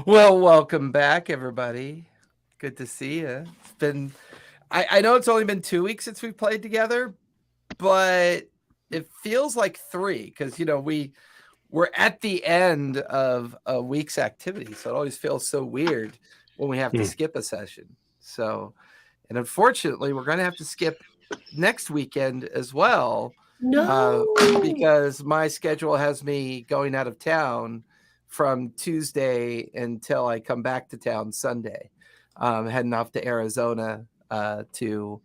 Well, welcome back, everybody. Good to see you. It's been, I know it's only been 2 weeks since we've played together, but it feels like three because, we're at the end of a week's activity. So it always feels so weird when we have to skip a session. So, and unfortunately, we're going to have to skip next weekend as well No. because my schedule has me going out of town from Tuesday until I come back to town Sunday, heading off to Arizona to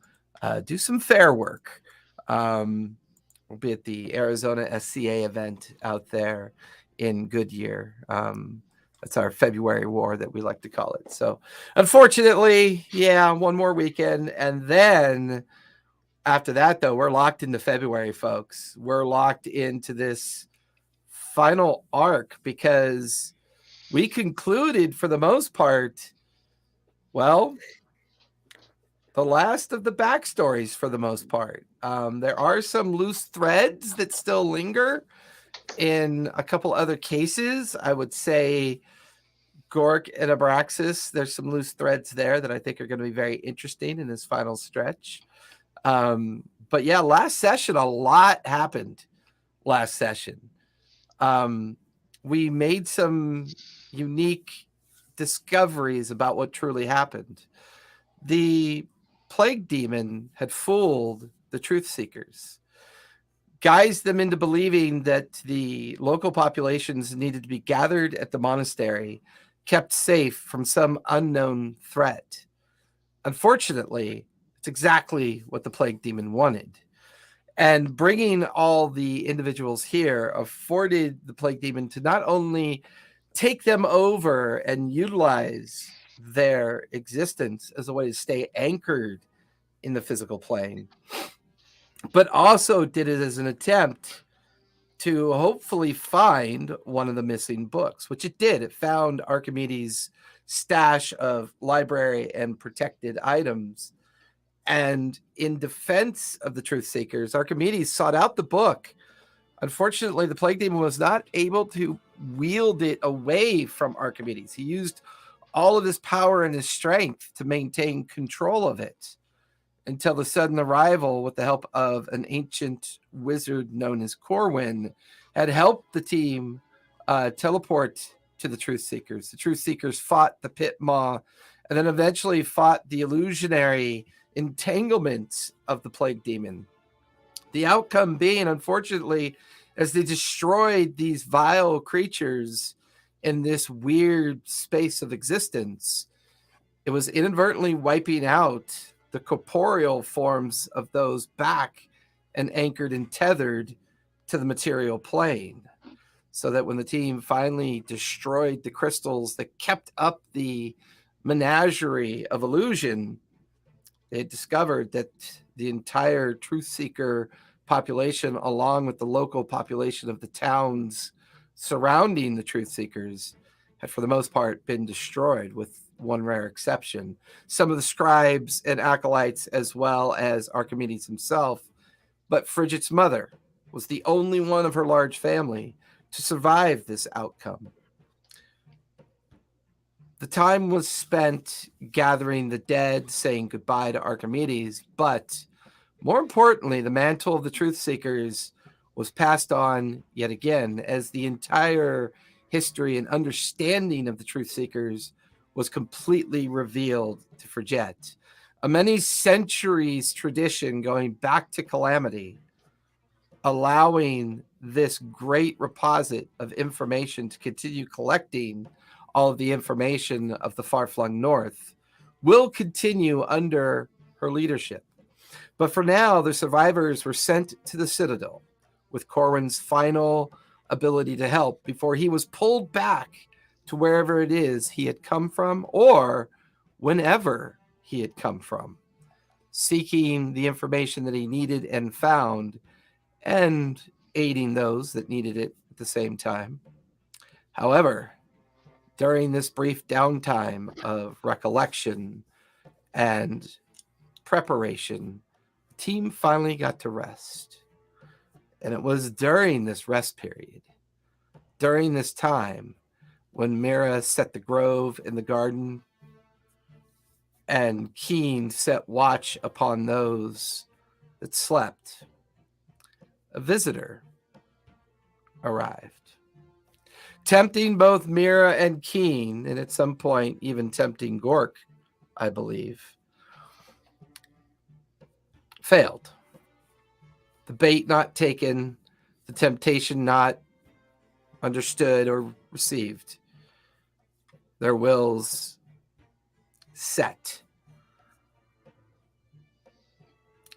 do some fair work. We'll be at the Arizona SCA event out there in Goodyear. That's our February war that we like to call it. So, unfortunately, yeah, one more weekend. And then after that, though, we're locked into February, folks. We're locked into this final arc because we concluded, for the most part, well, the last of the backstories for the most part. There are some loose threads that still linger in a couple other cases. I would say Gork and Abraxas, there's some loose threads there that I think are going to be very interesting in this final stretch. But yeah, last session, a lot happened last session. We made some unique discoveries about what truly happened. The plague demon had fooled the truth seekers, guised them into believing that the local populations needed to be gathered at the monastery, kept safe from some unknown threat. Unfortunately, it's exactly what the plague demon wanted. And bringing all the individuals here afforded the plague demon to not only take them over and utilize their existence as a way to stay anchored in the physical plane, but also did it as an attempt to hopefully find one of the missing books, which it did. It found Archimedes' stash of library and protected items. And in defense of the truth seekers, Archimedes sought out the book. Unfortunately, the plague demon was not able to wield it away from Archimedes. He used all of his power and his strength to maintain control of it until the sudden arrival, with the help of an ancient wizard known as Corwin, had helped the team teleport to the Truth Seekers. The Truth Seekers fought the Pit Maw and then eventually fought the illusionary entanglement of the Plague Demon. The outcome being, unfortunately, as they destroyed these vile creatures in this weird space of existence, it was inadvertently wiping out the corporeal forms of those back and anchored and tethered to the material plane. So that when the team finally destroyed the crystals that kept up the menagerie of illusion, they discovered that the entire truth seeker population, along with the local population of the towns surrounding the truth seekers, had for the most part been destroyed, with one rare exception. Some of the scribes and acolytes, as well as Archimedes himself, but Frigid's mother was the only one of her large family to survive this outcome. The time was spent gathering the dead, saying goodbye to Archimedes, but more importantly, the mantle of the truth seekers was passed on yet again, as the entire history and understanding of the truth seekers was completely revealed to Frigette. A many centuries tradition going back to Calamity, allowing this great repository of information to continue collecting all of the information of the far-flung north, will continue under her leadership. But for now, the survivors were sent to the Citadel with Corwin's final ability to help before he was pulled back to wherever it is he had come from, or whenever he had come from, seeking the information that he needed and found, and aiding those that needed it at the same time. However, during this brief downtime of recollection and preparation, the team finally got to rest. And it was during this rest period, during this time, when Mira set the grove in the garden and Keen set watch upon those that slept, a visitor arrived, tempting both Mira and Keen, and at some point even tempting Gork, I believe, failed. The bait not taken, the temptation not understood or received. Their wills set.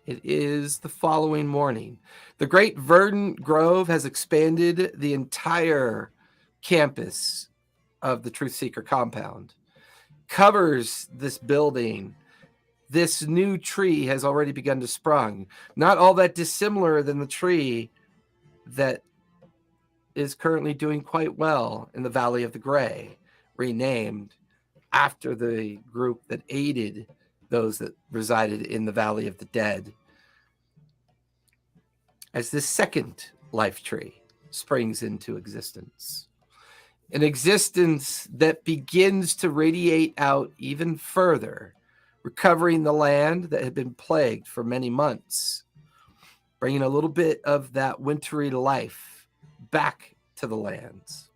It is the following morning. The great verdant grove has expanded the entire campus of the Truth Seeker compound, covers this building. This new tree has already begun to sprung, not all that dissimilar than the tree that is currently doing quite well in the Valley of the Gray, renamed after the group that aided those that resided in the Valley of the Dead, as this second life tree springs into existence. An existence that begins to radiate out even further, recovering the land that had been plagued for many months, bringing a little bit of that wintry life back to the lands.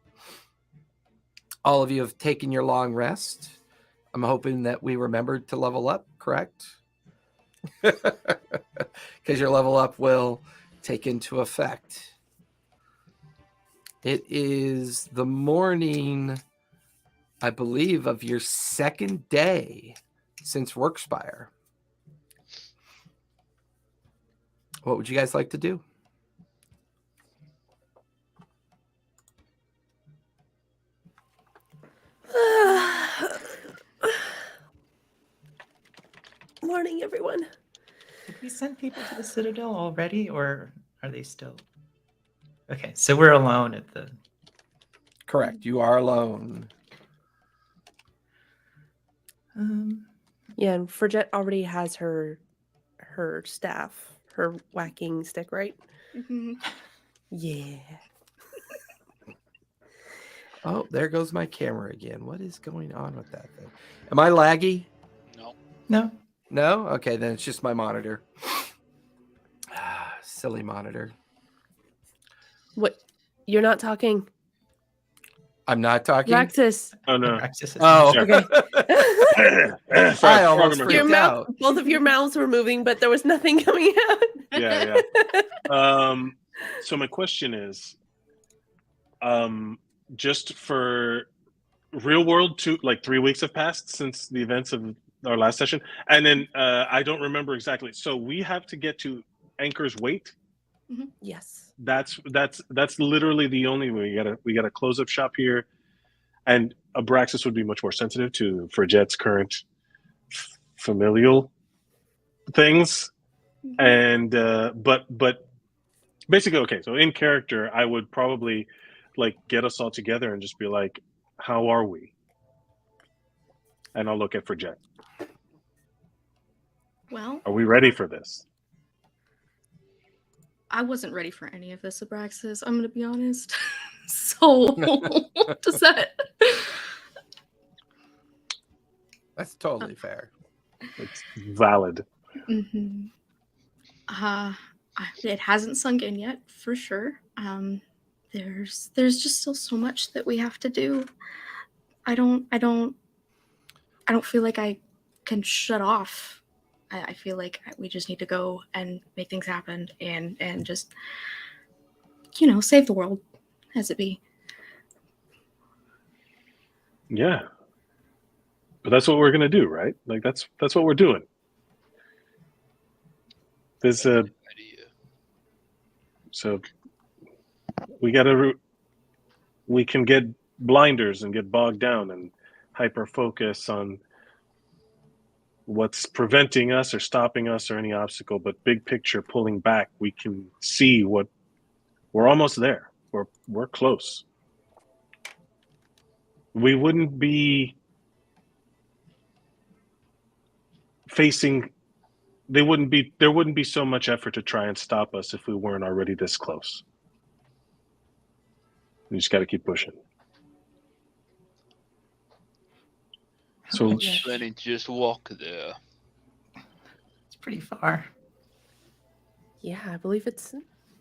All of you have taken your long rest. I'm hoping that we remembered to level up, correct? Because your level up will take into effect. It is the morning, I believe, of your second day since Workspire. What would you guys like to do? Morning, everyone. Did we send people to the Citadel already, or are they still? Okay, so we're alone at the... Correct. You are alone. Yeah, and Frigette already has her staff, her whacking stick, right? Mm-hmm. Yeah. Oh, there goes my camera again. What is going on with that thing? Am I laggy? No. No? Okay, then it's just my monitor. Silly monitor. What? You're not talking. I'm not talking? Raxus. Oh no! Oh, Okay. I almost freaked Your out. mouth, both of your mouths were moving, but there was nothing coming out. Yeah. So my question is, just for real world, 3 weeks have passed since the events of our last session, and then I don't remember exactly. So we have to get to Anchor's Weight. Yes. That's literally the only way. We gotta close up shop here, and Abraxas would be much more sensitive to Frigette's current familial things, and but basically, okay. So in character, I would probably get us all together and just be like, "How are we?" And I'll look at Frigette. Well, Are we ready for this? I wasn't ready for any of this, Abraxas. I'm gonna be honest. So does that? That's totally fair. It's valid. Mm-hmm. It hasn't sunk in yet, for sure. There's just still so much that we have to do. I don't feel like I can shut off. I feel like we just need to go and make things happen and just, save the world as it be. Yeah. But that's what we're gonna do, right? That's what we're doing. There's a so we can get blinders and get bogged down and hyper focus on what's preventing us or stopping us or any obstacle, but big picture, pulling back, we can see what we're almost there. We're close. We wouldn't be facing there wouldn't be so much effort to try and stop us if we weren't already this close. We just got to keep pushing. So much? Yeah. Planning to just walk there. It's pretty far. Yeah, I believe it's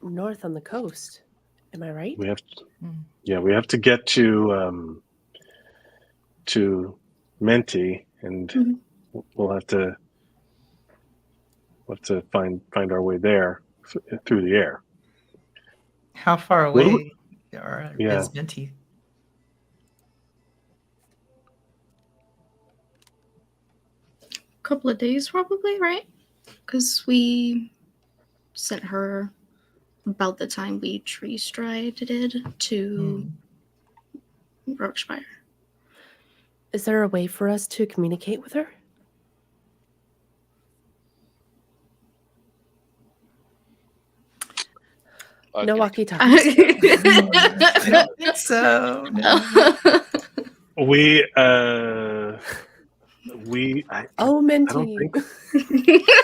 north on the coast. Am I right? we have Hmm. we have to get to Menti, and Mhm. we'll have to find our way there through the air. How far What do away Yeah. is Minty? Couple of days probably, right? Because we sent her about the time we tree strided to Rookspire. Is there a way for us to communicate with her? No Okay. walkie-talkies. I don't think so. No. We I Oh, don't Minty. think.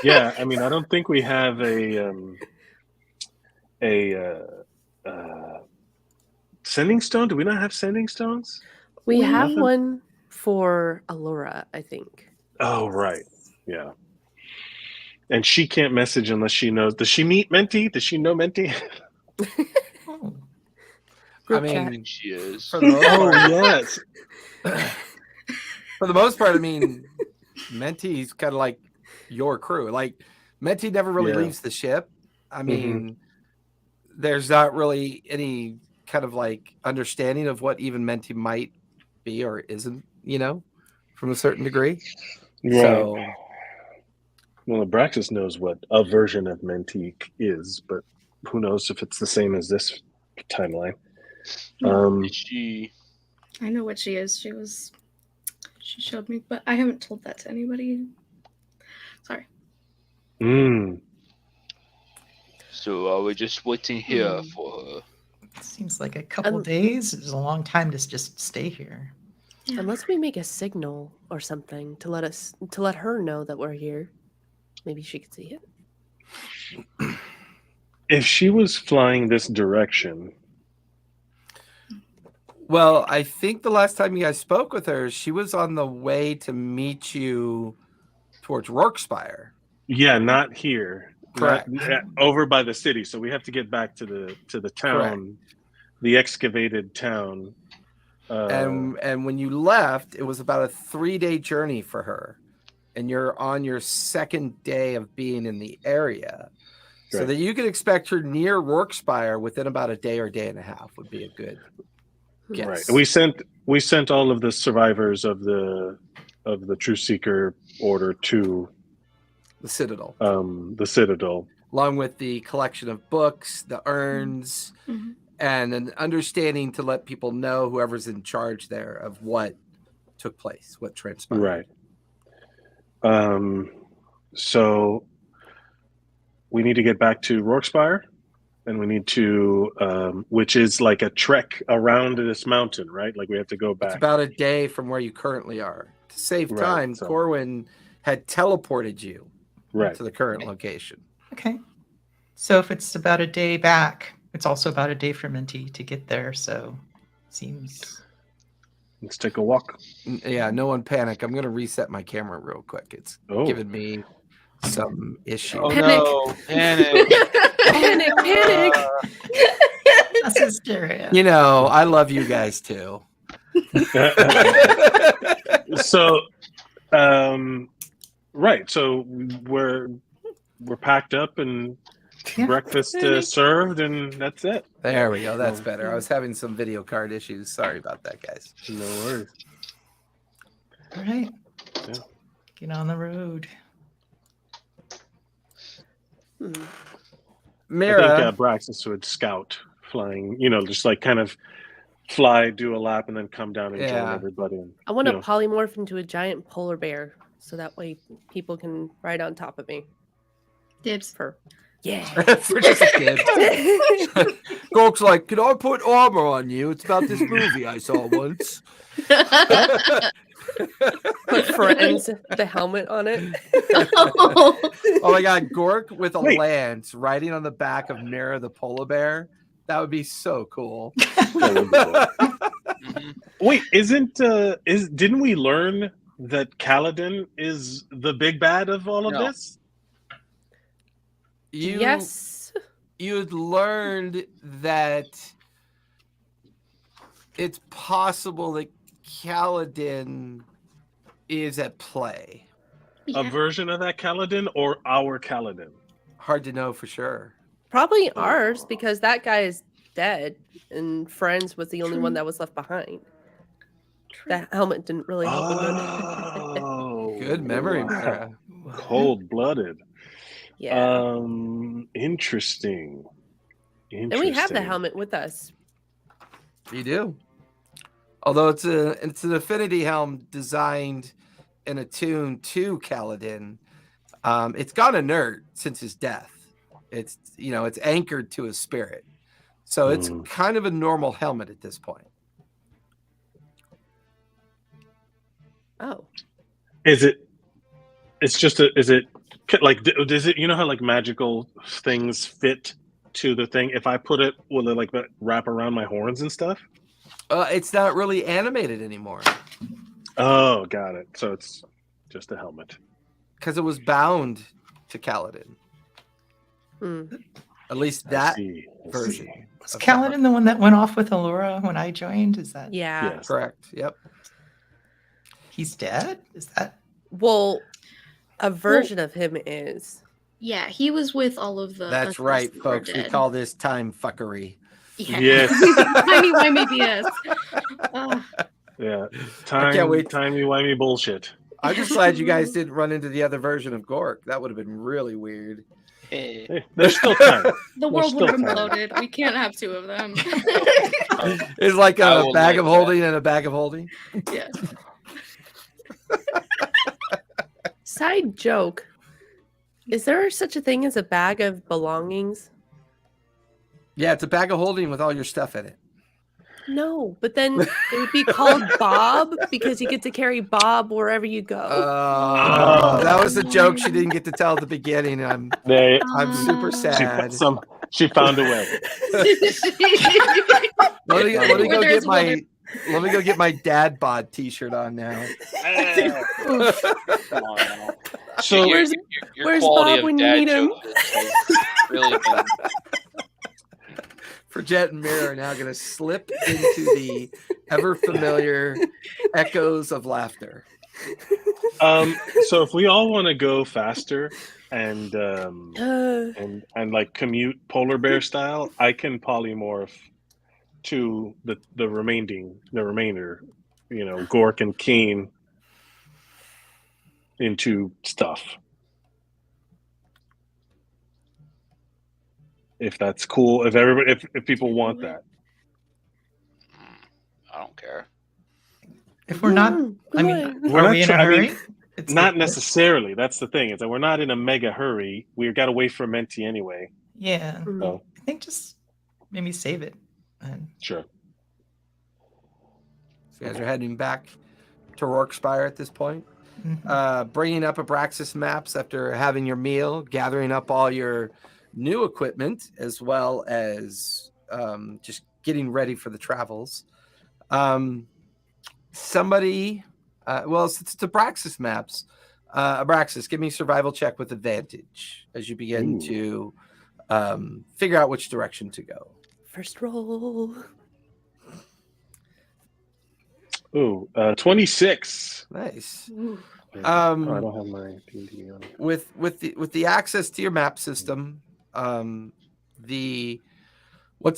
Yeah, I mean, I don't think we have a sending stone. Do we not have sending stones? We have Nothing? one for Allura, I think. Oh, right. Yeah. And she can't message unless she knows. Does she meet Menti? Does she know Menti? Oh. Group I chat. mean, She is. for the most part, yes. for the most part, I mean, Menti's kind of like your crew. Like Menti never really Yeah. leaves the ship. I mean, there's not really any kind of like understanding of what even Menti might be or isn't, from a certain degree. Right. So Well, Abraxas knows what a version of Menti is, but who knows if it's the same as this timeline. Did she? I know what she is. She showed me, but I haven't told that to anybody. Sorry. So are we just waiting here for her? It seems like a couple days is a long time to just stay here. Yeah. Unless we make a signal or something to let her know that we're here. Maybe she could see it. If she was flying this direction, well, I think the last time you guys spoke with her, she was on the way to meet you towards Rookspire. yeah, not here. Correct. Over by the city. So we have to get back to the town, the excavated town. And when you left, it was about a 3-day journey for her. And you're on your second day of being in the area. So Right. that you could expect her near Rookspire within about a day or day and a half would be a good guess. Right. We sent all of the survivors of the True Seeker order to The Citadel. the Citadel. Along with the collection of books, the urns, Mhm. and an understanding to let people know, whoever's in charge there, of what took place, what transpired. Right. So we need to get back to Rookspire, and we need to, which is like a trek around this mountain, right? Like we have to go It's back. about a day from where you currently are. To save Right, time, so- Corwin had teleported you Right. to the current location. Okay. So if it's about a day back, it's also about a day for Minty to get there. So seems. Let's take a walk. Yeah, no one panic. I'm going to reset my camera real quick. It's Oh. giving me some issue. Oh Panic. no! Panic! Panic! That's hysteria. I love you guys too. So, right. So we're packed up and Yeah. breakfast Panic. served, and that's it. There we go. That's better. I was having some video card issues. Sorry about that, guys. No worries. All right. Yeah. Get on the road. I Mira, think Braxis would scout flying, just like kind of fly, do a lap, and then come down and join Yeah. everybody. And, I want to you know. polymorph into a giant polar bear so that way people can ride on top of me. Dibs. Yeah. for just a kid. Gork's like, can I put armor on you? It's about this movie I saw once. Put friends the helmet on it. Oh my god, Gork with a Wait. lance riding on the back of Mira the polar bear. That would be so cool. Mhm. Wait, didn't we learn that Kaladin is the big bad of all of No. this? Yes. You'd learned that it's possible that Kaladin is at play. A Yeah. version of that Kaladin or our Kaladin? Hard to know for sure. Probably ours because that guy is dead and Friends was the only one True. that was left behind. True. That helmet didn't really help him none. Oh, Good memory, wow. Mara. Cold-blooded. Yeah. Interesting. And we have the helmet with us. You do. Although it's an affinity helm designed and attuned to Kaladin. It's gone inert since his death. It's it's anchored to his spirit. So it's kind of a normal helmet at this point. Oh. Is it? It's just a. Is it like? Does it? You know how like magical things fit to the thing? If I put it, will it like wrap around my horns and stuff? It's not really animated anymore Oh, got it. So it's just a helmet. because it was bound to Kaladin. Hmm. At least I that see, I version. see. Was Kaladin the one that went off with Allura when I joined? Is that Yeah. Yes. Correct. Yep. he's dead? Is that Well, a version of him is. Yeah, he was with all of the. That's others right, that were folks. We dead. call this time fuckery. Yeah. Yes. Timey-wimey BS. Yeah. I can't wait. Timey-wimey bullshit. I'm just glad you guys didn't run into the other version of Gork. That would have been really weird. Hey, Hey, there's still time. The We're world would have still time. imploded. We can't have two of them. It's like I a will bag live of that. holding and a bag of holding. Yeah. Side joke. Is there such a thing as a bag of belongings? Yeah, it's a bag of holding with all your stuff in it. No, but then it would be called Bob because you get to carry Bob wherever you go. That was a joke she didn't get to tell at the beginning. I'm super sad. She found a way. Let me Where go there's get my dad bod t-shirt on now. come on now. So your, Where's- your where's quality Bob of when you dad need him? jokes has really been. Forget and Mirror are now going to slip into the ever familiar echoes of laughter. So if we all want to go faster and like commute polar bear style, I can polymorph to the remainder, Gork and Keen into stuff. If that's cool, if people want that. I don't care. if we're not? I mean, are we in a hurry? It's Not the- necessarily. That's the thing. Is that we're not in a mega hurry. We've got to wait for Menti anyway. Yeah, So I think just maybe save it. And sure. So you guys are heading back to Rorkspire at this point. Bringing up Abraxas maps after having your meal, gathering up all your new equipment, as well as just getting ready for the travels. Somebody, since it's Abraxas maps, Abraxas, give me a survival check with advantage as you begin to figure out which direction to go. First roll. Ooh, 26. Nice. I don't have my D&D on. With the access to your map system, once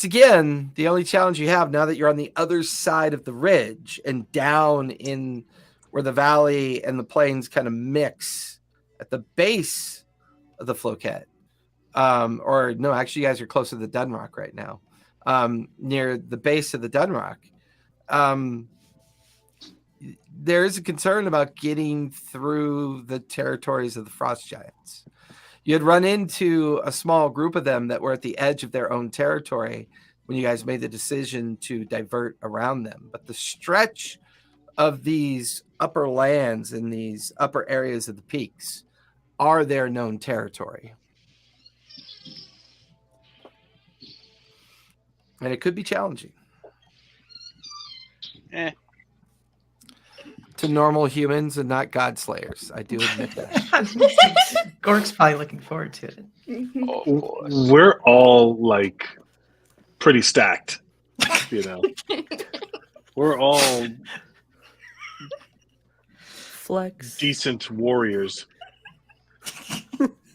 again, the only challenge you have now that you're on the other side of the ridge and down in where the valley and the plains kind of mix at the base of the Floquet. Or no, actually you guys are close to the Dunrock right now. Near the base of the Dunrock. There is a concern about getting through the territories of the Frost Giants. You had run into a small group of them that were at the edge of their own territory when you guys made the decision to divert around them. But the stretch of these upper lands and these upper areas of the peaks are their known territory. And it could be challenging. to normal humans and not god slayers. I do admit that. Gork's probably looking forward to it. Mhm. Oh, of course. We're all like pretty stacked, you know. We're all Flex. decent warriors.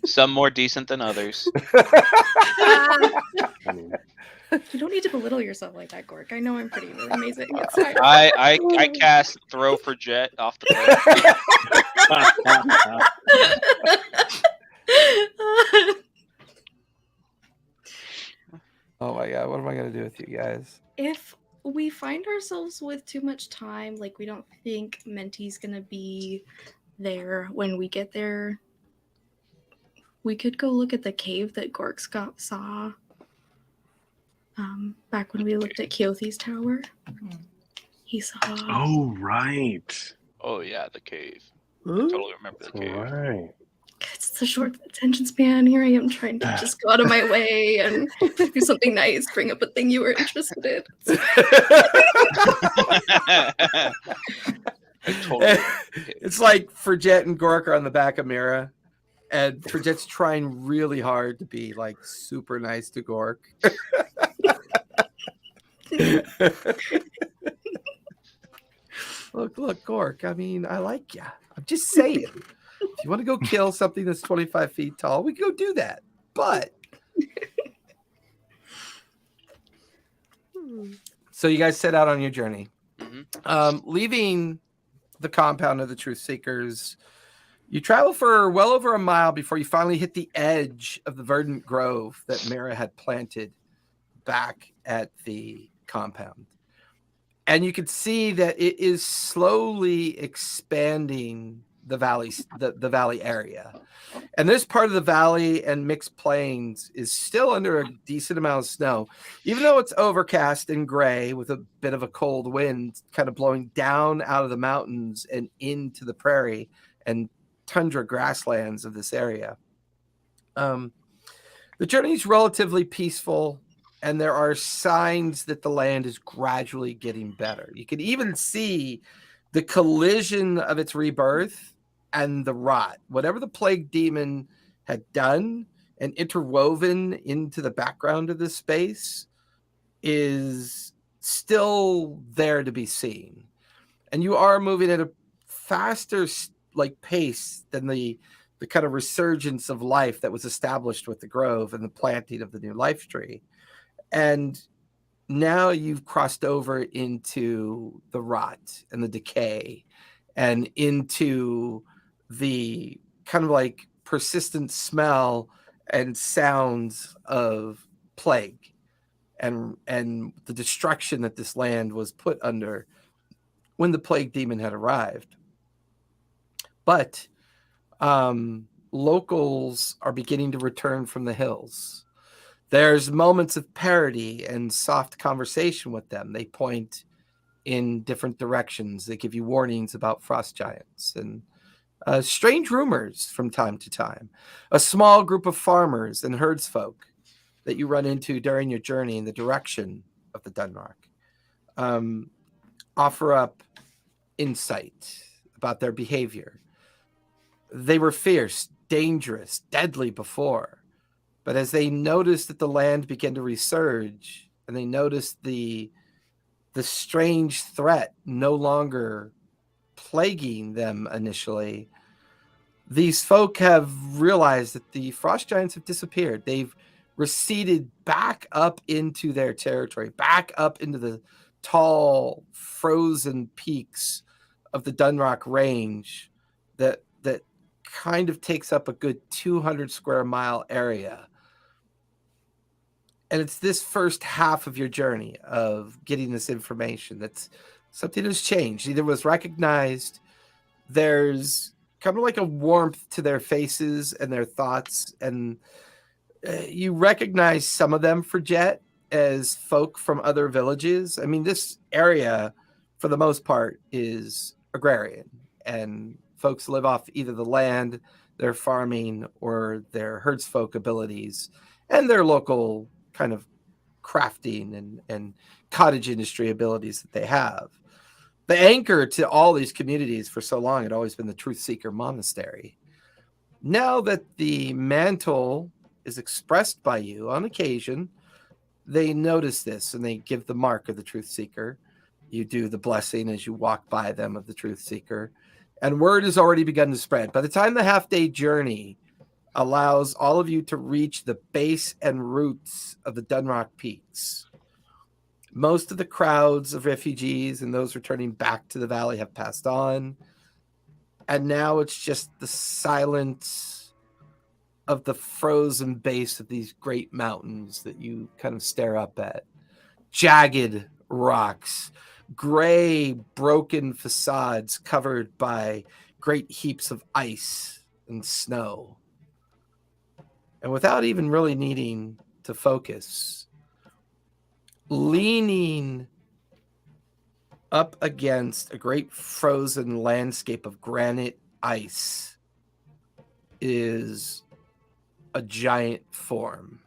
Some more decent than others. I mean, You don't need to belittle yourself like that, Gork. I know I'm pretty really amazing. It's fine. I cast throw for jet off the boat. Oh my god, what am I gonna do with you guys? If we find ourselves with too much time, like we don't think Menti's gonna be there when we get there, we could go look at the cave that Gork saw back when we looked at Keothi's tower. He saw. oh right, Oh yeah, the cave. I totally remember the cave. right. It's the short attention span. Here I am trying to just go out of my way and do something nice, bring up a thing you were interested in. I totally. It's like Forget and Gork are on the back of Mira, and Forget's trying really hard to be like super nice to Gork. Look, Gork. I mean, I like ya. I'm just saying. If you want to go kill something that's 25 feet tall, we can go do that. But so you guys set out on your journey, leaving the compound of the Truth Seekers. You travel for well over a mile before you finally hit the edge of the verdant grove that Mira had planted back at the compound. And you can see that it is slowly expanding the valley, the valley area. And this part of the valley and mixed plains is still under a decent amount of snow, even though it's overcast and gray with a bit of a cold wind kind of blowing down out of the mountains and into the prairie and tundra grasslands of this area. The journey is relatively peaceful, and there are signs that the land is gradually getting better. You can even see the collision of its rebirth and the rot. Whatever the plague demon had done and interwoven into the background of this space is still there to be seen. And you are moving at a faster pace than the kind of resurgence of life that was established with the grove and the planting of the new life tree. And now you've crossed over into the rot and the decay and into the kind of like persistent smell and sounds of plague and the destruction that this land was put under when the plague demon had arrived. But locals are beginning to return from the hills. There's moments of parody and soft conversation with them. They point in different directions. They give you warnings about frost giants and strange rumors from time to time. A small group of farmers and herdsfolk that you run into during your journey in the direction of the Dunrock offer up insight about their behavior. They were fierce, dangerous, deadly before. But as they noticed that the land began to resurge, and they noticed the strange threat no longer plaguing them initially, these folk have realized that the frost giants have disappeared. They've receded back up into their territory, back up into the tall, frozen peaks of the Dunrock Range that kind of takes up a good 200 square mile area. And it's this first half of your journey of getting this information that's something has changed. Either was recognized, there's kind of like a warmth to their faces and their thoughts. And you recognize some of them, for Jet, as folk from other villages. I mean, this area, for the most part, is agrarian. And folks live off either the land, their farming, or their herdsfolk abilities, and their local kind of crafting and cottage industry abilities that they have. The anchor to all these communities for so long had always been the Truth Seeker Monastery. Now that the mantle is expressed by you on occasion, they notice this and they give the mark of the Truth Seeker. You do the blessing as you walk by them of the Truth Seeker. And word has already begun to spread. By the time the half-day journey allows all of you to reach the base and roots of the Dunrock Peaks, most of the crowds of refugees and those returning back to the valley have passed on. And now it's just the silence of the frozen base of these great mountains that you kind of stare up at. Jagged rocks, gray, broken facades covered by great heaps of ice and snow. And without even really needing to focus, leaning up against a great frozen landscape of granite ice is a giant form.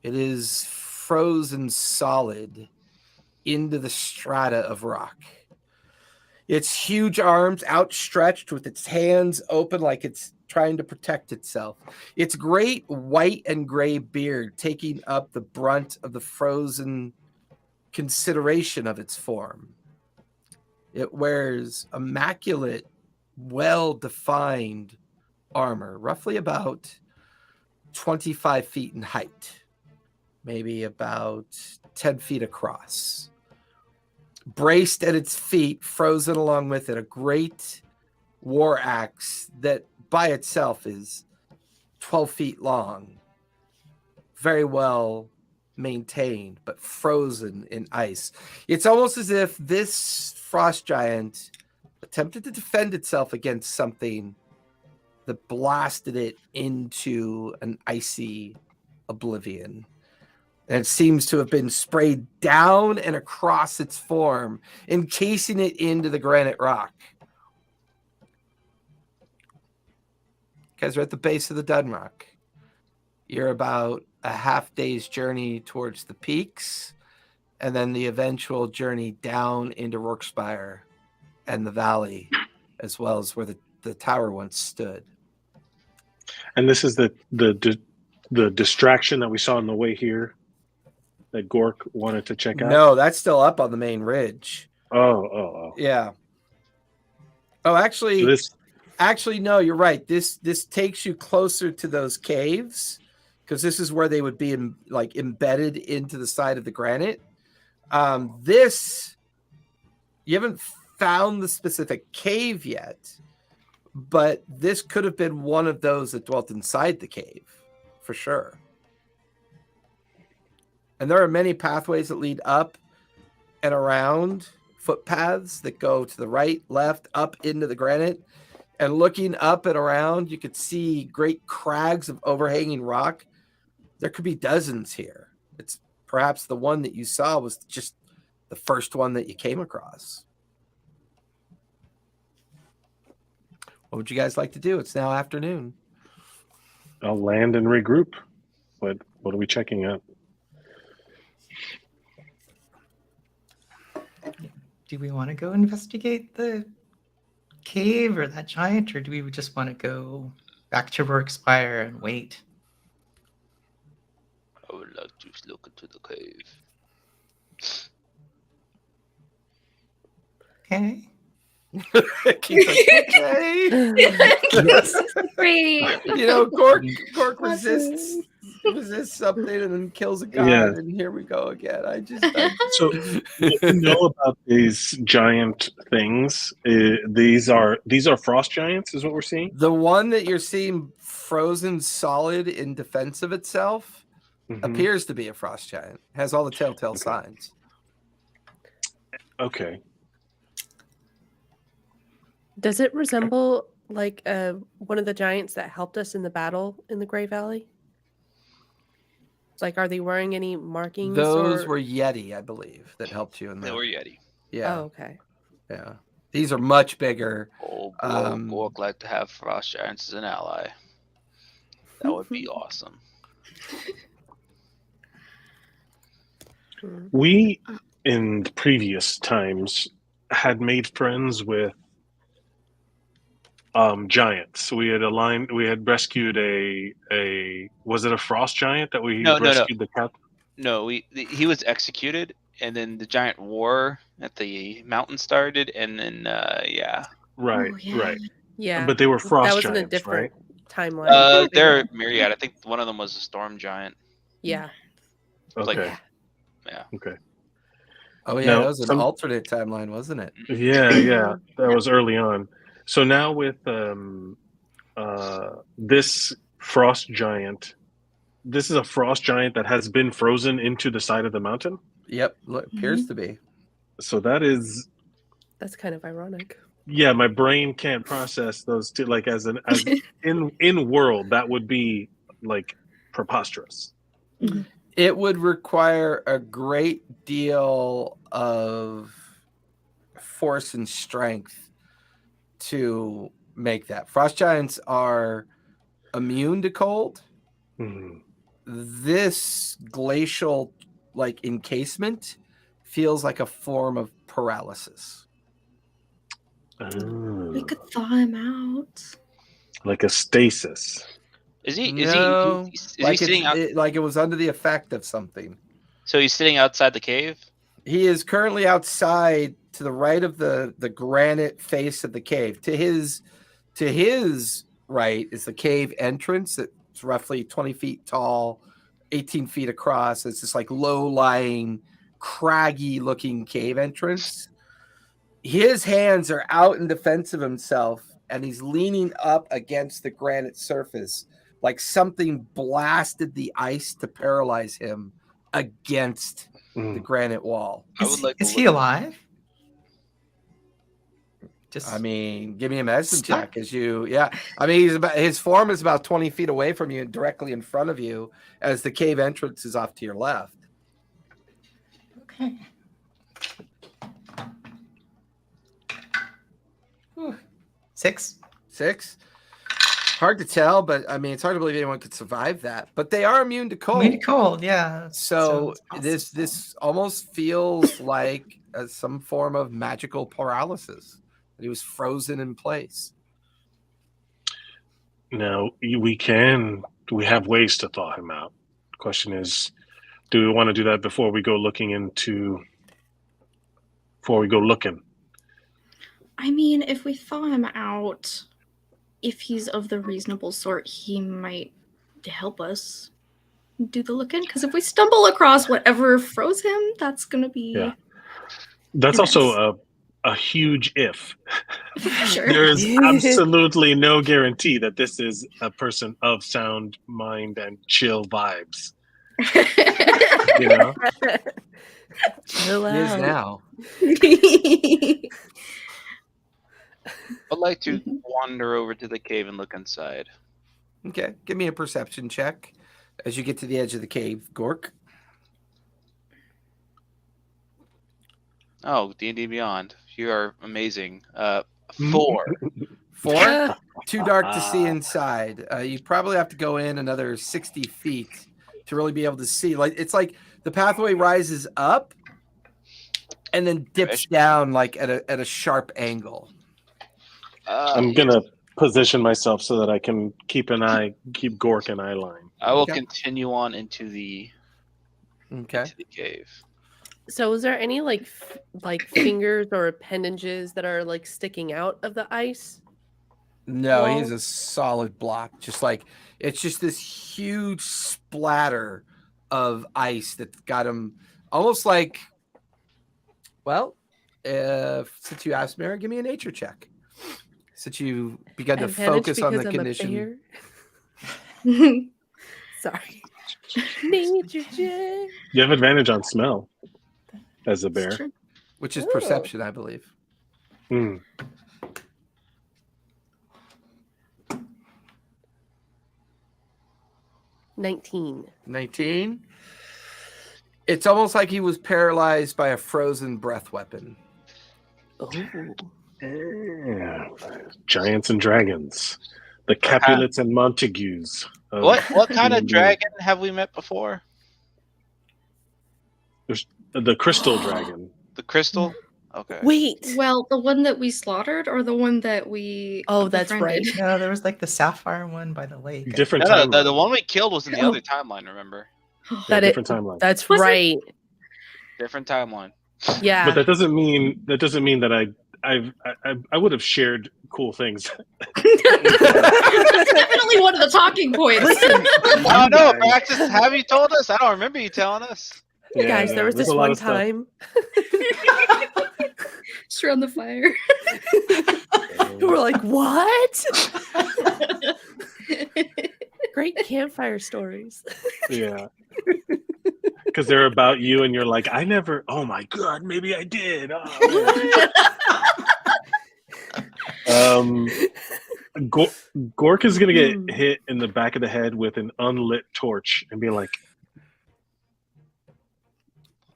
It is frozen solid into the strata of rock. Its huge arms outstretched with its hands open like it's trying to protect itself. Its great white and gray beard taking up the brunt of the frozen consideration of its form. It wears immaculate, well-defined armor, roughly about 25 feet in height, maybe about 10 feet across. Braced at its feet, frozen along with it, a great war axe that by itself is 12 feet long, very well maintained, but frozen in ice. It's almost as if this frost giant attempted to defend itself against something that blasted it into an icy oblivion. And it seems to have been sprayed down and across its form, encasing it into the granite rock. You guys are at the base of the Dunrock. You're about a half day's journey towards the peaks, and then the eventual journey down into Rourkespire and the valley, as well as where the tower once stood. And this is the distraction that we saw on the way here that Gork wanted to check out? No, that's still up on the main ridge. Oh. Yeah. Oh, actually, So no, you're right. This takes you closer to those caves, because this is where they would be embedded into the side of the granite. This, you haven't found the specific cave yet, but this could have been one of those that dwelt inside the cave, for sure. And there are many pathways that lead up and around, footpaths that go to the right, left, up into the granite. And looking up and around, you could see great crags of overhanging rock. There could be dozens here. It's perhaps the one that you saw was just the first one that you came across. What would you guys like to do? It's now afternoon. I'll land and regroup. What are we checking out? Do we want to go investigate the cave or that giant, or do we just want to go back to Rourkespire and wait? I would like to look into the cave. Okay. Okay. Great. You know, Gork resists something and then kills a god, Yeah. and here we go again. So what you know about these giant things? These are frost giants, is what we're seeing. The one that you're seeing frozen solid in defense of itself appears to be a frost giant. Has all the telltale signs. Okay. Does it resemble like one of the giants that helped us in the battle in the Grey Valley? Like, are they wearing any markings? Those were Yeti, I believe, that helped you in They the. were Yeti. Yeah. Oh, okay. Yeah. These are much bigger. Oh, Gork like to have frost giants as an ally. That would be awesome. We, in previous times, had made friends with giants. We had rescued a was it a frost giant that we No. rescued the cat? No, he was executed, and then the giant war at the mountain started, and then yeah. Right, Oh, yeah. right. Yeah. But they were frost That was in a giants, different right? timeline. They're myriad. I think one of them was a storm giant. Yeah. Like, Okay. yeah. Okay. Oh yeah, Now, that was an alternate timeline, wasn't it? Yeah. That was early on. So now with this frost giant, this is a frost giant that has been frozen into the side of the mountain. Yep, appears to be. So that is, That's kind of ironic. yeah, my brain can't process those two. Like as in world, that would be like preposterous. It would require a great deal of force and strength to make that. Frost giants are immune to cold. Mhm. This glacial like encasement feels like a form of paralysis. We could thaw him out. Like a stasis. Is he? No, Is like he sitting out? like it was under the effect of something. So he's sitting outside the cave. He is currently outside to the right of the granite face of the cave. To his right is the cave entrance that's roughly 20 feet tall, 18 feet across. It's this like low-lying, craggy-looking cave entrance. His hands are out in defense of himself, and he's leaning up against the granite surface like something blasted the ice to paralyze him against the granite wall. Is he alive? Just I mean, give me a medicine Stuck. check as you, yeah. I mean, his form is about 20 feet away from you, directly in front of you, as the cave entrance is off to your left. okay. Whew. 6. 6. Hard to tell, but I mean, it's hard to believe anyone could survive that. But they are immune to cold. Immune to cold, yeah. So it's possible. this almost feels like some form of magical paralysis. He was frozen in place. Now we have ways to thaw him out. The question is, do we want to do that before we go looking? I mean, if we thaw him out, if he's of the reasonable sort, he might help us do the look in. Because if we stumble across whatever froze him, that's gonna be That's immense. also a huge if. Sure. There is absolutely no guarantee that this is a person of sound mind and chill vibes. You know? Chill He is out. now. I'd like to wander over to the cave and look inside. Okay, give me a perception check as you get to the edge of the cave, Gork. Oh, D&D Beyond, you are amazing. 4. 4. Too dark to see inside. You probably have to go in another 60 feet to really be able to see. Like it's like the pathway rises up and then dips down like at a sharp angle. I'm gonna position myself so that I can keep Gork in eye line. I will Okay. continue on into the cave. So is there any like fingers or appendages that are like sticking out of the ice? No, Well- he's a solid block. Just like it's just this huge splatter of ice that's got him almost like. Well, since you asked, Mary, give me a nature check. Since you begun to Advantage focus on the because I'm a condition. bear? Sorry. Nature check. You have advantage on smell as a bear. True. Which is Oh. perception, I believe. Mm. 19. 19. It's almost like he was paralyzed by a frozen breath weapon. Oh. Yeah. Giants and dragons. The Capulets and Montagues. of What kind of D&D. dragon have we met before? The crystal dragon. The crystal? Okay. Wait. Well, the one that we slaughtered or the one that we Oh, that's right. befriended? No, there was like the sapphire one by the lake. Different No, the timeline. one we killed was in the Oh. other timeline. Remember? Yeah, different timeline. That's Was it? right. Different timeline. Yeah. But that doesn't mean that I would have shared cool things. That's definitely one of the talking points. Oh no, Praxis, have you told us? I don't remember you telling us. Hey guys, there was there's this a lot one of stuff. time. Just around the fire. We're like, what? Great campfire stories. Yeah. Because they're about you, and you're like, I never. Oh my god, maybe I did. Oh, Gork is gonna get hit in the back of the head with an unlit torch, and be like,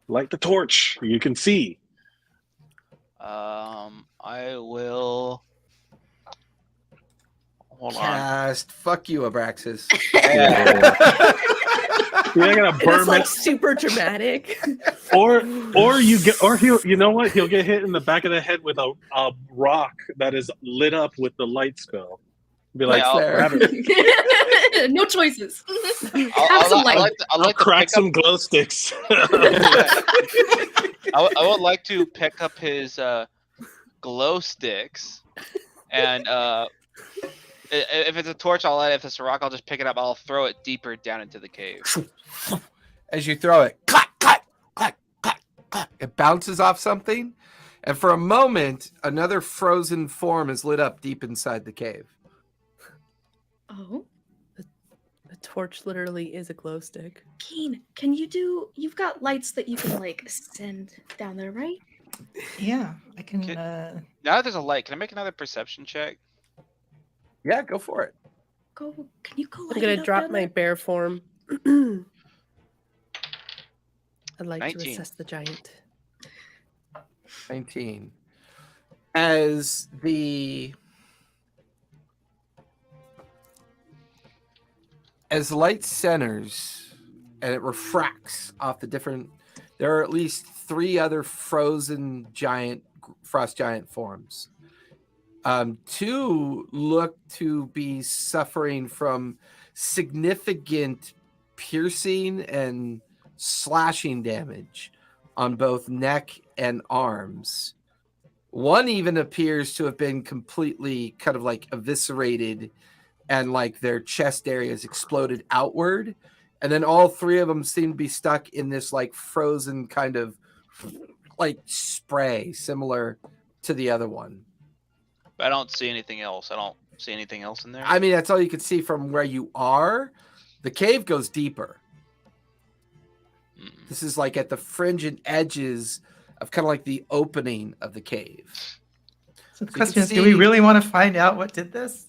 "Light the torch. You can see." I will. Hold on. Cast. Fuck you, Abraxas. You're not gonna burn It's like it. super dramatic. Or he'll, you know what? He'll get hit in the back of the head with a rock that is lit up with the light spell. Be like, Yeah, grab it. No choices. I'll, some I'll, light. like to, I'd I'll like to crack pick up, some glow sticks. I would like to pick up his glow sticks, and if it's a torch, I'll let it. If it's a rock, I'll just pick it up. I'll throw it deeper down into the cave. As you throw it, clack, clack, clack, clack, clack. It bounces off something, and for a moment, another frozen form is lit up deep inside the cave. Oh, The torch literally is a glow stick. Keen, can you do? You've got lights that you can like send down there, right? Yeah, I can. Okay. Now that there's a light, can I make another perception check? Yeah, go for it. Go. Can you go? I'm light it gonna up drop down my there? bear form. I'd like 19. to assess the giant. 19. As light centers and it refracts off the different, there are at least 3 other frozen frost giant forms. 2 look to be suffering from significant piercing and slashing damage on both neck and arms. 1 even appears to have been completely kind of like eviscerated, and like their chest areas exploded outward. And then all 3 of them seem to be stuck in this like frozen kind of like spray similar to the other one. But I don't see anything else. I don't see anything else in there. I mean, that's all you can see from where you are. The cave goes deeper. Mm. This is like at the fringe and edges of kind of like the opening of the cave. So the you question can is, do we see- really want to find out what did this?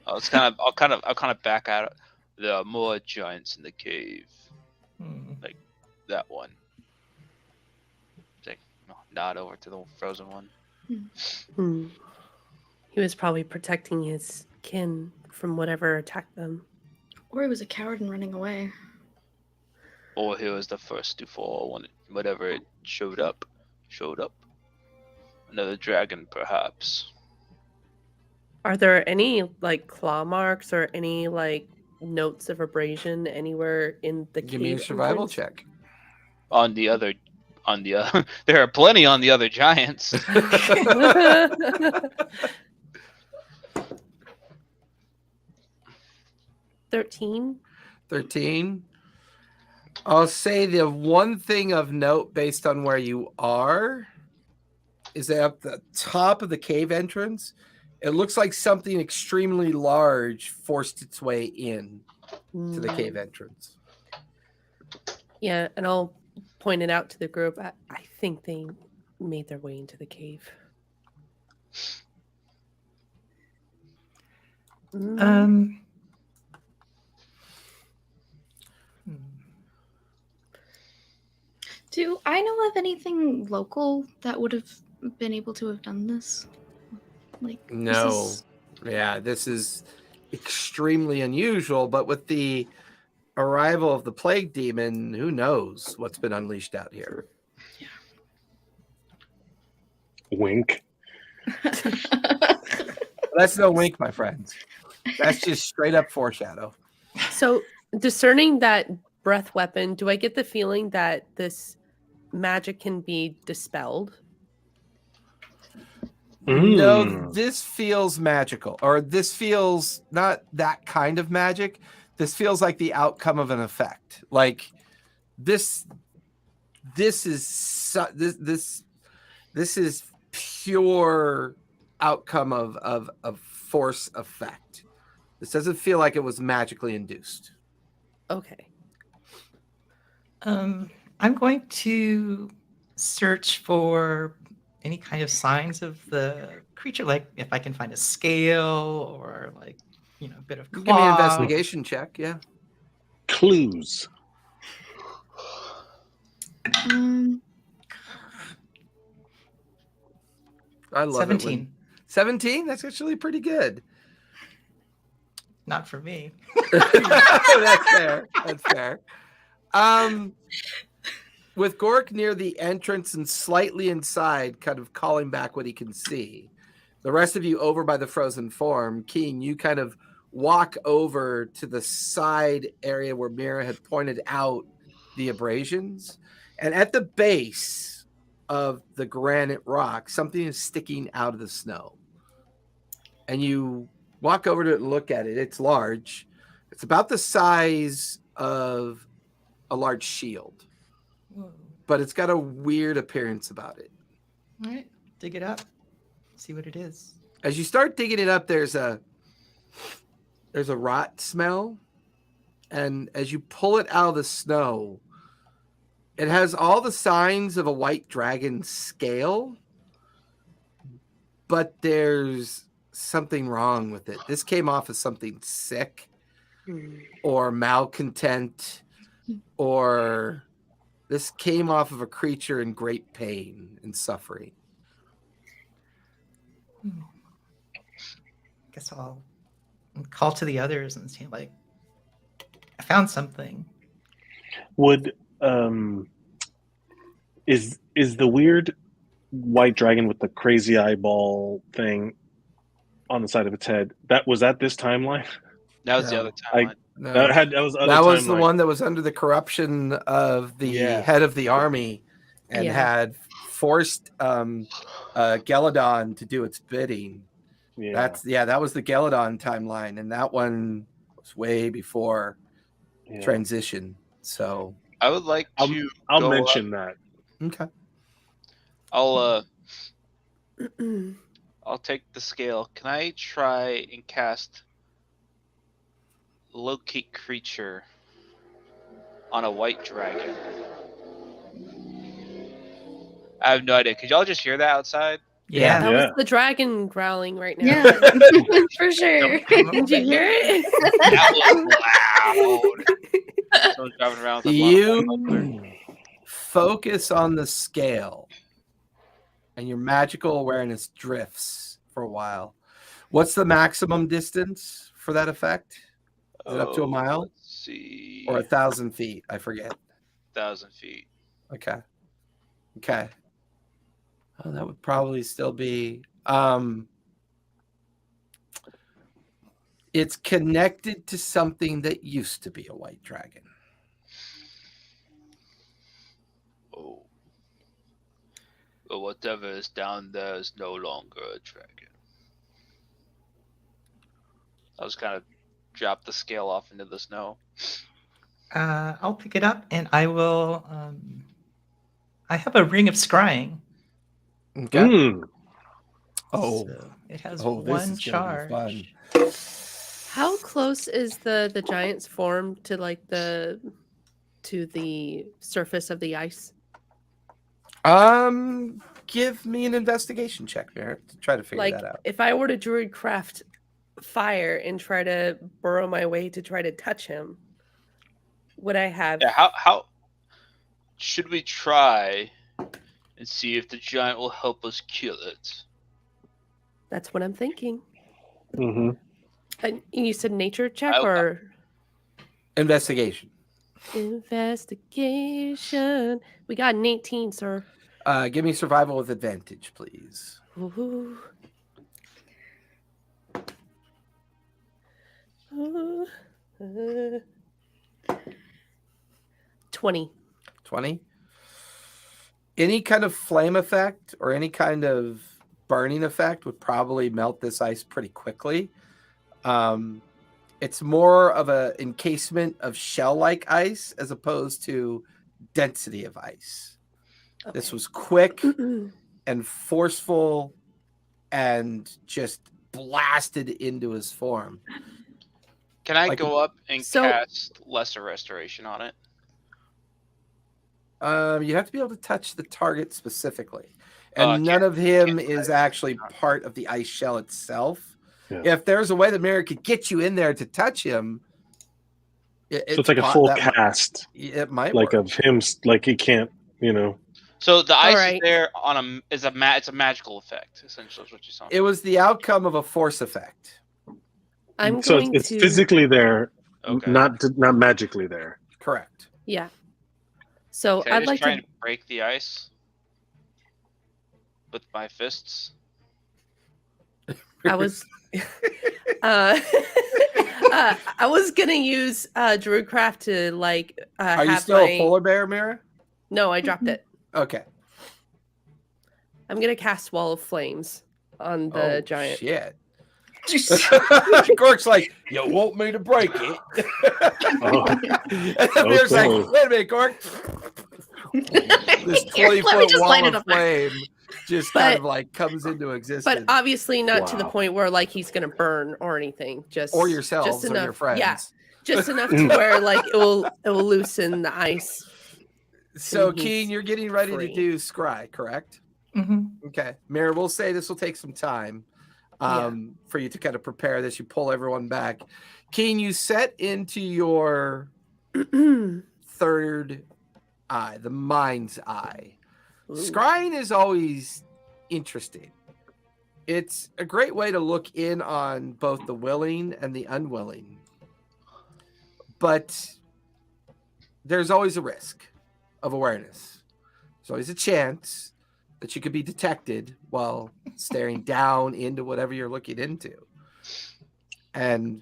I'll kind of back out. There are more giants in the cave. That one. Like, nod over to the frozen one. He was probably protecting his kin from whatever attacked them. Or he was a coward and running away. Or he was the first to fall when whatever it showed up. Another dragon, perhaps. Are there any like claw marks or any like notes of abrasion anywhere in the Give me a cave survival entrance? check. On the other, there are plenty on the other giants. 13. 13. I'll say the one thing of note based on where you are is that at the top of the cave entrance, it looks like something extremely large forced its way in to the cave entrance. Yeah, and I'll point it out to the group. I think they made their way into the cave. Do I know of anything local that would have been able to have done this? Like No. Yeah, this is extremely unusual, but with the arrival of the plague demon, who knows what's been unleashed out here. Wink. That's no wink, my friends. That's just straight up foreshadow. So, discerning that breath weapon, do I get the feeling that this magic can be dispelled? No, Mm. this feels magical, or this feels not that kind of magic. This feels like the outcome of an effect. Like this is this is pure outcome of force effect. This doesn't feel like it was magically induced. Okay. I'm going to search for any kind of signs of the creature, like if I can find a scale or like, a bit of claw. Give me an investigation check, yeah. Clues. I love 17. it. 17? That's actually pretty good. Not for me. That's fair. That's fair. With Gork near the entrance and slightly inside, kind of calling back what he can see, the rest of you over by the frozen form, Keen, you kind of walk over to the side area where Mira had pointed out the abrasions. And at the base of the granite rock, something is sticking out of the snow. And you walk over to it and look at it. It's large. It's about the size of a large shield. Whoa. But it's got a weird appearance about it. All right, dig it up. See what it is. As you start digging it up, there's a rot smell. And as you pull it out of the snow, it has all the signs of a white dragon scale. But there's something wrong with it. This came off as something sick or malcontent, or this came off of a creature in great pain and suffering. Guess I'll call to the others and say, like, I found something. Would is the weird white dragon with the crazy eyeball thing on the side of its head, that was at this timeline? That was the No. other timeline. No. That was the one that was under the corruption of the head of the army and had forced Geladon to do its bidding. Yeah. That was the Geladon timeline, and that one was way before transition. So I would like to. I'll mention that. Okay. I'll take the scale. Can I try and cast locate creature on a white dragon? I have no idea. Could y'all just hear that outside? Yeah. That was the dragon growling right now. Yeah, for sure. Did you hear it? That was loud. Someone's driving around with a You focus on the scale, and your magical awareness drifts for a while. What's the maximum distance for that effect? Is it up to a mile? Let's see. Or 1,000 feet? I forget. 1,000 feet. Okay. Oh, that would probably still be. It's connected to something that used to be a white dragon. Oh. But whatever is down there is no longer a dragon. I'll just kind of drop the scale off into the snow. I'll pick it up and I will. I have a ring of scrying. Okay. So it has this one is gonna be charge. How close is the giant's form to the surface of the ice? Give me an investigation check, Merritt, to try to figure that out. If I were to druidcraft fire and try to burrow my way to try to touch him, would I have? Yeah, how should we try and see if the giant will help us kill it? That's what I'm thinking. Mm-hmm. And you said nature check I- or Investigation. investigation? We got an 18, sir. Give me survival with advantage, please. Ooh. 20. 20. Any kind of flame effect or any kind of burning effect would probably melt this ice pretty quickly. It's more of a encasement of shell-like ice as opposed to density of ice. Okay. This was quick and forceful and just blasted into his form. Can I Like go up and So- cast Lesser Restoration on it? You have to be able to touch the target specifically. Oh, I And none of him can't is touch. actually part of the ice shell itself. Yeah. If there's a way that Mary could get you in there to touch him, So it's like a full that cast, it might like work. of him, like he can't, So the ice is Alright. there on it's a magical effect, essentially, is what you're saying. It was the outcome of a force effect. I'm so going it's to physically there, Okay. not magically there. Correct. Yeah. So Can I I'd just like try to. and break the ice with my fists? I was. I was gonna use Druidcraft to like. Are you have still my... a polar bear, Mira? No, I dropped it. Okay. I'm gonna cast Wall of Flames on the giant. Shit. Gork's like, you want me to break it? Oh, And the bear's like, okay. wait a minute, Gork. This Here, 20-foot let me just wall light it of up there. flame just kind But- of like comes into existence. But obviously not to the Wow. point where like he's gonna burn or anything. Just or yourselves just or enough, your friends. Yeah, just enough to where like it will loosen the ice. So, And he's Keen, you're getting ready free. to do scry, correct? Hmm. Okay. Mira, we'll say this will take some time for you to kind of prepare this. You pull everyone back. Keen, you set into your third eye, the mind's eye. Ooh. Scrying is always interesting. It's a great way to look in on both the willing and the unwilling. But there's always a risk of awareness. There's always a chance that you could be detected while staring down into whatever you're looking into. And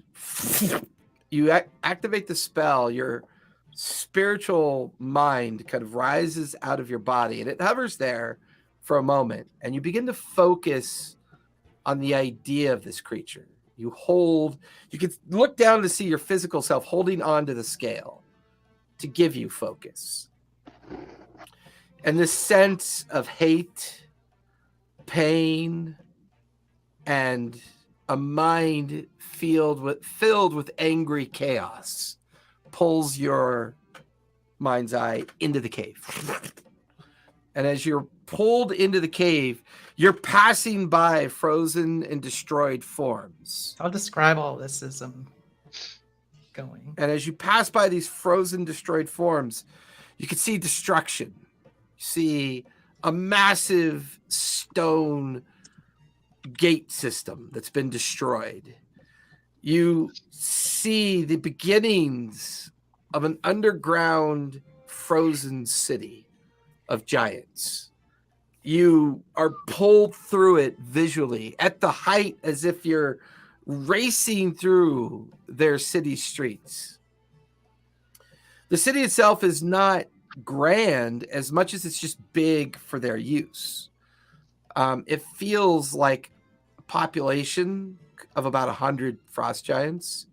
you activate the spell, your spiritual mind kind of rises out of your body and it hovers there for a moment. And you begin to focus on the idea of this creature. You can look down to see your physical self holding on to the scale to give you focus. And this sense of hate, pain, and a mind filled with angry chaos pulls your mind's eye into the cave. And as you're pulled into the cave, you're passing by frozen and destroyed forms. I'll describe all this as I'm going. And as you pass by these frozen, destroyed forms, you can see destruction. You see a massive stone gate system that's been destroyed. You see the beginnings of an underground frozen city of giants. You are pulled through it visually at the height as if you're racing through their city streets. The city itself is not grand as much as it's just big for their use. It feels like a population of about 100 frost giants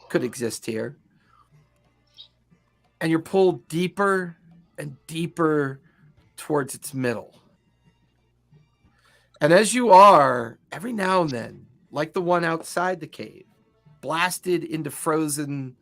could exist here. And you're pulled deeper and deeper towards its middle. And as you are, every now and then, like the one outside the cave, blasted into frozen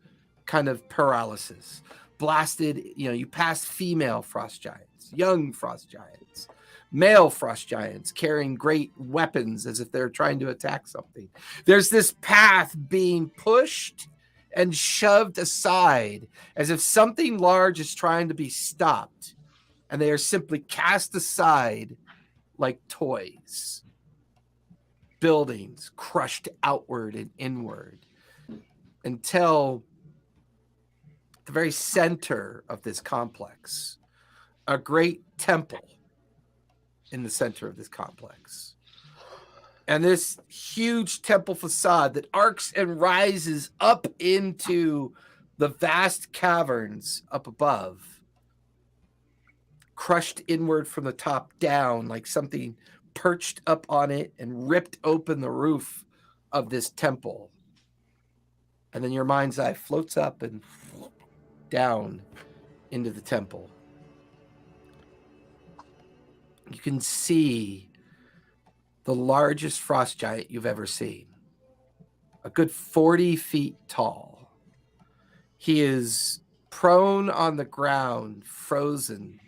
kind of paralysis, blasted, you pass female frost giants, young frost giants, male frost giants carrying great weapons as if they're trying to attack something. There's this path being pushed and shoved aside as if something large is trying to be stopped, and they are simply cast aside like toys. Buildings crushed outward and inward until the very center of this complex, a great temple in the center of this complex. And this huge temple facade that arcs and rises up into the vast caverns up above, crushed inward from the top down, like something perched up on it and ripped open the roof of this temple. And then your mind's eye floats up and down into the temple. You can see the largest frost giant you've ever seen, a good 40 feet tall. He is prone on the ground, frozen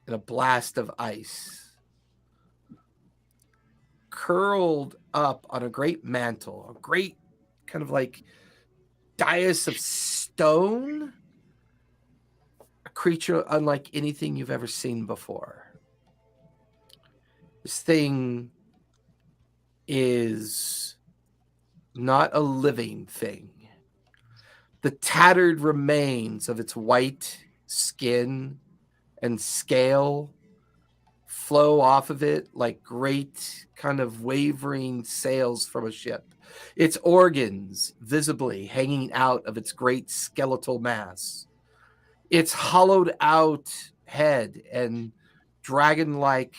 in a blast of ice, curled up on a great mantle, a great kind of like dais of stone, a creature unlike anything you've ever seen before. This thing is not a living thing. The tattered remains of its white skin and scale flow off of it like great kind of wavering sails from a ship. Its organs visibly hanging out of its great skeletal mass. Its hollowed out head and dragon-like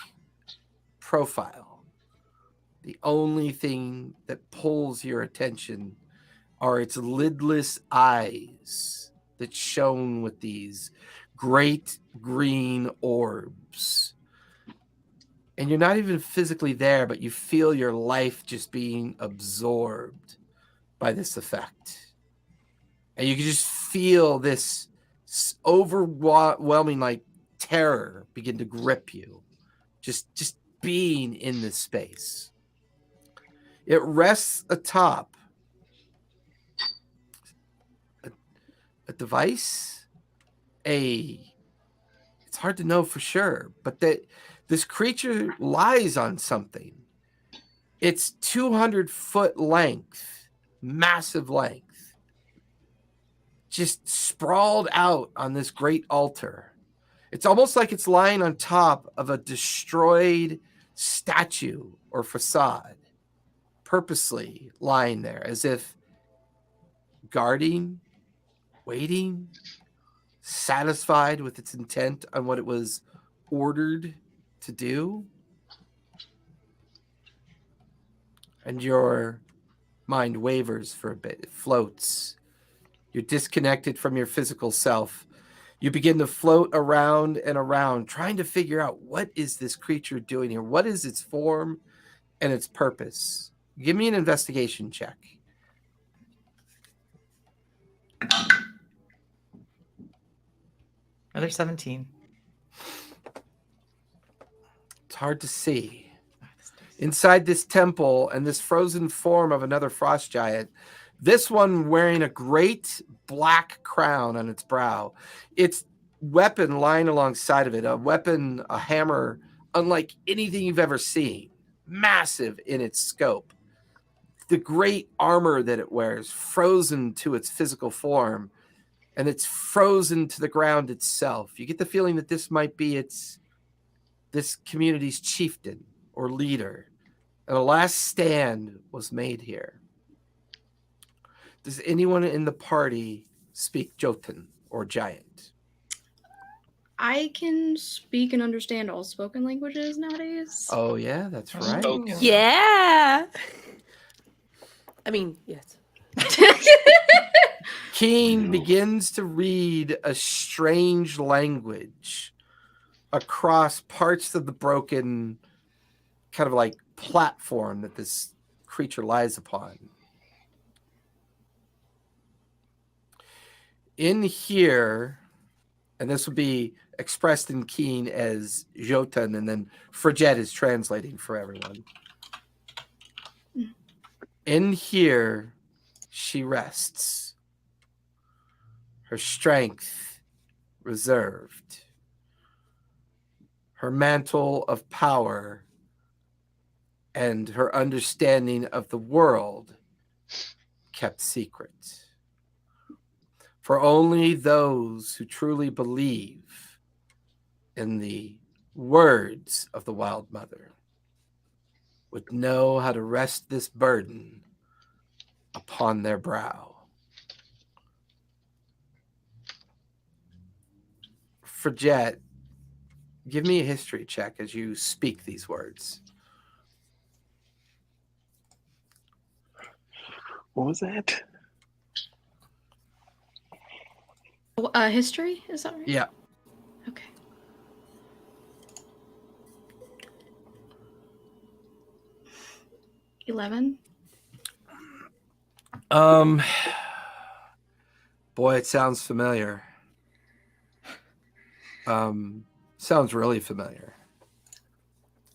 profile. The only thing that pulls your attention are its lidless eyes that shone with these great green orbs. And you're not even physically there, but you feel your life just being absorbed by this effect. And you can just feel this overwhelming like terror begin to grip you. Just being in this space. It rests atop a device, it's hard to know for sure, but that this creature lies on something. It's 200-foot length, massive length, just sprawled out on this great altar. It's almost like it's lying on top of a destroyed statue or facade, purposely lying there as if guarding, waiting, satisfied with its intent on what it was ordered to do. And your mind wavers for a bit. It floats. You're disconnected from your physical self. You begin to float around and around, trying to figure out what is this creature doing here? What is its form and its purpose? Give me an investigation check. Another 17. It's hard to see. Inside this temple and this frozen form of another frost giant, this one wearing a great black crown on its brow, its weapon lying alongside of it, a hammer unlike anything you've ever seen, massive in its scope. The great armor that it wears, frozen to its physical form, and it's frozen to the ground itself. You get the feeling that this might be this community's chieftain or leader, and a last stand was made here. Does anyone in the party speak Jotun or Giant? I can speak and understand all spoken languages nowadays. Oh yeah, that's right. Spoken. Yeah. I mean, yes. Keen begins to read a strange language across parts of the broken kind of like platform that this creature lies upon. In here, and this would be expressed in Keen as Jotun, and then Frigette is translating for everyone. In here, she rests. Her strength reserved. Her mantle of power and her understanding of the world kept secret. For only those who truly believe in the words of the Wild Mother would know how to rest this burden upon their brow. Frigette, give me a history check as you speak these words. What was that? History? Is that right? Yeah. Okay. $11. Boy, it sounds familiar. Sounds really familiar.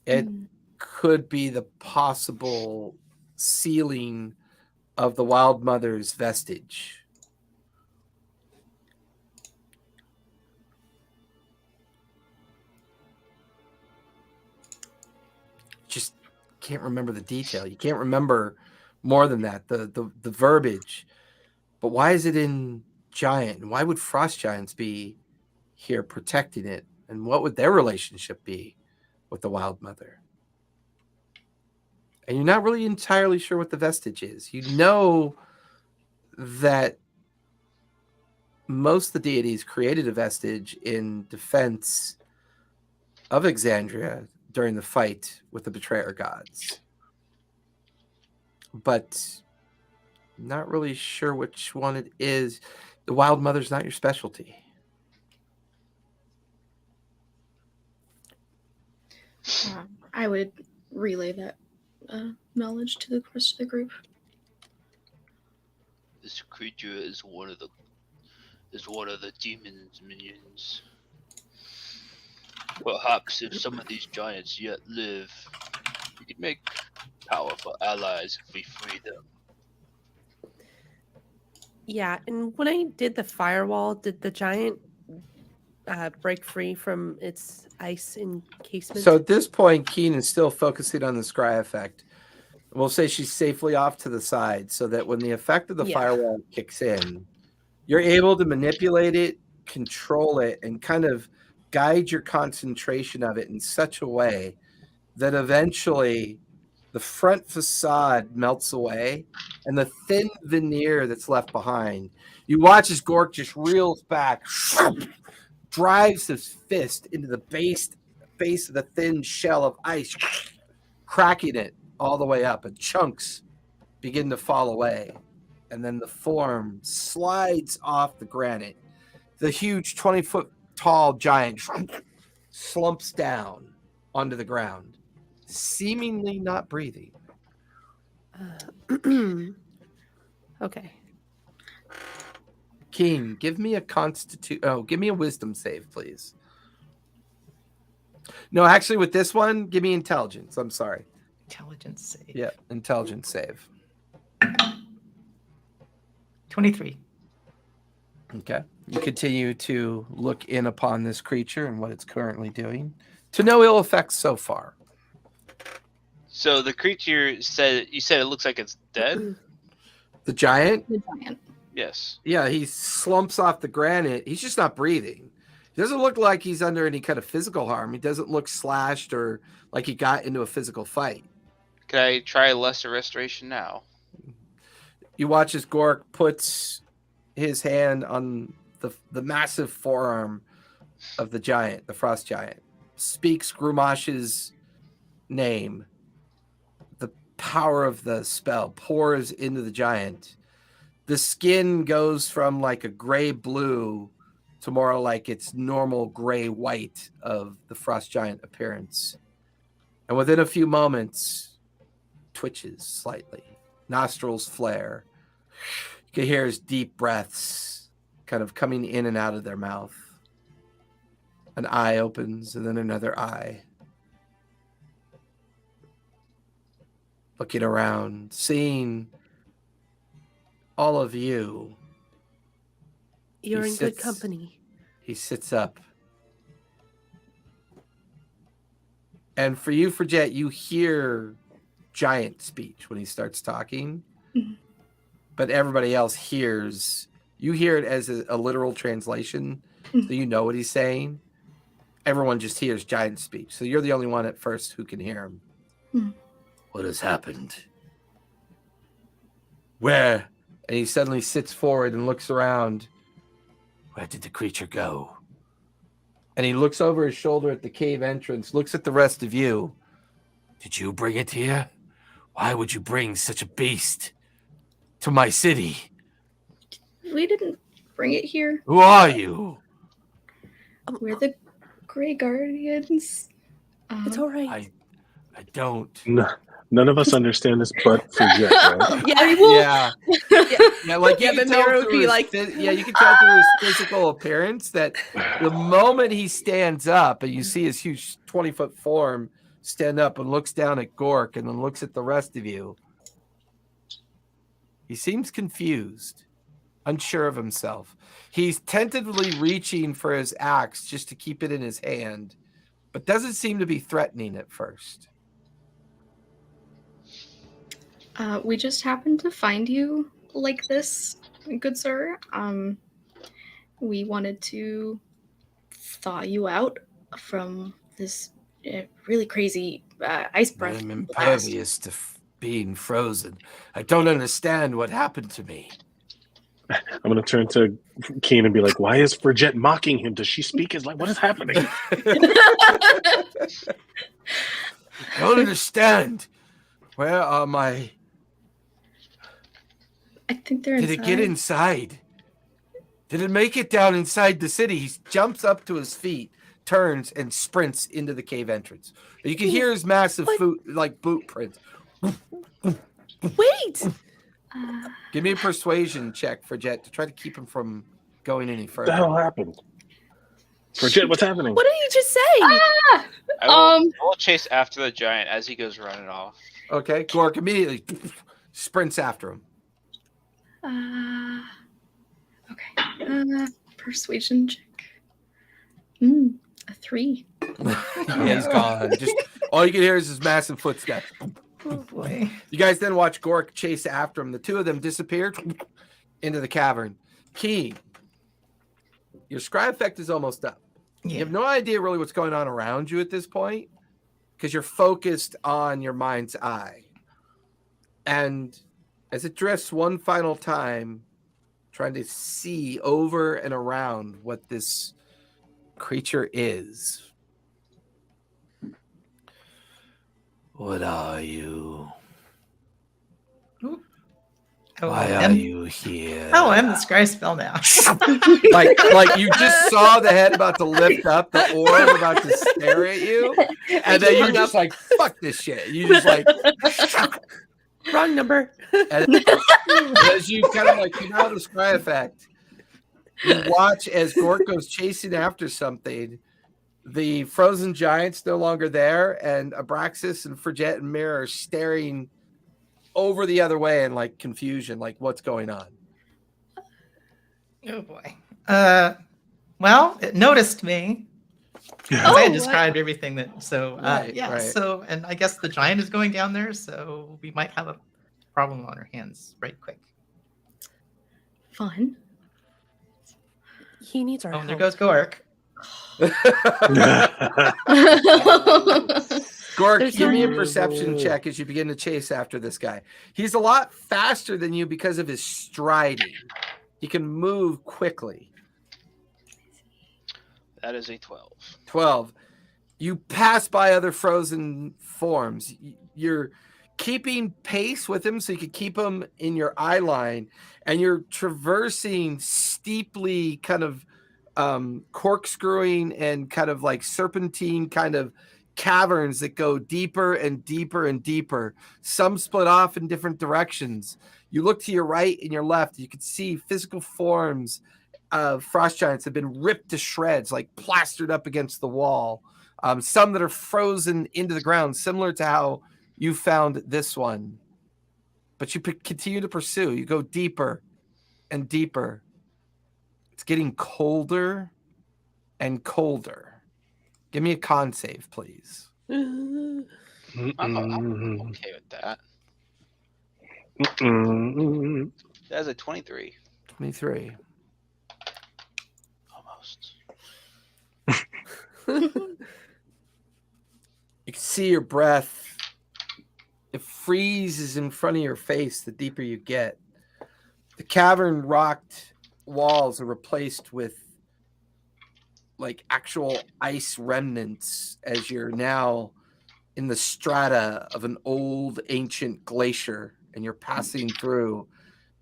It could be the possible sealing of the Wild Mother's vestige. Just can't remember the detail. You can't remember more than that, the verbiage. But why is it in giant? And why would frost giants be here protecting it? And what would their relationship be with the Wild Mother? And you're not really entirely sure what the vestige is. You know that most of the deities created a vestige in defense of Exandria during the fight with the betrayer gods. But not really sure which one it is. The Wild Mother's not your specialty. I would relay that knowledge to the rest of the group. This creature is one of the demon's minions. Perhaps if some of these giants yet live, we could make powerful allies if we free them. Yeah, and when I did the firewall, did the giant break free from its ice encasement? So at this point, Keen is still focusing on the scry effect. We'll say she's safely off to the side so that when the effect of the firewall kicks in, you're able to manipulate it, control it, and kind of guide your concentration of it in such a way that eventually the front facade melts away and the thin veneer that's left behind. You watch as Gork just reels back, drives his fist into the base of the thin shell of ice, cracking it all the way up, and chunks begin to fall away. And then the form slides off the granite. The huge 20-foot tall giant slumps down onto the ground, seemingly not breathing. Okay. Keen, give me a wisdom save, please. No, actually, with this one, give me intelligence. I'm sorry. Intelligence save. Yeah, intelligence save. 23. Okay. You continue to look in upon this creature and what it's currently doing. To no ill effects so far. So the creature you said it looks like it's dead? The giant? The giant. Yes. Yeah, he slumps off the granite. He's just not breathing. He doesn't look like he's under any kind of physical harm. He doesn't look slashed or like he got into a physical fight. Can I try lesser restoration now? You watch as Gork puts his hand on the massive forearm of the giant, the frost giant, speaks Grumash's name. The power of the spell pours into the giant. The skin goes from like a gray blue to more like its normal gray white of the frost giant appearance. And within a few moments, twitches slightly. Nostrils flare. You can hear his deep breaths kind of coming in and out of their mouth. An eye opens and then another eye. Looking around, seeing all of you. You're He in good sits- company. He sits up. And for you, Frigette, you hear giant speech when he starts talking. Mhm. But everybody else hears. You hear it as a literal translation, so you know what he's saying. everyone just hears giant speech. So you're the only one at first who can hear him. Hmm. What has happened? Where? And he suddenly sits forward and looks around. Where did the creature go? And he looks over his shoulder at the cave entrance, looks at the rest of you. Did you bring it here? Why would you bring such a beast to my city? We didn't bring it here. Who are you? We're the Grey Guardians. It's all right. I don't. No, none of us understand this, but Forget, right? Yeah. Yeah, like you Yeah, can the tell mirror would through be his like- you can tell through his physical appearance that the moment he stands up and you see his huge 20-foot form stand up and looks down at Gork and then looks at the rest of you, he seems confused, unsure of himself. He's tentatively reaching for his axe just to keep it in his hand, but doesn't seem to be threatening at first. We just happened to find you like this, good sir. We wanted to thaw you out from this really crazy ice breath. I'm blast. impervious to being frozen. I don't understand what happened to me. I'm going to turn to Keen and be like, why is Forget mocking him? Does she speak his language? What is happening? I don't understand. Where are my... I think they're Did inside. it get inside? Did it make it down inside the city? He jumps up to his feet, turns, and sprints into the cave entrance. You can hear his massive boot print. Wait! Give me a persuasion check for Jet to try to keep him from going any What the hell further. happened? Forget, what's happening? What did he just say? I will chase after the giant as he goes running off. Okay, Gork immediately sprints after him. Okay. Persuasion check. A 3. Yeah, he's gone. Just all you can hear is his massive footsteps. Oh boy. You guys then watch Gork chase after him. The two of them disappeared into the cavern. Key, your scry effect is almost up. You Yeah. have no idea really what's going on around you at this point because you're focused on your mind's eye. And as it drifts one final time, trying to see over and around what this creature is. What are you? Why are you here? Oh, I'm the scry spell now. like you just saw the head about to lift up, the orb about to stare at you, and then you're just like, fuck this shit. You just like, Wrong number. and as you kind of like come out of the scry effect, you watch as Gork goes chasing after something. The frozen giant's no longer there, and Abraxas and Forget and Mirror are staring over the other way in like confusion, like what's going on. Oh boy. Well, it noticed me. Oh, I had what? described everything that. So Right, yeah. right. So and I guess the giant is going down there, so we might have a problem on our hands right quick. Fun. He needs our Oh, help. there goes Gork. Gork, There's give me a no- perception check as you begin to chase after this guy. He's a lot faster than you because of his striding. He can move quickly. That is a 12. 12. You pass by other frozen forms. You're keeping pace with him so you can keep him in your eye line, and you're traversing steeply kind of corkscrewing and kind of like serpentine kind of caverns that go deeper and deeper and deeper. Some split off in different directions. You look to your right and your left, you can see physical forms of frost giants have been ripped to shreds, like plastered up against the wall. Some that are frozen into the ground, similar to how you found this one. But you continue to pursue. You go deeper and deeper. It's getting colder and colder. Give me a con save, please. I'm okay with that. That is a 23. 23. Almost. You can see your breath. It freezes in front of your face the deeper you get. The cavern rocked walls are replaced with like actual ice remnants as you're now in the strata of an old ancient glacier and you're passing through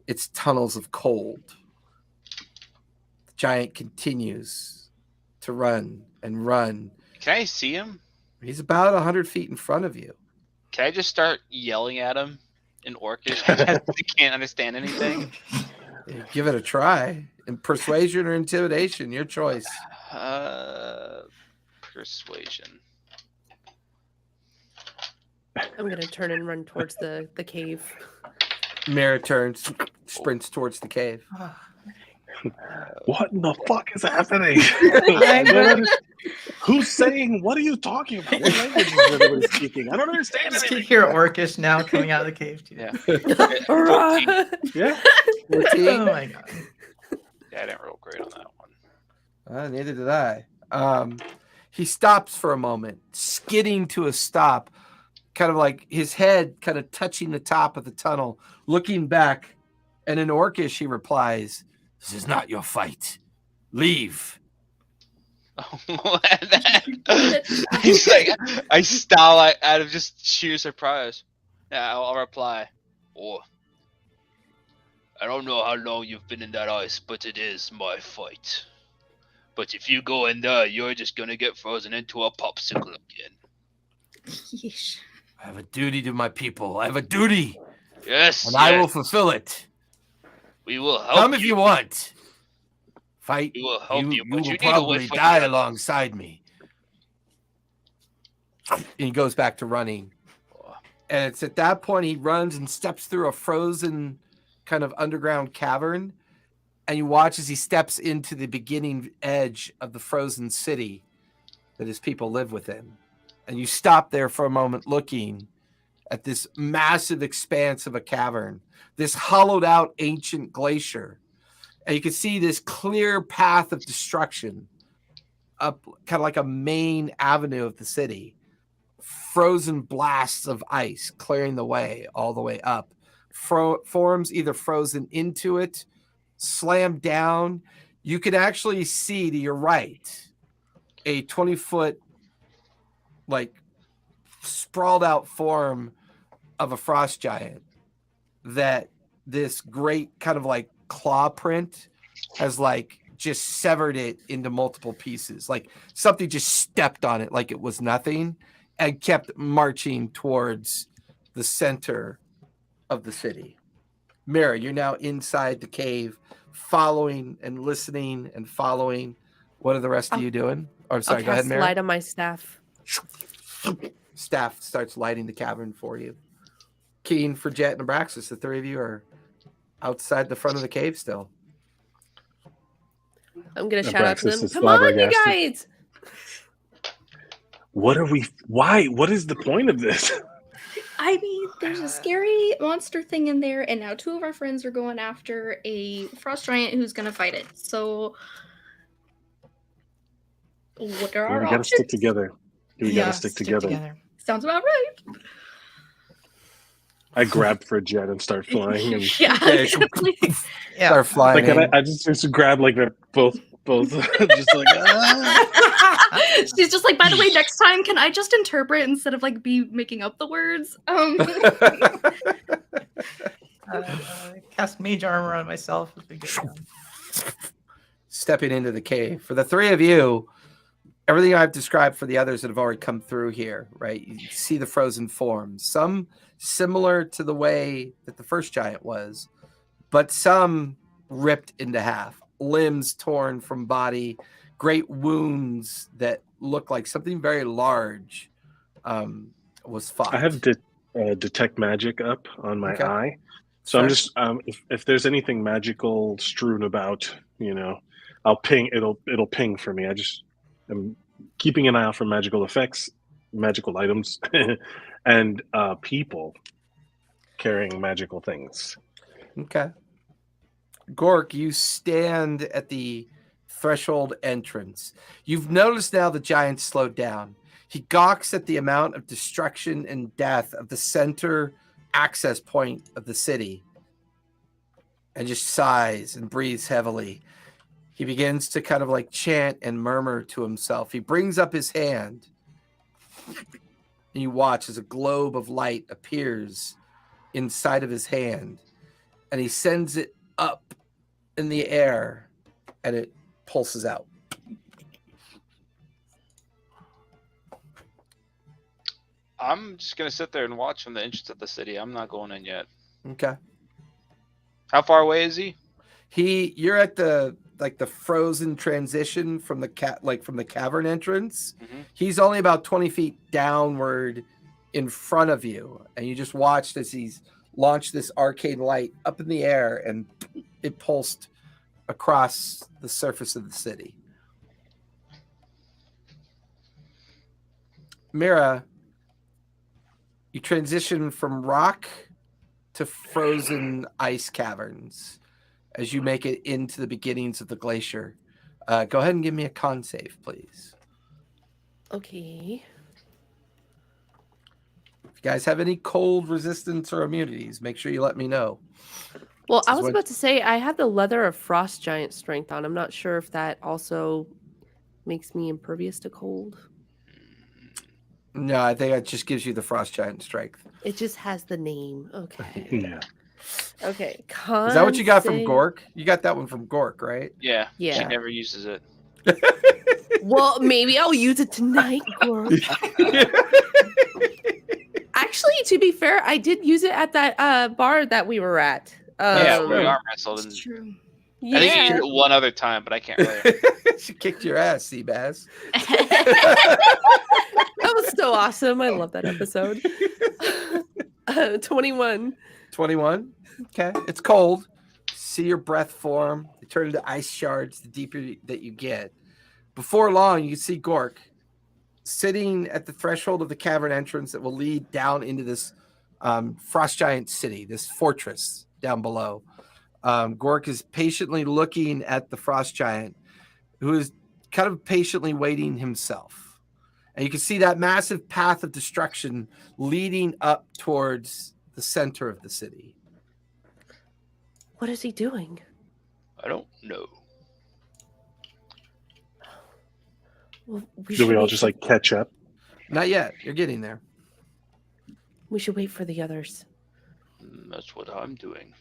its tunnels of cold. The giant continues to run and run. Can I see him? He's about 100 feet in front of you. Can I just start yelling at him in Orcish? I can't understand anything. Give it a try. And persuasion or intimidation, your choice. Persuasion. I'm gonna turn and run towards the cave. Mara turns, sprints towards the cave. What in the fuck is happening? Who's saying? What are you talking about? What language is everybody speaking? I don't understand I just anything. keep hear Orcish now coming out of the cave too. Yeah. 14. Yeah. 14? Oh my god. Yeah, I didn't roll great on that one. Neither did I. He stops for a moment, skidding to a stop, kind of like his head kind of touching the top of the tunnel, looking back. And in Orcish, he replies, "This is not your fight. Leave." He's like, I style out of just sheer surprise. Yeah, I'll reply. Oh, I don't know how long you've been in that ice, but it is my fight. But if you go in there, you're just gonna get frozen into a popsicle again. Yeesh. I have a duty to my people. I have a duty, Yes, and yes. I will fulfill it. We will help Come if you want. Fight. We will help you, You but will you need to probably wait for die the- alongside me. And he goes back to running. And it's at that point he runs and steps through a frozen kind of underground cavern. And you watch as he steps into the beginning edge of the frozen city that his people live within. And you stop there for a moment looking at this massive expanse of a cavern, this hollowed out ancient glacier. And you can see this clear path of destruction up kind of like a main avenue of the city. Frozen blasts of ice clearing the way all the way up. Forms either frozen into it, slammed down. You could actually see to your right a 20-foot, like, sprawled out form of a frost giant that this great kind of like claw print has like just severed it into multiple pieces. Like something just stepped on it like it was nothing and kept marching towards the center of the city. Mira, you're now inside the cave, following and listening and following. What are the rest of you doing? Oh, I'm sorry, I'll go ahead, cast Mira. light on my staff. Staff starts lighting the cavern for you. Keen, for Jet, and Abraxas, the three of you are outside the front of the cave still. I'm gonna shout out to Abraxas them. is Come on, you flabbergasted. guys! What are we? Why? What is the point of this? I mean, there's a scary monster thing in there, and now two of our friends are going after a frost giant who's gonna fight it. So, what are our We gotta options? stick together. We gotta stick together. Sounds about right. I grab for a jet and start flying, and Yeah. Yeah. Start flying like in. I just grab like they're both, just like. Ah. She's just like, by the way, next time, can I just interpret instead of like be making up the words? Cast mage armor on myself as we get down. Stepping into the cave. For the three of you, everything I've described for the others that have already come through here, right? You see the frozen forms. Some similar to the way that the first giant was, but some ripped into half. Limbs torn from body, great wounds that look like something very large was fought. I have detect magic up on my Okay. eye, so Fair. I'm just if there's anything magical strewn about, I'll ping. It'll ping for me. I'm keeping an eye out for magical effects, magical items, and people carrying magical things. Okay. Gork, you stand at the threshold entrance. You've noticed now the giant slowed down. He gawks at the amount of destruction and death of the center access point of the city and just sighs and breathes heavily. He begins to kind of like chant and murmur to himself. He brings up his hand and you watch as a globe of light appears inside of his hand and he sends it up in the air and it pulses out. I'm just gonna sit there and watch from the entrance of the city. I'm not going in yet. Okay. How far away is he? You're at the frozen transition from the cavern entrance. Mhm. He's only about 20 feet downward in front of you, and you just watched as he's launched this arcane light up in the air, and it pulsed across the surface of the city. Mira, you transition from rock to frozen ice caverns as you make it into the beginnings of the glacier. Go ahead and give me a con save, please. Okay. If you guys have any cold resistance or immunities, make sure you let me know. Well, I This is was what- about to say I have the leather of frost giant strength on. I'm not sure if that also makes me impervious to cold. No, I think it just gives you the frost giant strength. It just has the name. Okay. Yeah. Okay. Con Is that what you got from save- Gork? You got that one from Gork, right? Yeah. She Yeah. never uses it. Well, maybe I'll use it tonight, Gork. Actually, to be fair, I did use it at that bar that we were at. Yeah, Um, we arm wrestled. It's true. I think you Yeah. used it one other time, but I can't really. She kicked your ass, Seabass. That was so awesome. I love that episode. 21. 21. Okay. It's cold. See your breath form. They turn into ice shards the deeper that you get. Before long, you see Gork sitting at the threshold of the cavern entrance that will lead down into this frost giant city, this fortress down below. Gork is patiently looking at the frost giant, who is kind of patiently waiting himself. And you can see that massive path of destruction leading up towards the center of the city. What is he doing? I don't know. Well, Do we all wait just for- like catch up? Not yet. You're getting there. We should wait for the others. That's what I'm doing.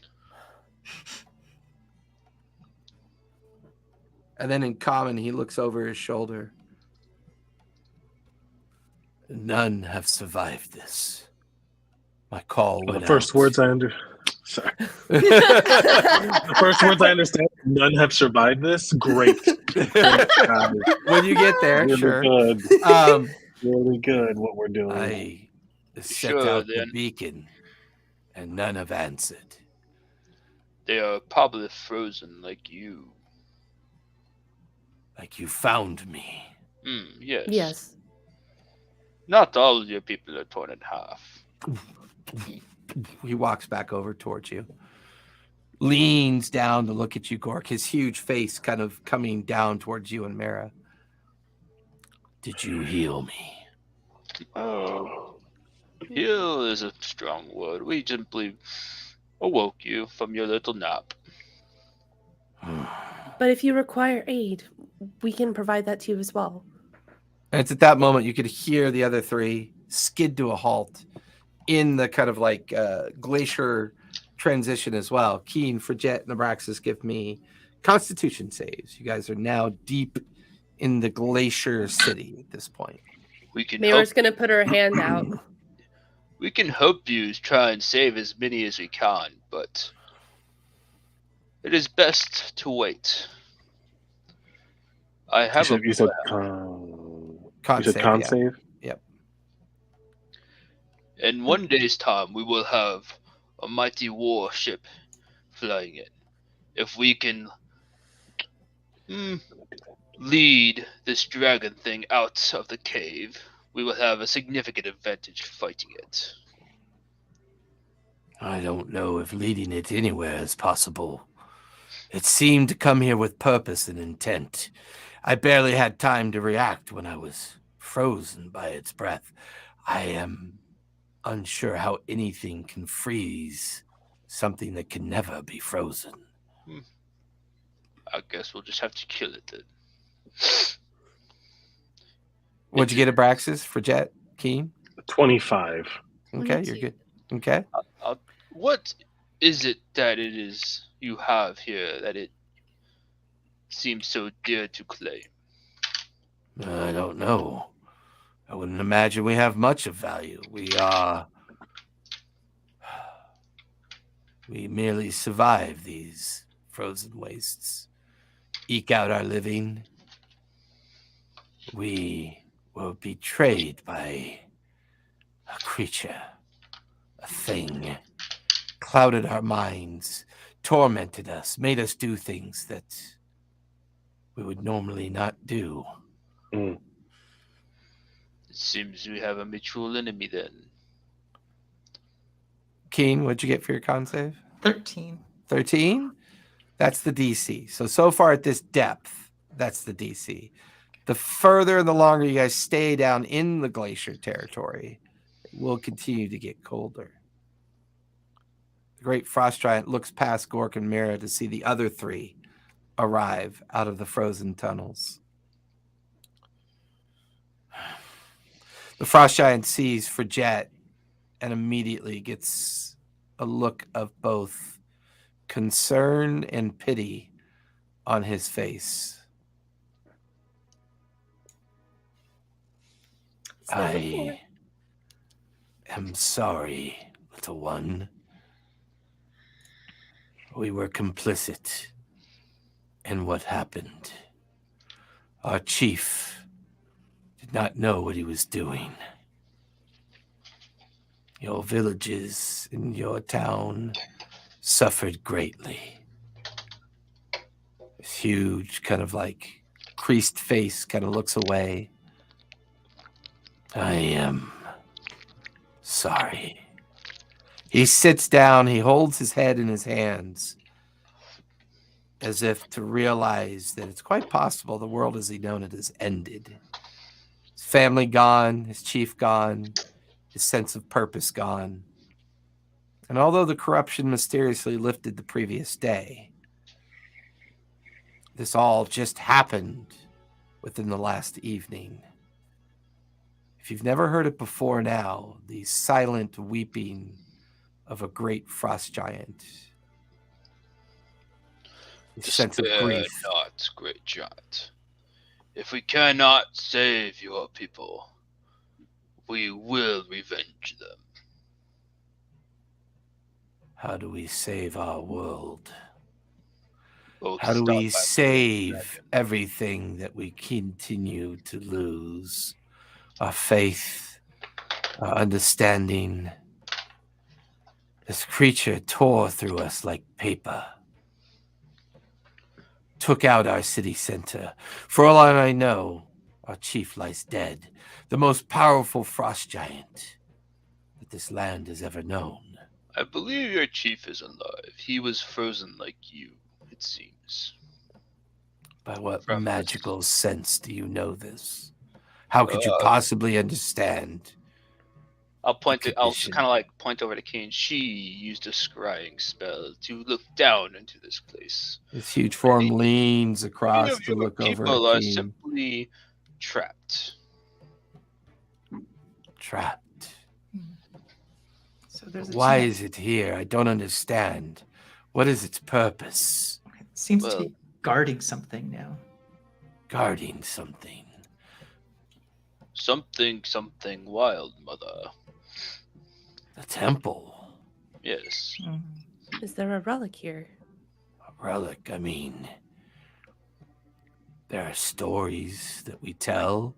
And then in common, he looks over his shoulder. None have survived this. My call The went first out. words I Sorry. The first words I understand. None have survived this. Great. When you get there, Really sure. good. Really good. What we're doing. I set Sure, out the then. beacon, and none have answered. They are probably frozen like you. Like you found me. Yes. Yes. Not all of your people are torn in half. He walks back over towards you, leans down to look at you, Gork, his huge face kind of coming down towards you and Mara. Did you heal me? Oh. Heal is a strong word. We simply awoke you from your little nap. But if you require aid, we can provide that to you as well. And it's at that moment you could hear the other three skid to a halt in the kind of like glacier transition as well. Keen, Fridget, and Abraxas give me Constitution saves. You guys are now deep in the glacier city at this point. We can Mira's help. going to put her hand out. We can help you try and save as many as we can, but it is best to wait. I have You said Con you said save, con yeah. save? In one day's time, we will have a mighty warship flying in. If we can lead this dragon thing out of the cave, we will have a significant advantage fighting it. I don't know if leading it anywhere is possible. It seemed to come here with purpose and intent. I barely had time to react when I was frozen by its breath. I am unsure how anything can freeze something that can never be frozen. I guess we'll just have to kill it then. What'd you get, Abraxas, for Jet, Keen? 25. Okay, you're good. Okay. What is it that it is you have here that it seems so dear to claim? I don't know. I wouldn't imagine we have much of value. We merely survive these frozen wastes, eke out our living. We were betrayed by a creature, a thing, clouded our minds, tormented us, made us do things that we would normally not do. Mm. It seems we have a mutual enemy then. Keen, what'd you get for your con save? 13. 13? That's the DC. So far at this depth, that's the DC. The further and the longer you guys stay down in the glacier territory, it will continue to get colder. The great frost giant looks past Gork and Mira to see the other three arrive out of the frozen tunnels. The frost giant sees Fridget and immediately gets a look of both concern and pity on his face. I am sorry, little one. We were complicit in what happened. Our chief did not know what he was doing. Your villages in your town suffered greatly. This huge, kind of like creased face kind of looks away. I am sorry. He sits down, he holds his head in his hands as if to realize that it's quite possible the world as he known it has ended. His family gone, his chief gone, his sense of purpose gone. And although the corruption mysteriously lifted the previous day, this all just happened within the last evening. If you've never heard it before now, the silent weeping of a great frost giant. The sense of Despair grief. not, great giant. If we cannot save your people, we will revenge them. How do we save our world? Both How do we start by save everything that we continue to lose? Our faith, our understanding. This creature tore through us like paper. Took out our city center. For all I know, our chief lies dead. The most powerful frost giant that this land has ever known. I believe your chief is alive. He was frozen like you, it seems. By what From magical sense do you know this? How could you possibly understand? I'll condition. kind of like point over to Kane. She used a scrying spell to look down into this place. This huge form leans Many across of to your look over people at are Keen. simply trapped. Trapped. So there's a Why chance. is it here? I don't understand. What is its purpose? It seems to Well- be guarding something now. Guarding something. Something wild, mother. The temple. Yes. Is there a relic here? A relic, I mean. There are stories that we tell.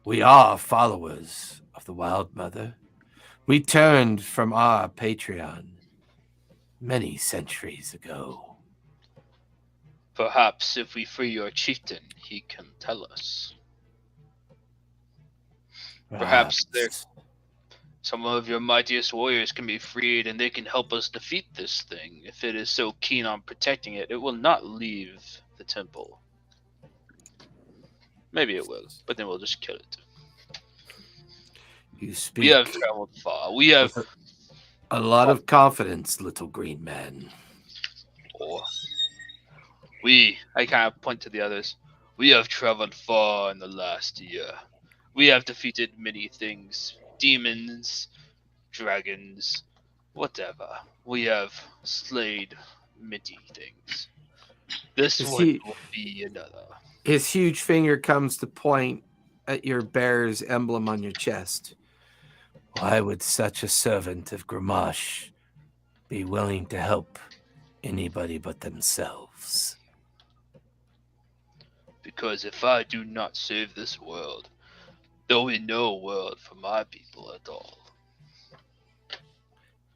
We are followers of the Wild Mother. We turned from our Patreon many centuries ago. Perhaps if we free your chieftain, he can tell us. Perhaps there- Some of your mightiest warriors can be freed, and they can help us defeat this thing. If it is so keen on protecting it, it will not leave the temple. Maybe it will, but then we'll just kill it. You We speak have traveled far. We have... with a lot of confidence, little green man. I kind of point to the others. We have traveled far in the last year. We have defeated many things. Demons, dragons, whatever. We have slayed many things. This Is one he- will be another. His huge finger comes to point at your bear's emblem on your chest. Why would such a servant of Gramash be willing to help anybody but themselves? Because if I do not save this world, there will be no world for my people at all.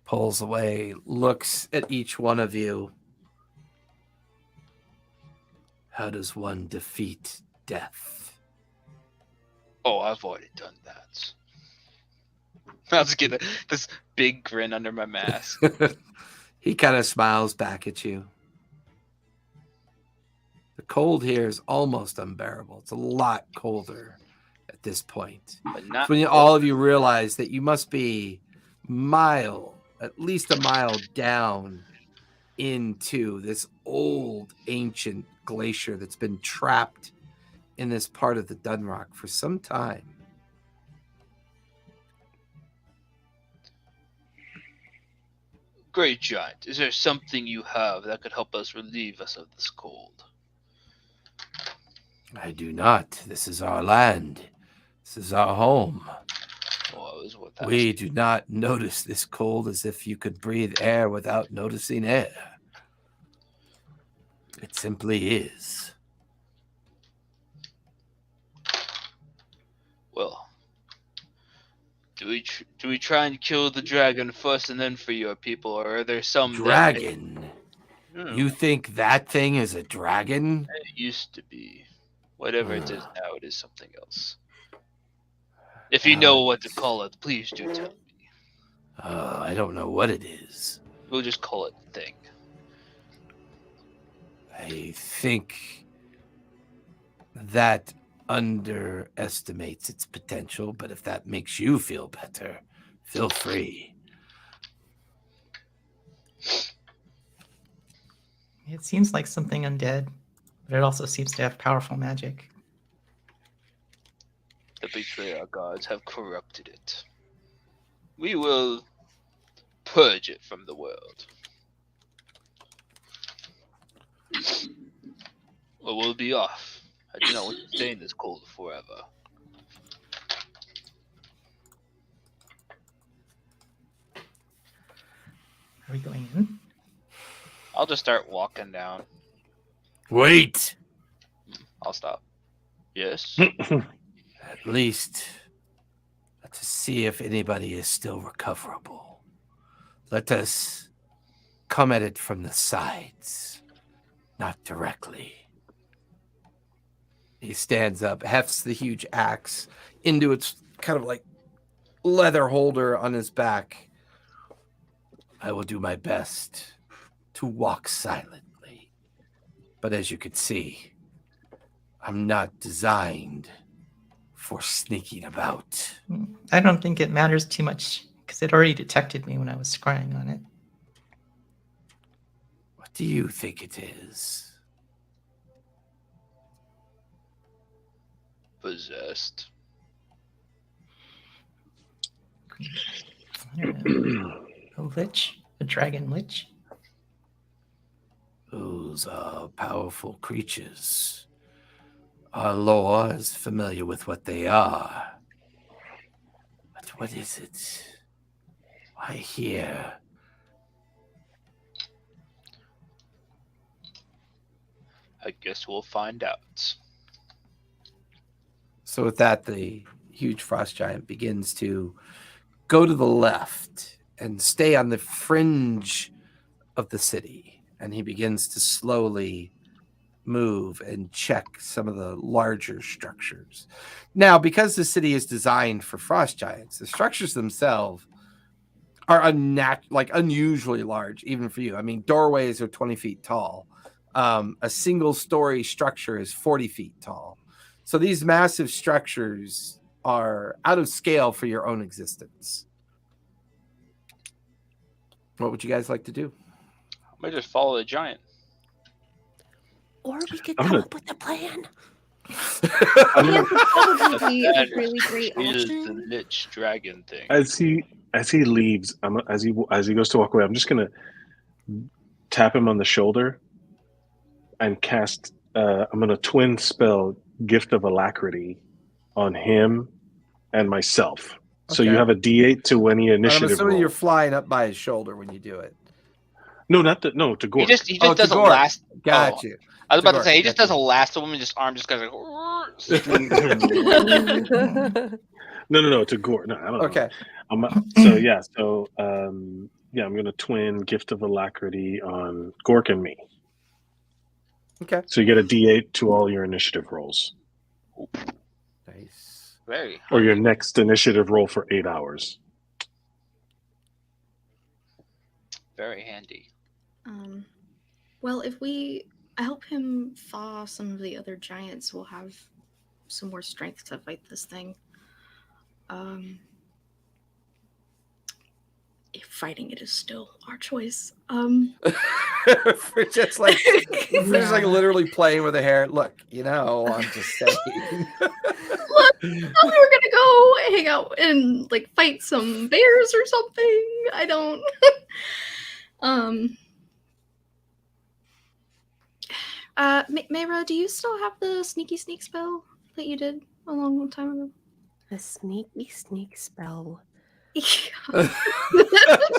Pulls away, looks at each one of you. How does one defeat death? Oh, I've already done that. I'll just get this big grin under my mask. He kind of smiles back at you. The cold here is almost unbearable. It's a lot colder at this point. But It's not when all of you realize that you must be at least a mile down into this old ancient glacier that's been trapped in this part of the Dunrock for some time. Great Giant. Is there something you have that could help us relieve us of this cold? I do not. This is our land. This is our home. Oh, I was what We do not notice this cold as if you could breathe air without noticing air. It simply is. Well, do we try and kill the dragon first and then for your people, or are there some Dragon? that... You think that thing is a dragon? It used to be. Whatever it is now, it is something else. If you know what to call it, please do tell me. I don't know what it is. We'll just call it thing. I think that underestimates its potential, but if that makes you feel better, feel free. It seems like something undead, but it also seems to have powerful magic. The betrayer gods have corrupted it. We will purge it from the world. Or we'll be off. I do not want to stay in this cold forever. Are we going in? I'll just start walking down. Wait! I'll stop. Yes? At least, let's see if anybody is still recoverable. Let us come at it from the sides, not directly. He stands up, hefts the huge axe into its kind of like leather holder on his back. I will do my best to walk silently. But as you can see, I'm not designed for sneaking about. I don't think it matters too much because it already detected me when I was scrying on it. What do you think it is? Possessed. I don't know. A lich? A dragon lich? Those are powerful creatures. Our lore is familiar with what they are. But what is it? Why here? I guess we'll find out. So with that, the huge frost giant begins to go to the left and stay on the fringe of the city. And he begins to slowly move and check some of the larger structures. Now, because the city is designed for frost giants, the structures themselves are unusually large, even for you. I mean, doorways are 20 feet tall. A single story structure is 40 feet tall. So these massive structures are out of scale for your own existence. What would you guys like to do? I might just follow the giant. Or we could I'm come gonna- up with a plan. I'm Yeah, gonna- would probably be a That really great is the option. Lich dragon thing. as he leaves, as he goes to walk away, I'm just gonna tap him on the shoulder and cast. I'm gonna twin spell Gift of Alacrity on him and myself. So you Okay. have a D8 to any I'm initiative assuming roll. you're flying up by his shoulder when you do it. No, to He Gork. just Oh, to does a Gork. last. Got oh, you. I was about to Gork, say he just got does a you. last woman. Just arm just goes like. No, to Gork. No, I don't know. Okay. I'm gonna twin Gift of Alacrity on Gork and me. Okay. So you get a D8 to all your initiative rolls, Nice. Very. or your next initiative roll for 8 hours. Very handy. Well, if we help him thaw some of the other giants, we'll have some more strength to fight this thing. If fighting it is still our choice. We're just like literally playing with the hair. Look, I'm just saying. Look, we were gonna go hang out and like fight some bears or something. I don't. Mayra, do you still have the sneaky sneak spell that you did a long time ago? A sneaky sneak spell. Yeah.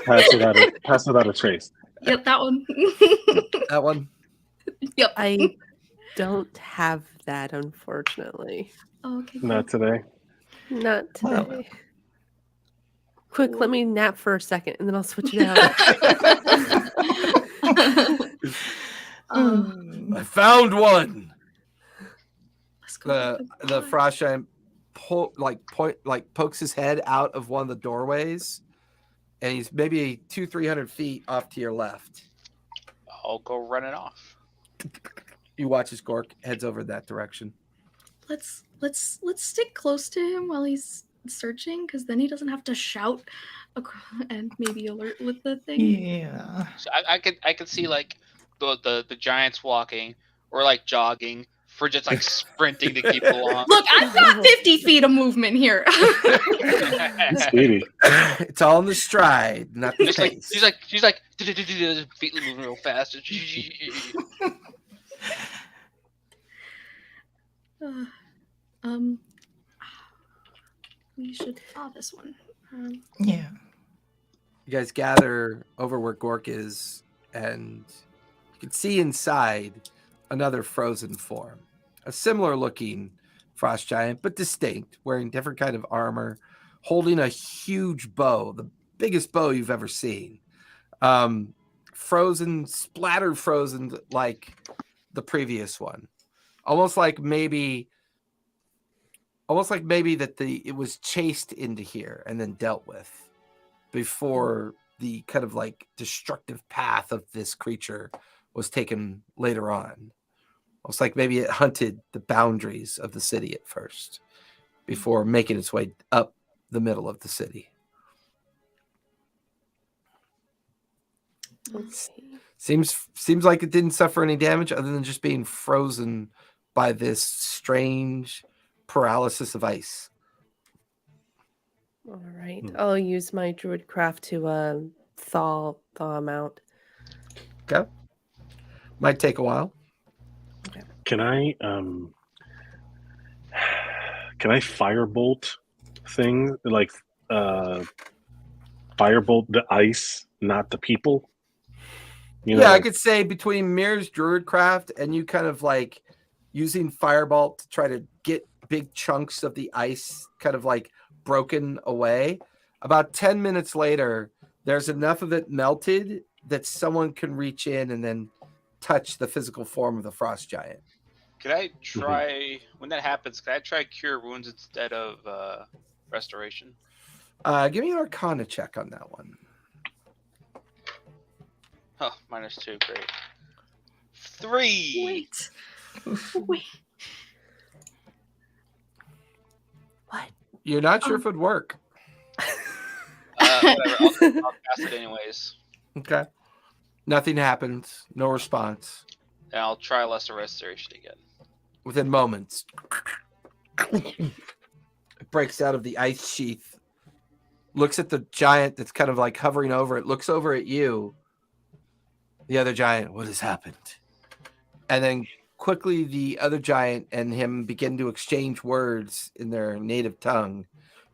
Pass without a trace. Yep, that one. That one. Yep. I don't have that, unfortunately. Oh, okay. Not today. Not Well. today. Quick, let me nap for a second and then I'll switch it out. I found one. Let's go. The frost giant pokes his head out of one of the doorways, and he's maybe 200-300 feet off to your left. I'll go running off. You watch as Gork heads over that direction. Let's stick close to him while he's searching, because then he doesn't have to shout and maybe alert with the thing. Yeah. So I could see like the giants walking or like jogging. For just like sprinting to keep along. Look, I've got 50 feet of movement here. Speedy. It's all in the stride, not the Just like pace. she's like feet moving real fast. We should thaw this one. Yeah. You guys gather over where Gork is, and you can see inside another frozen form. A similar looking frost giant, but distinct, wearing different kind of armor, holding a huge bow, the biggest bow you've ever seen. Splattered frozen like the previous one. Almost like maybe that it was chased into here and then dealt with before the kind of like destructive path of this creature was taken later on. Almost like maybe it hunted the boundaries of the city at first before making its way up the middle of the city. Okay. Seems like it didn't suffer any damage other than just being frozen by this strange paralysis of ice. All right. I'll use my druid craft to thaw him out. Okay. Might take a while. Can I firebolt thing like firebolt the ice, not the people? I could say between Mir's druidcraft and you kind of like using firebolt to try to get big chunks of the ice kind of like broken away. About 10 minutes later, there's enough of it melted that someone can reach in and then touch the physical form of the frost giant. Could I try when that happens? Could I try cure wounds instead of restoration? Give me an Arcana check on that one. Oh, -2, great. 3. Wait. Wait. What? You're not sure if it'd work. Whatever. I'll cast it anyways. Okay. Nothing happens. No response. And I'll try lesser restoration again. Within moments, it breaks out of the ice sheath, looks at the giant that's kind of like hovering over it, looks over at you, the other giant. What has happened? And then quickly the other giant and him begin to exchange words in their native tongue.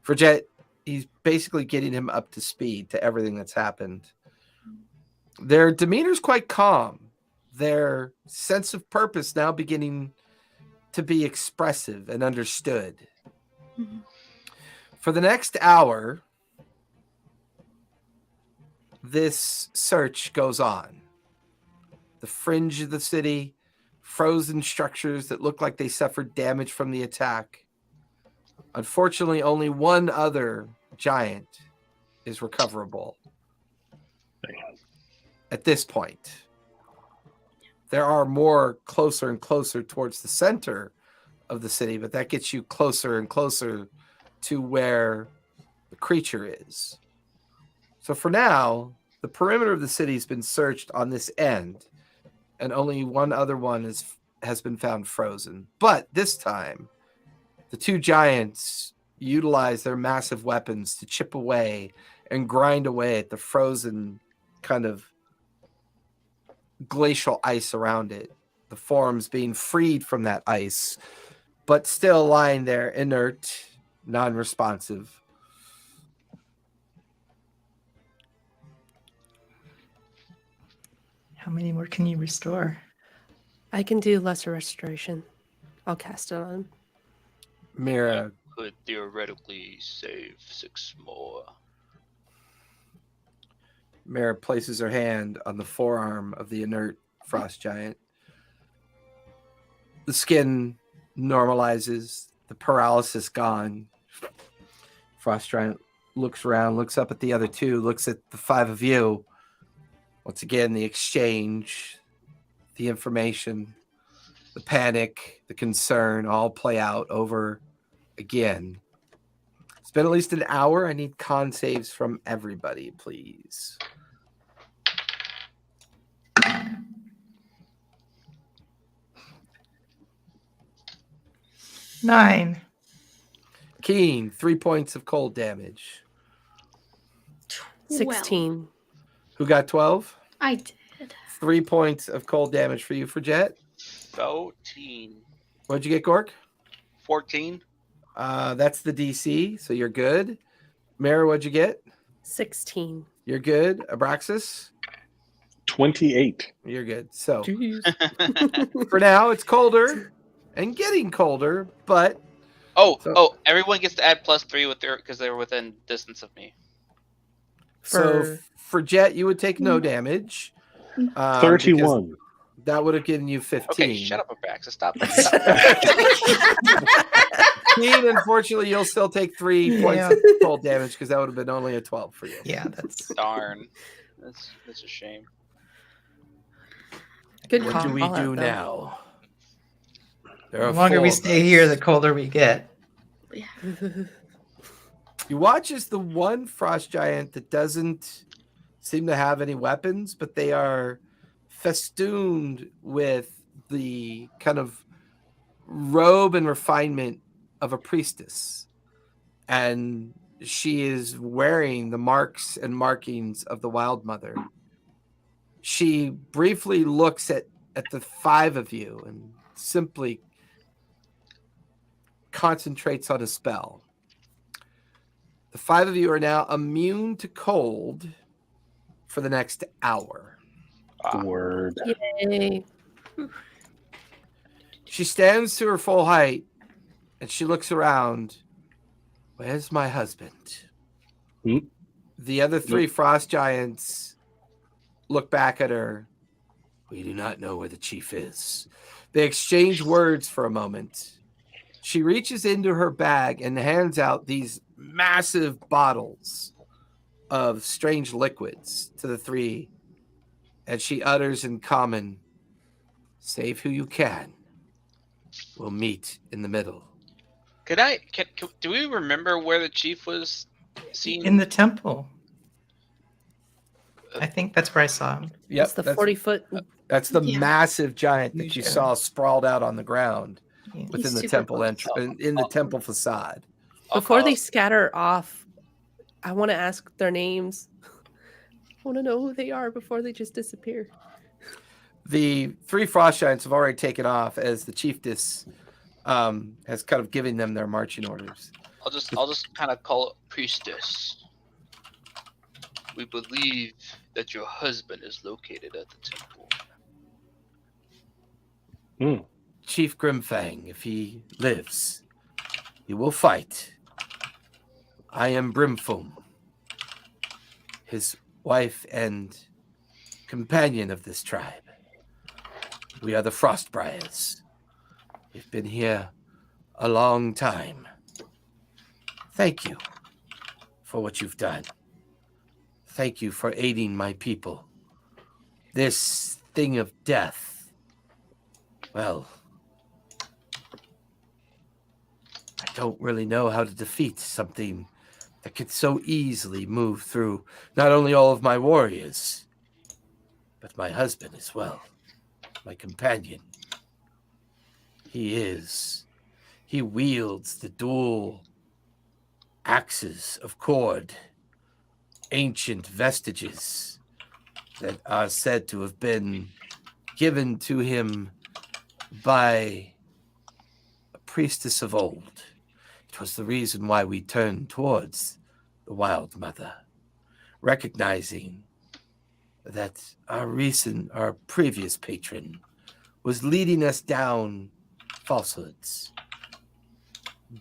Frigette, he's basically getting him up to speed to everything that's happened. Their demeanor's quite calm. Their sense of purpose now beginning to be expressive and understood. Mhm. For the next hour, this search goes on. The fringe of the city, frozen structures that look like they suffered damage from the attack. Unfortunately, only one other giant is recoverable at this point. There are more closer and closer towards the center of the city, but that gets you closer and closer to where the creature is. So for now, the perimeter of the city has been searched on this end, and only one other one has been found frozen. But this time, the two giants utilize their massive weapons to chip away and grind away at the frozen kind of glacial ice around it, the forms being freed from that ice, but still lying there inert, non-responsive. How many more can you restore? I can do lesser restoration. I'll cast it on. Mira, Could theoretically save 6 more. Mira places her hand on the forearm of the inert frost giant. The skin normalizes, the paralysis gone. Frost giant looks around, looks up at the other two, looks at the 5 of you. Once again, the exchange, the information, the panic, the concern all play out over again. It's been at least an hour. I need con saves from everybody, please. 9. Keen, 3 points of cold damage. 16. Who got 12? I did. 3 points of cold damage for you for Jet. 14. What'd you get, Gork? 14. That's the DC, so you're good. Mara, what'd you get? 16. You're good. Abraxas, 28. you're good. So Jeez. for now, it's colder and getting colder, but Everyone gets to add +3 with their because they were within distance of me. so for Jet, you would take no damage. 31. because That would have given you 15. Okay, shut up, Abraxas. Stop. Keen, unfortunately, you'll still take 3 points Yeah. of cold damage because that would have been only a 12 for you. Yeah, that's Darn. That's a shame. Good What call. do we I'll do have them. now? There the are longer 4 we of stay us. here, the colder we get. You watch as the one frost giant that doesn't seem to have any weapons, but they are festooned with the kind of robe and refinement of a priestess. And she is wearing the marks and markings of the Wild Mother. She briefly looks at the 5 of you and simply concentrates on a spell. The 5 of you are now immune to cold for the next hour. Word. Yay. She stands to her full height and she looks around. Where's my husband? The other 3 frost giants look back at her We do not know where the chief is. They exchange words for a moment. She reaches into her bag and hands out these massive bottles of strange liquids to the three, and she utters in common, "Save who you can. We'll meet in the middle." Do we remember where the chief was seen? In the temple. I think that's where I saw him. Yep, It's the 40-foot. That's the Yeah. massive giant that you Yeah. saw sprawled out on the ground Yeah. within He's the super temple close. entrance, in the temple facade. I'll Before call- they scatter off, I want to ask their names. I want to know who they are before they just disappear. The three frost giants have already taken off as the chiefess has kind of given them their marching orders. I'll just kind of call it priestess. We believe that your husband is located at the temple. Chief Grimfang, if he lives, he will fight. I am Brimfoam, his wife and companion of this tribe. We are the Frostbriars. We've been here a long time. Thank you for what you've done. Thank you for aiding my people. This thing of death, well, I don't really know how to defeat something that could so easily move through not only all of my warriors, but my husband as well, my companion. He wields the dual axes of cord, ancient vestiges that are said to have been given to him by a priestess of old. It was the reason why we turned towards the Wild Mother, recognizing that our previous patron was leading us down falsehoods,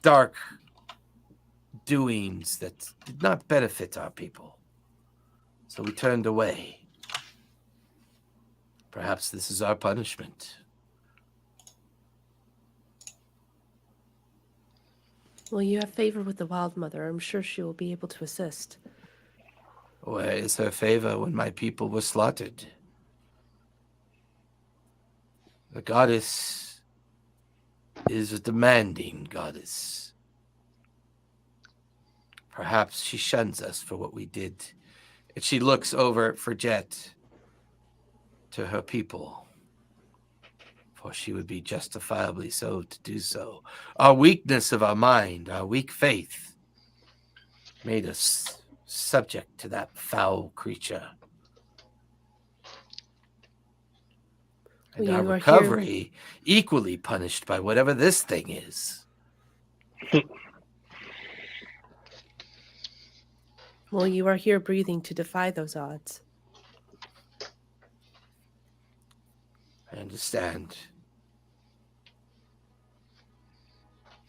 dark doings that did not benefit our people. So we turned away. Perhaps this is our punishment. Well, you have favor with the Wild Mother. I'm sure she will be able to assist. Where is her favor when my people were slaughtered? The goddess is a demanding goddess. Perhaps she shuns us for what we did. And she looks over at Frigette to her people, for she would be justifiably so to do so. Our weakness of our mind, our weak faith, made us subject to that foul creature. And Well, our you are recovery equally punished by whatever this thing is. Well, you are here breathing to defy those odds. I understand.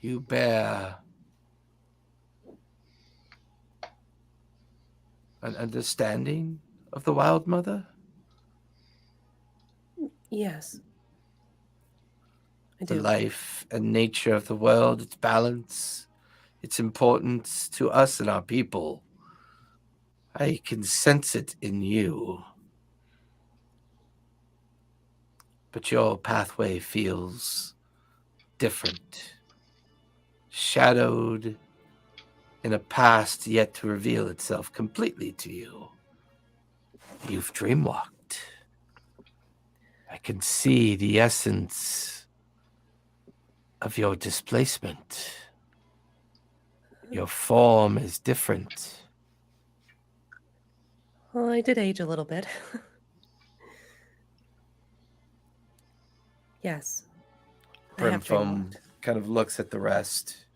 You bear an understanding of the Wild Mother? Yes. I The do. life and nature of the world, its balance, its importance to us and our people. I can sense it in you. But your pathway feels different, shadowed in a past yet to reveal itself completely to you. You've dreamwalked. I can see the essence of your displacement. Your form is different. Well, I did age a little bit. Yes. I have Brimfoam dreamwalked. kind of looks at the rest.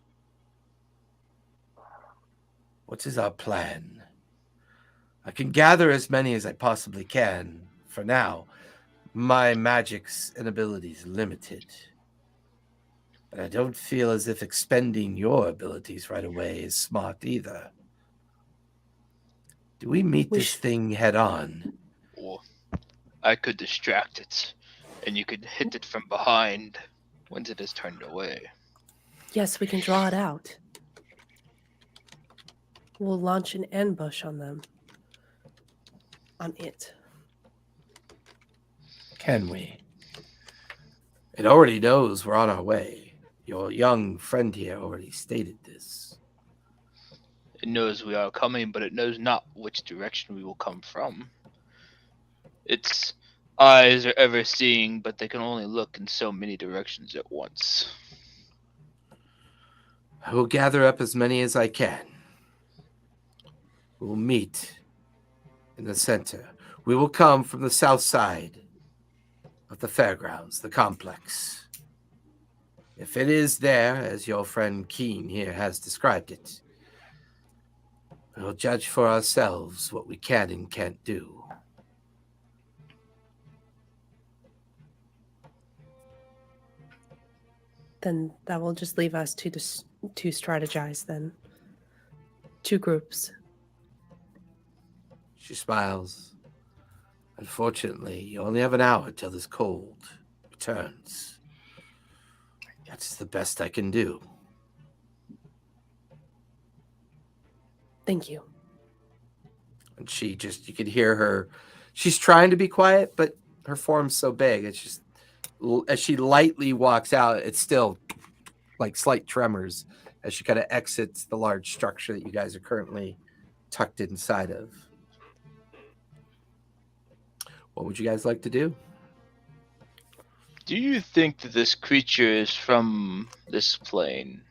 What is our plan? I can gather as many as I possibly can for now. My magics and abilities limited. But I don't feel as if expending your abilities right away is smart either. Do we meet We this thing head on? Or I could distract it, and you could hit it from behind once it is turned away. Yes, we can draw it out. We'll launch an ambush on them. On it. Can we? It already knows we're on our way. Your young friend here already stated this. It knows we are coming, but it knows not which direction we will come from. Its eyes are ever seeing, but they can only look in so many directions at once. I will gather up as many as I can. We will meet in the center. We will come from the south side of the fairgrounds, the complex. If it is there, as your friend Keen here has described it, we will judge for ourselves what we can and can't do. Then that will just leave us to strategize then. 2 groups. She smiles. Unfortunately, you only have an hour till this cold returns. That's the best I can do. Thank you. And she just, you could hear her, she's trying to be quiet, but her form's so big. It's just, as she lightly walks out, it's still like slight tremors as she kind of exits the large structure that you guys are currently tucked inside of. What would you guys like to do? Do you think that this creature is from this plane?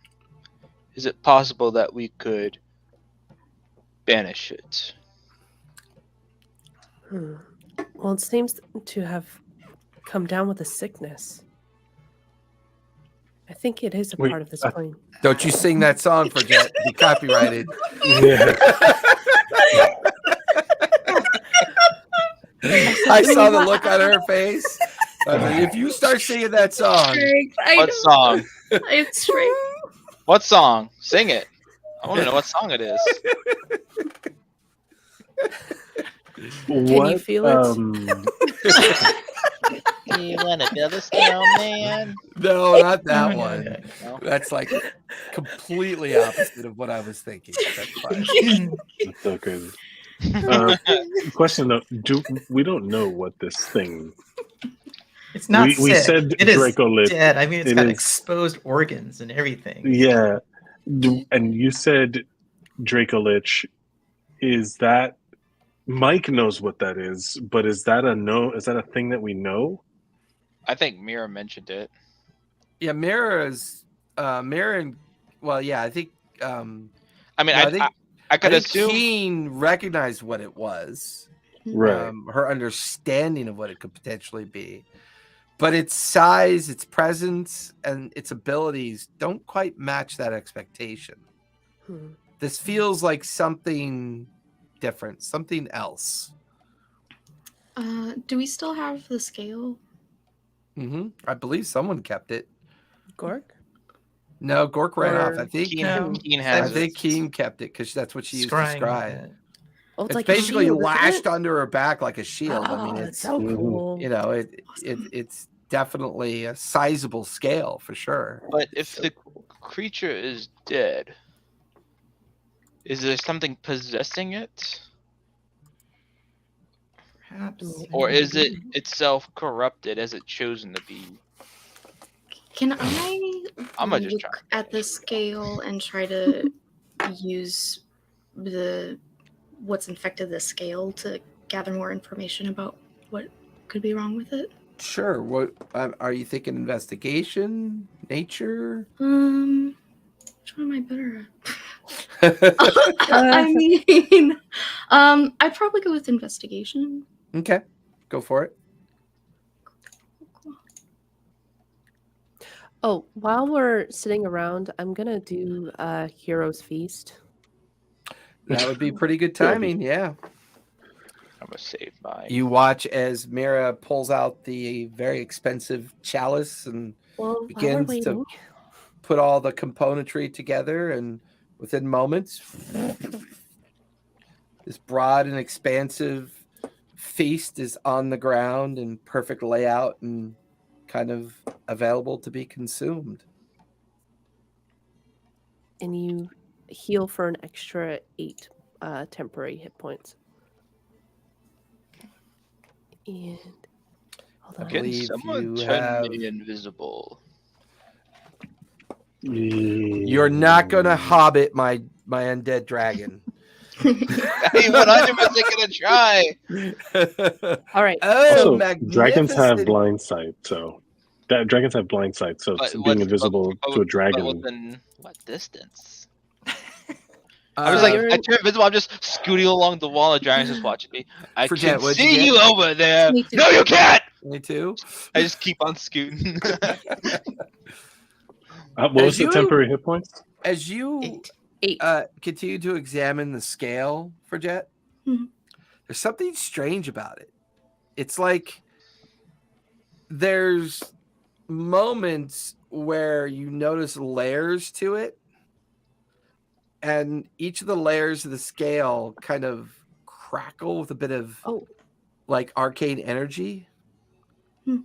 Is it possible that we could banish it? Well, it seems to have come down with a sickness. I think it is a Wait, part of this plane. Don't you sing that song for Jet. Be copyrighted. Yeah. I saw the look on her face. I was like, if you start singing that song, What song? It's straight. What song? Sing it. I want to know what song it is. Can you feel it? You want to build a snowman? no, not that one. No? That's like completely opposite of what I was thinking. That's fine. That's so crazy. Question though, we don't know what this thing. It's not We sick. said it is Dracolit. dead. I mean, it's It got is- exposed organs and everything. Yeah, and you said Dracolich. Is that Mike knows what that is? But is that a no? Is that a thing that we know? I think Mira mentioned it. Yeah, Mira's Mira. Well, yeah, I think. I mean, No, I think- I could I think assume. Keen recognized what it was. Right. Her understanding of what it could potentially be, but its size, its presence, and its abilities don't quite match that expectation. This feels like something different, something else. Do we still have the scale? I believe someone kept it. Gork? No, Gork ran off. Or I think Keen I has think it. Keen kept it because that's what she used to Scrying scry. with it. Oh, It's like a basically shield, isn't lashed it? under her back like a shield. I mean, Oh, it's so cool. you know, it's definitely a sizable scale for sure. But if the creature is dead, is there something possessing it? Perhaps. Or is it itself corrupted as it chosen to be? Can I I'ma just look try. at the scale and try to use what's infected the scale to gather more information about what could be wrong with it? Sure. What are you thinking? Investigation, nature? Which one am I better at? I mean, I'd probably go with investigation. Okay, go for it. Oh, while we're sitting around, I'm gonna do Hero's Feast. That would be pretty good timing. Yeah. I'm gonna save mine. You watch as Mira pulls out the very expensive chalice and Well, while we're begins to waiting, put all the componentry together, and within moments, this broad and expansive feast is on the ground in perfect layout and kind of available to be consumed. And you heal for an extra 8 temporary hit points. And hold I on. Can believe someone you turn have. me invisible? You're not gonna hobbit my undead dragon. I'm 100% gonna try. All right. Oh, Also, dragons have magnificent. blind sight, so dragons have blind sight. So But being invisible to a dragon. within what distance? Uh, I was like, you're I in- turn invisible. I'm just scooting along the wall. The dragon's just watching me. I Forget, can what'd you see get? you over there. Me too. No, you can't. me too. I just keep on scooting. What was As the you- temporary hit points? As you 8. 8. continue to examine the scale for Jet, Mhm. there's something strange about it. It's like there's moments where you notice layers to it, and each of the layers of the scale kind of crackle with a bit of Oh, like arcane energy. Hmm.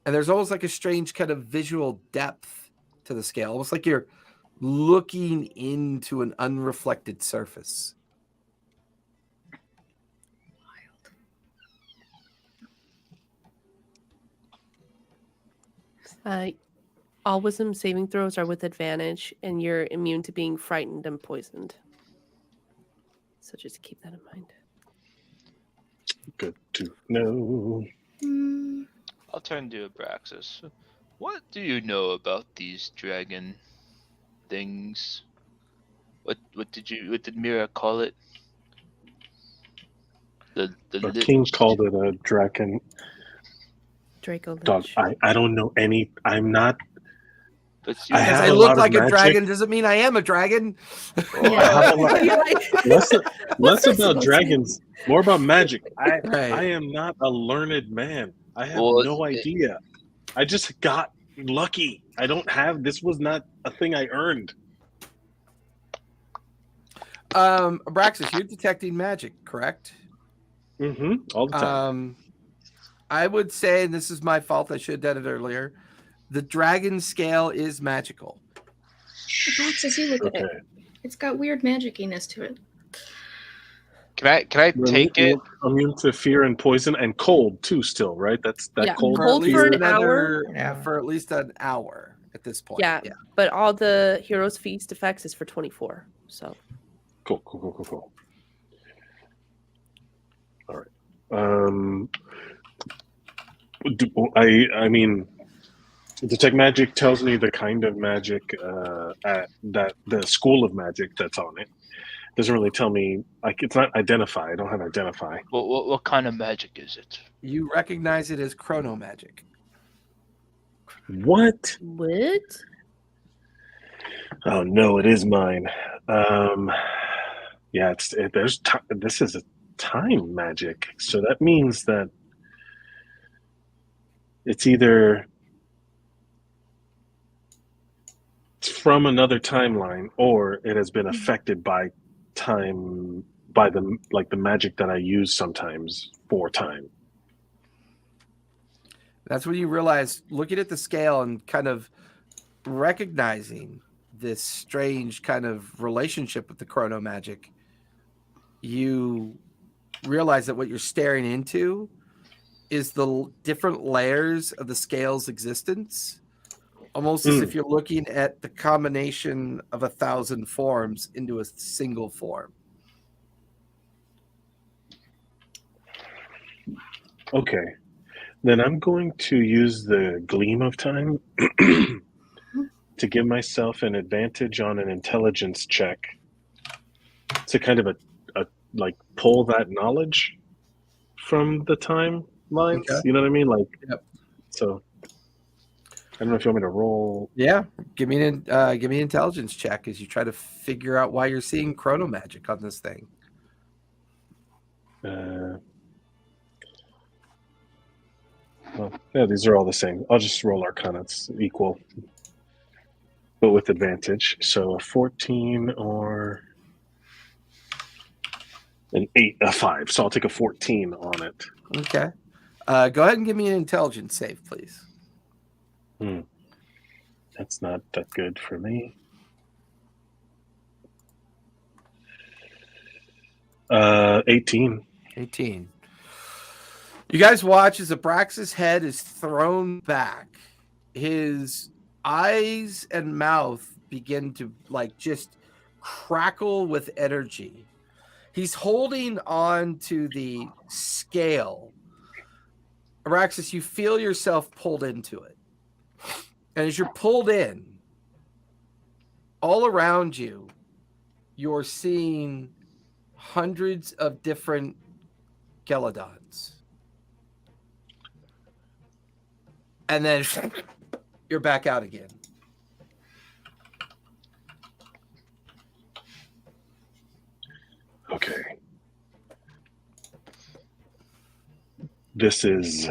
And there's almost like a strange kind of visual depth to the scale, almost like you're looking into an unreflected surface. all wisdom saving throws are with advantage, and you're immune to being frightened and poisoned. So just keep that in mind. Good to know. Mm, I'll turn to Abraxas. What do you know about these dragon things? What did Mira call it? The Our lich. king called it a dragon. Draco Dog, Lich. I don't know any. I'm not. But I Because have I a look lot of like a magic. dragon doesn't mean I am a dragon. I have a lot. You're like- Less What's that about supposed to dragons, more about magic. I Right. am not a learned man. I have Well, no idea. I just got lucky. I don't have. This was not a thing I earned. Abraxas, you're detecting magic, correct? Mm-hmm. All the time. I would say, and this is my fault, I should have done it earlier, the dragon scale is magical. Abraxas, you look at Okay. it. It's got weird magiciness to it. Can I take it? Immune to fear and poison and cold too. Still, right? That's that Yeah. cold. Cold for an hour? For at least an hour at this point. Yeah, but all the Hero's Feast effects is for 24. So Cool. All right. I mean, detect magic tells me the kind of magic that the school of magic that's on it. Doesn't really tell me, like, it's not identify. I don't have identify. What kind of magic is it? You recognize it as chrono magic. What? what? Oh no, it is mine. Yeah, this is a time magic, so that means that it's either from another timeline or it has been affected by time, by the magic that I use sometimes for time. That's when you realize, looking at the scale and kind of recognizing this strange kind of relationship with the chrono magic, you realize that what you're staring into is the different layers of the scale's existence, almost as if you're looking at the combination of 1,000 forms into a single form. Okay, then I'm going to use the gleam of time to give myself an advantage on an intelligence check to kind of like pull that knowledge from the timelines. Okay. You know what I mean? Like, Yep. So I don't know if you want me to roll. Yeah, give me an intelligence check as you try to figure out why you're seeing chrono magic on this thing. Well, yeah, these are all the same. I'll just roll Arcana. It's equal, but with advantage. So a 14 or a 5, so I'll take a 14 on it. Okay. Go ahead and give me an intelligence save, please. That's not that good for me. 18. 18. You guys watch as Abraxas' head is thrown back. His eyes and mouth begin to just crackle with energy. He's holding on to the scale. Abraxas, you feel yourself pulled into it. And as you're pulled in, all around you, you're seeing hundreds of different Geladons. And then you're back out again. Okay. This is,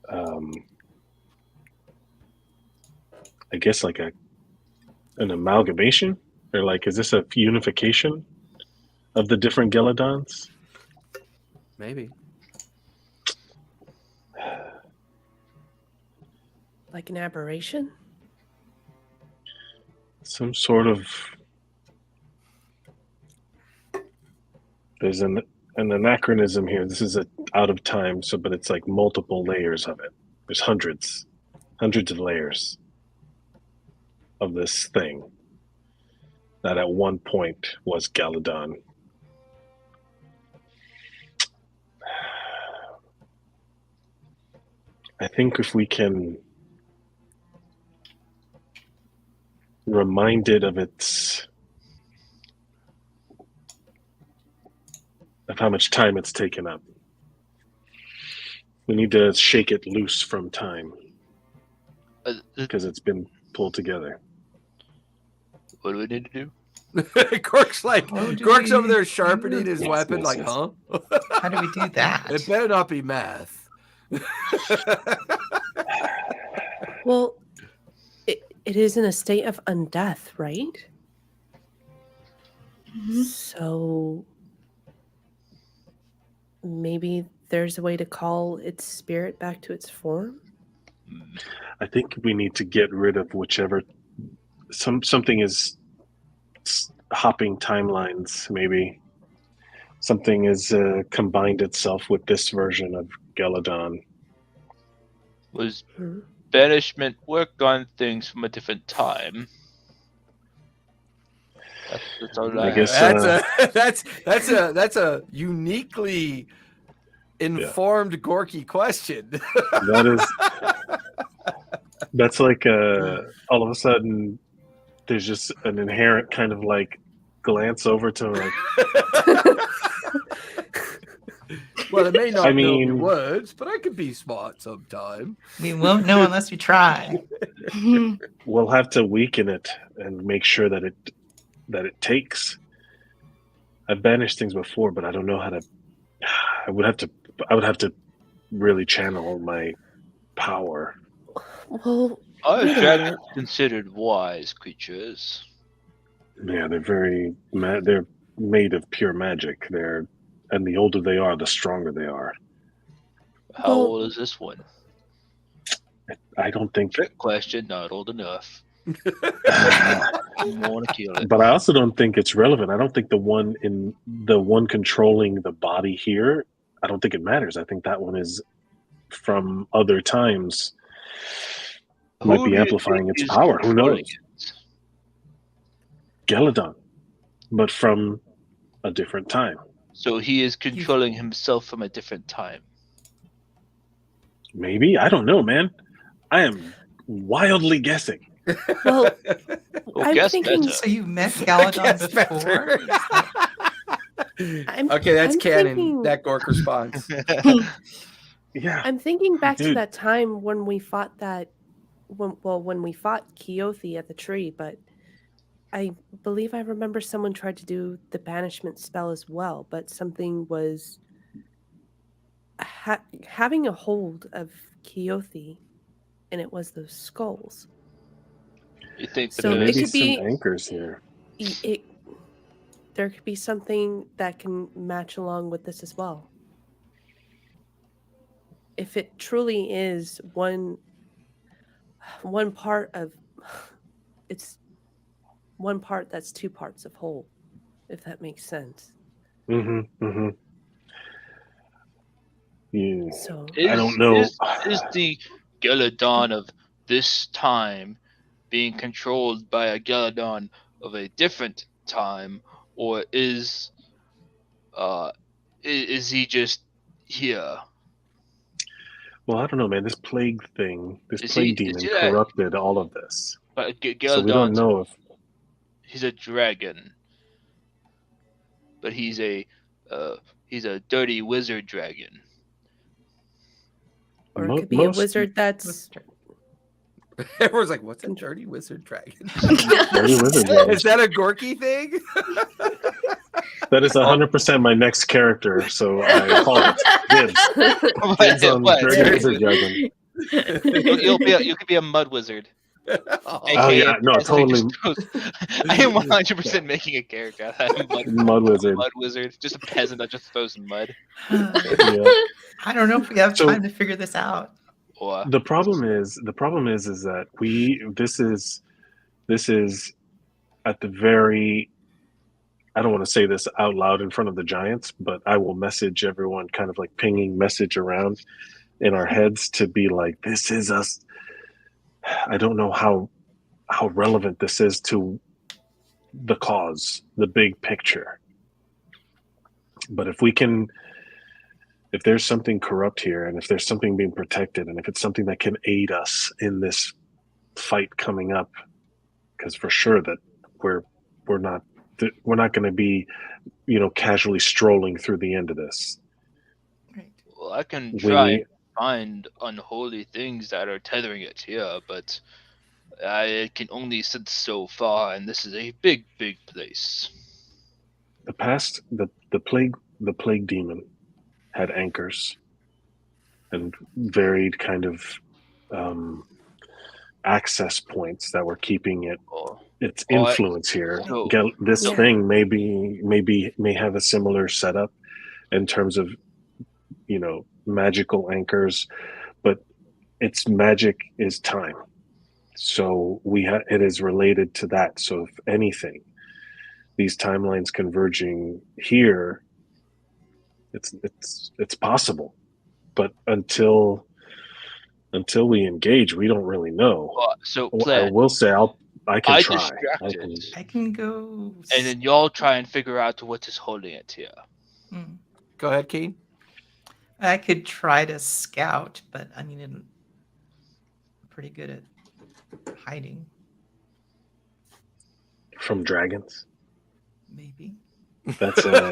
I guess, like an amalgamation? Or is this a unification of the different Geladons? Maybe. Like an aberration? Some sort of... There's an anachronism here. This is out of time, but it's like multiple layers of it. There's hundreds of layers of this thing that at one point was Galadon. I think if we can remind it of how much time it's taken up. We need to shake it loose from time because it's been pulled together. What do we need to do? Gork's Gork's over there sharpening his Yes, weapon, yes, yes. huh? How do we do that? It better not be math. Well, it is in a state of undeath, right? Mhm. So maybe there's a way to call its spirit back to its form? I think we need to get rid of whichever something is hopping timelines. Maybe something is combined itself with this version of Galadon. Was Hmm. banishment work on things from a different time? That's all I I guess, that's a uniquely informed Gorky question. That's like all of a sudden there's just an inherent kind of glance over to Well, it may not I know the mean- words, but I could be smart sometime. We won't know unless we try. we'll have to weaken it and make sure that it takes. I've banished things before, but I don't know how to. I would have to really channel my power. Well, Are wait a dragons minute. considered wise creatures? Yeah, they're they're made of pure magic. And the older they are, the stronger they are. How Well- old is this one? I don't think. Trick question, not old enough. You want to kill it. But I also don't think it's relevant. I don't think the one controlling the body here, I don't think it matters. I think that one is from other times. Might Who be do you amplifying think its is power. Who controlling knows? it? Galadon, but from a different time. So he is controlling himself from a different time. Maybe, I don't know, man. I am wildly guessing. Well, Well, I'm guess thinking- better. So you met Galadon Guess before? I'm- Okay, that's I'm canon. thinking- That Gork response. Yeah, I'm thinking back to Dude. that time when we fought when we fought Keothi at the tree, but I believe I remember someone tried to do the banishment spell as well, but something was having a hold of Keothi, and it was those skulls. You think So that it maybe could some be- anchors here. It there could be something that can match along with this as well. If it truly is one part of, it's one part that's two parts of whole, if that makes sense. Mm-hmm. Mm-hmm. Yeah. So I don't know. Is the Geladon of this time being controlled by a Geladon of a different time, or is he just here? Well, I don't know, man. This plague thing, this Is plague he demon that? corrupted all of this. But So we don't Geladon's know if he's a dragon, but he's a dirty wizard dragon. or it could be a wizard that's Everyone's like, "What's a dirty wizard dragon?" dirty wizard dragon. Is that a Gorky thing? That is 100% my next character, so I call it dibs. Dibs on dirty wizard dragon. You could be a mud wizard. Oh yeah, no, totally. I am 100% making a character. Mud wizard. Mud wizard. Just a peasant that just throws mud. Yeah. I don't know if we have So- time to figure this out. Or The problem is that this is at the very. I don't want to say this out loud in front of the giants, but I will message everyone, kind of like pinging message around in our heads to be like, this is us. I don't know how relevant this is to the cause, the big picture. But if there's something corrupt here, and if there's something being protected, and if it's something that can aid us in this fight coming up, because for sure that we're not going to be, casually strolling through the end of this. Right. well, I can try and find unholy things that are tethering it here, but I can only sense so far, and this is a big, big place. The plague demon had anchors and varied kind of access points that were keeping its influence here. So- This Yeah. thing may have a similar setup in terms of magical anchors, but its magic is time. So it is related to that. So if anything, these timelines converging here, it's possible. But until we engage, we don't really know. So I plan. will say I can I try. distract can- it, I can go. and then y'all try and figure out what is holding it here. Hmm. Go ahead, Keen. I could try to scout, but I mean, I'm pretty good at hiding. From dragons. Maybe. That's Never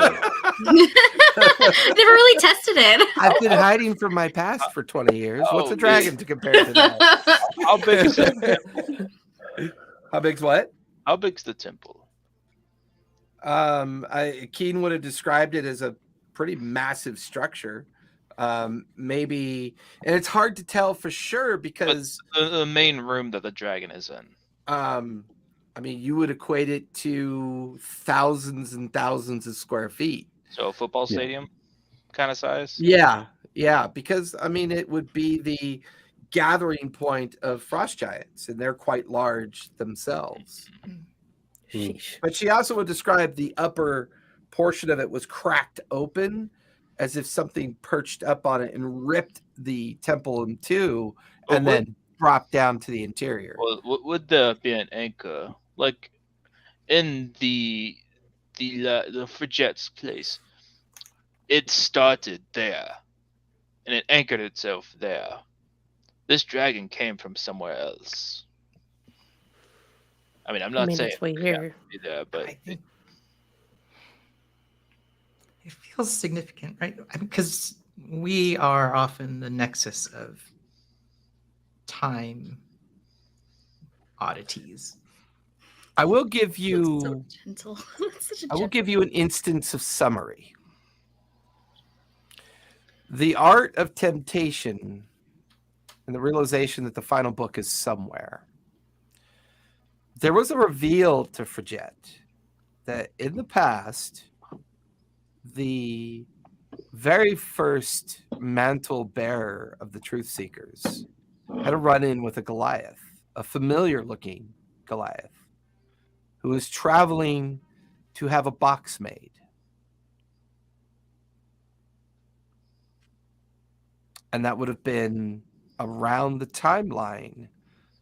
really tested it. I've been hiding from my past for 20 years. What's Oh, a dragon to compare to that? How big is it? How big's what? How big's the temple? Keen would have described it as a pretty massive structure. Maybe, and it's hard to tell for sure because The main room that the dragon is in. I mean, you would equate it to thousands and thousands of square feet. So a football Yeah. stadium kind of size. Yeah, because I mean, it would be the gathering point of frost giants, and they're quite large themselves. Sheesh. But she also would describe the upper portion of it was cracked open as if something perched up on it and ripped the temple in two But and then dropped down to the interior. Well, would there be an anchor like in the Frigette's place? It started there, and it anchored itself there. This dragon came from somewhere else. I mean, I'm not made saying its way it here. can't be there, but I think it feels significant, right? Because we are often the nexus of time oddities. I will give That's so you gentle. That's such a I will gentle- give you an instance of summary. The art of temptation and the realization that the final book is somewhere. There was a reveal to Frigette that in the past, the very first mantle bearer of the Truth Seekers had a run-in with a Goliath, a familiar-looking Goliath, who was traveling to have a box made. And that would have been around the timeline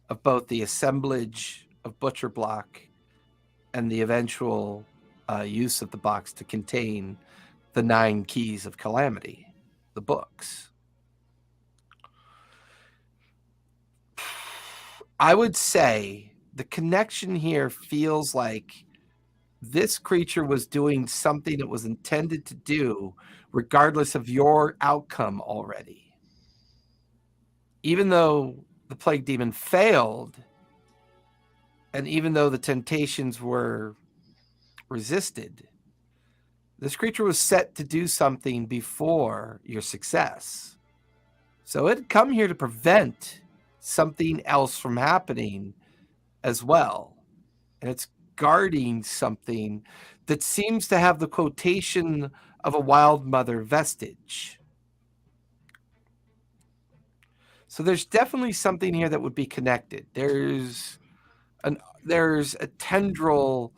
of both the assemblage of Butcher Block and the eventual use of the box to contain the 9 keys of Calamity, the books. I would say the connection here feels like this creature was doing something it was intended to do, regardless of your outcome already. Even though the plague demon failed, and even though the temptations were resisted, this creature was set to do something before your success. So it had come here to prevent something else from happening as well. And it's guarding something that seems to have the quotation of a wild mother vestige. So there's definitely something here that would be connected. There's a tendril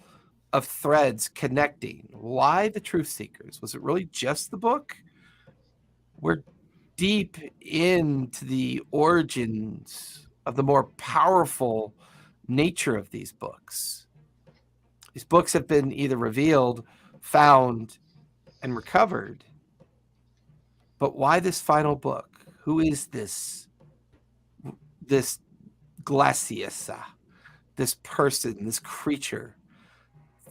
of threads connecting. Why the Truth Seekers? Was it really just the book? We're deep into the origins of the more powerful nature of these books. These books have been either revealed, found, and recovered. But why this final book? Who is this Glaciesa, this person, this creature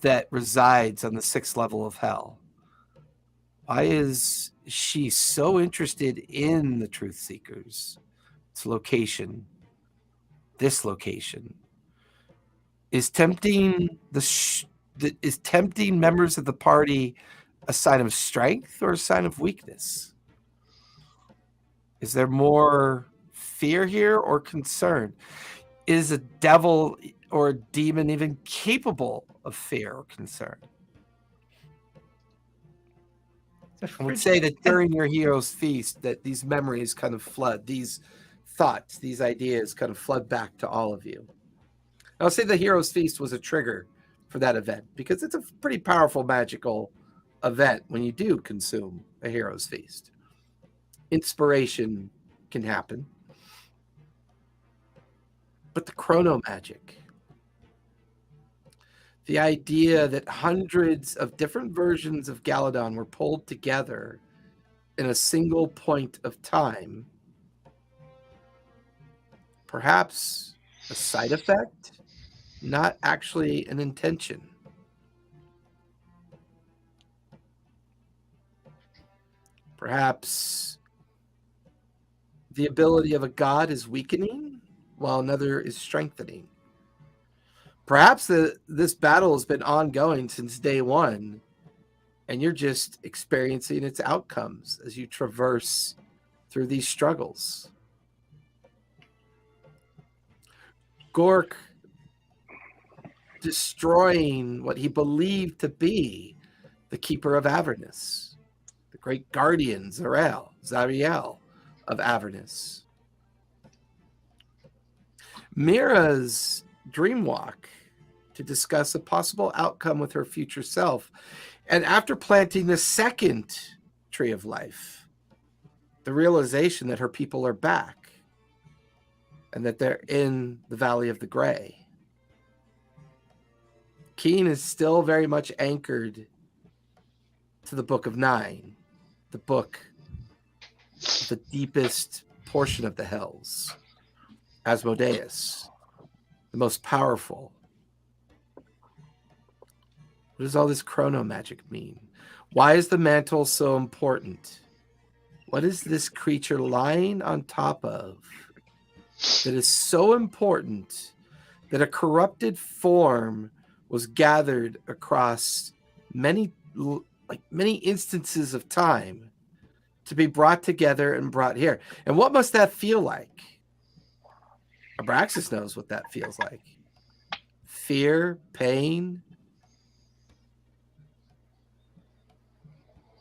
that resides on the 6th level of hell? Why is she so interested in the Truth Seekers? Its location, this location, is tempting tempting members of the party a sign of strength or a sign of weakness? Is there more fear here or concern? Is a devil or a demon even capable of fear or concern? I would say that during your hero's feast, that these memories kind of flood, these thoughts, these ideas kind of flood back to all of you. I'll say the hero's feast was a trigger for that event because it's a pretty powerful magical event when you do consume a hero's feast. Inspiration can happen. But the chrono magic, the idea that hundreds of different versions of Galadon were pulled together in a single point of time, perhaps a side effect, not actually an intention. Perhaps the ability of a god is weakening while another is strengthening. Perhaps this battle has been ongoing since day one, and you're just experiencing its outcomes as you traverse through these struggles. Gork destroying what he believed to be the Keeper of Avernus, the great guardian Zariel of Avernus. Mira's dreamwalk to discuss a possible outcome with her future self. And after planting the second tree of life, the realization that her people are back and that they're in the Valley of the Gray. Keen is still very much anchored to the Book of Nine, the book of the deepest portion of the Hells, Asmodeus, the most powerful. What does all this chrono magic mean? Why is the mantle so important? What is this creature lying on top of that is so important that a corrupted form was gathered across many instances of time to be brought together and brought here? And what must that feel like? Abraxas knows what that feels like. Fear, pain,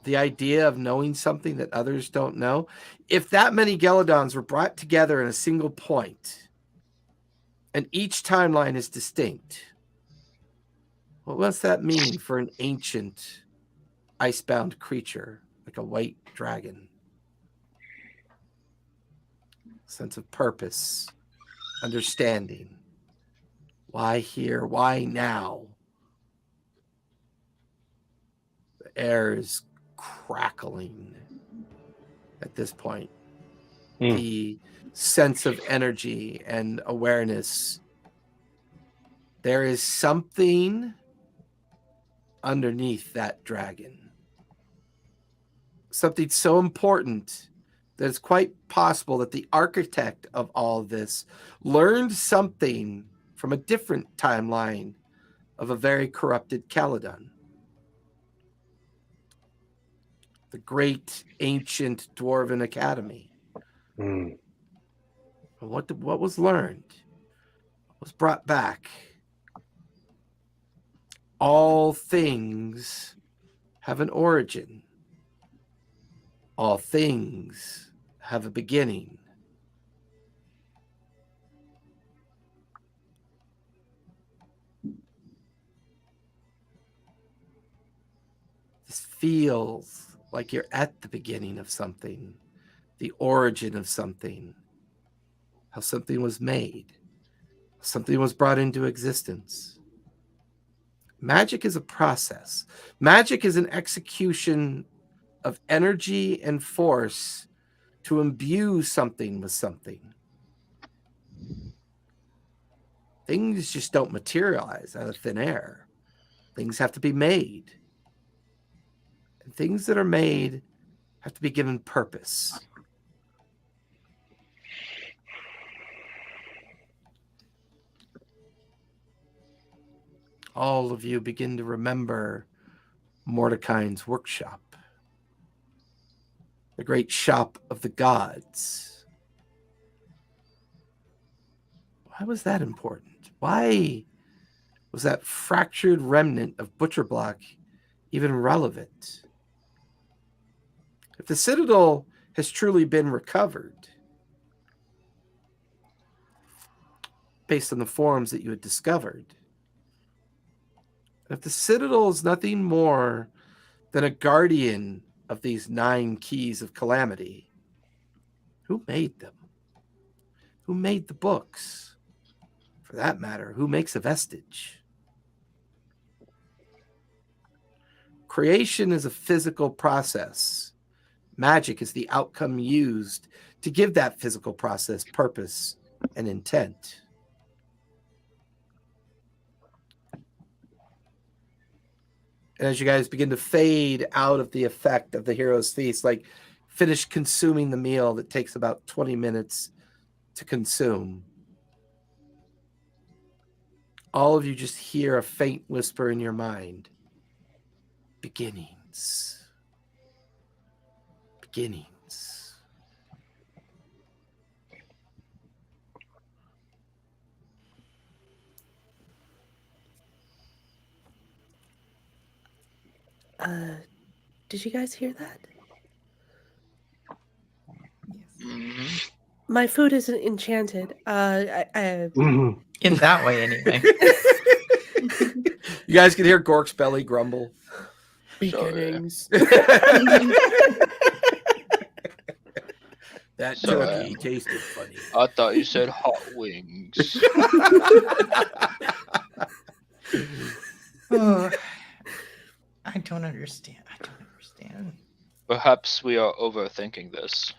the idea of knowing something that others don't know. If that many Geladons were brought together in a single point, and each timeline is distinct, what does that mean for an ancient icebound creature like a white dragon? Sense of purpose, understanding. Why here? Why now? The air is crackling at this point. The sense of energy and awareness. There is something underneath that dragon. Something so important that it's quite possible that the architect of all this learned something from a different timeline of a very corrupted Caledon. The great ancient Dwarven Academy. What was learned? What was brought back? All things have an origin. All things have a beginning. This feels like you're at the beginning of something, the origin of something, how something was made, something was brought into existence. Magic is a process. Magic is an execution of energy and force to imbue something with something. Things just don't materialize out of thin air. Things have to be made. And things that are made have to be given purpose. All of you begin to remember Mordecai's workshop, the great shop of the gods. Why was that important? Why was that fractured remnant of Butcher Block even relevant? If the Citadel has truly been recovered, based on the forms that you had discovered, if the Citadel is nothing more than a guardian of these 9 keys of Calamity, who made them? Who made the books? For that matter, who makes a vestige? Creation is a physical process. Magic is the outcome used to give that physical process purpose and intent. And as you guys begin to fade out of the effect of the hero's feast, like finish consuming the meal that takes about 20 minutes to consume, all of you just hear a faint whisper in your mind. Beginnings. Beginnings. Did you guys hear that? Yes. My food isn't enchanted. In that way, anyway. You guys can hear Gork's belly grumble. Beginnings. That Sorry. turkey tasted funny. I thought you said hot wings. Oh, I don't understand. Perhaps we are overthinking this.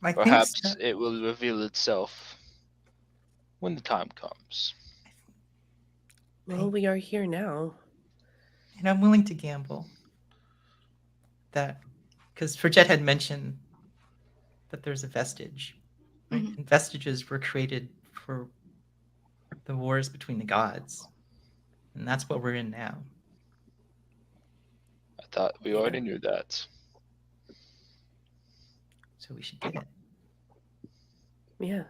I think Perhaps so. it will reveal itself when the time comes. Well, we are here now. And I'm willing to gamble that, because Forget had mentioned that there's a vestige. Right? Mhm. And vestiges were created for the wars between the gods. And that's what we're in now. I thought we already knew that. So we should get it. Yeah.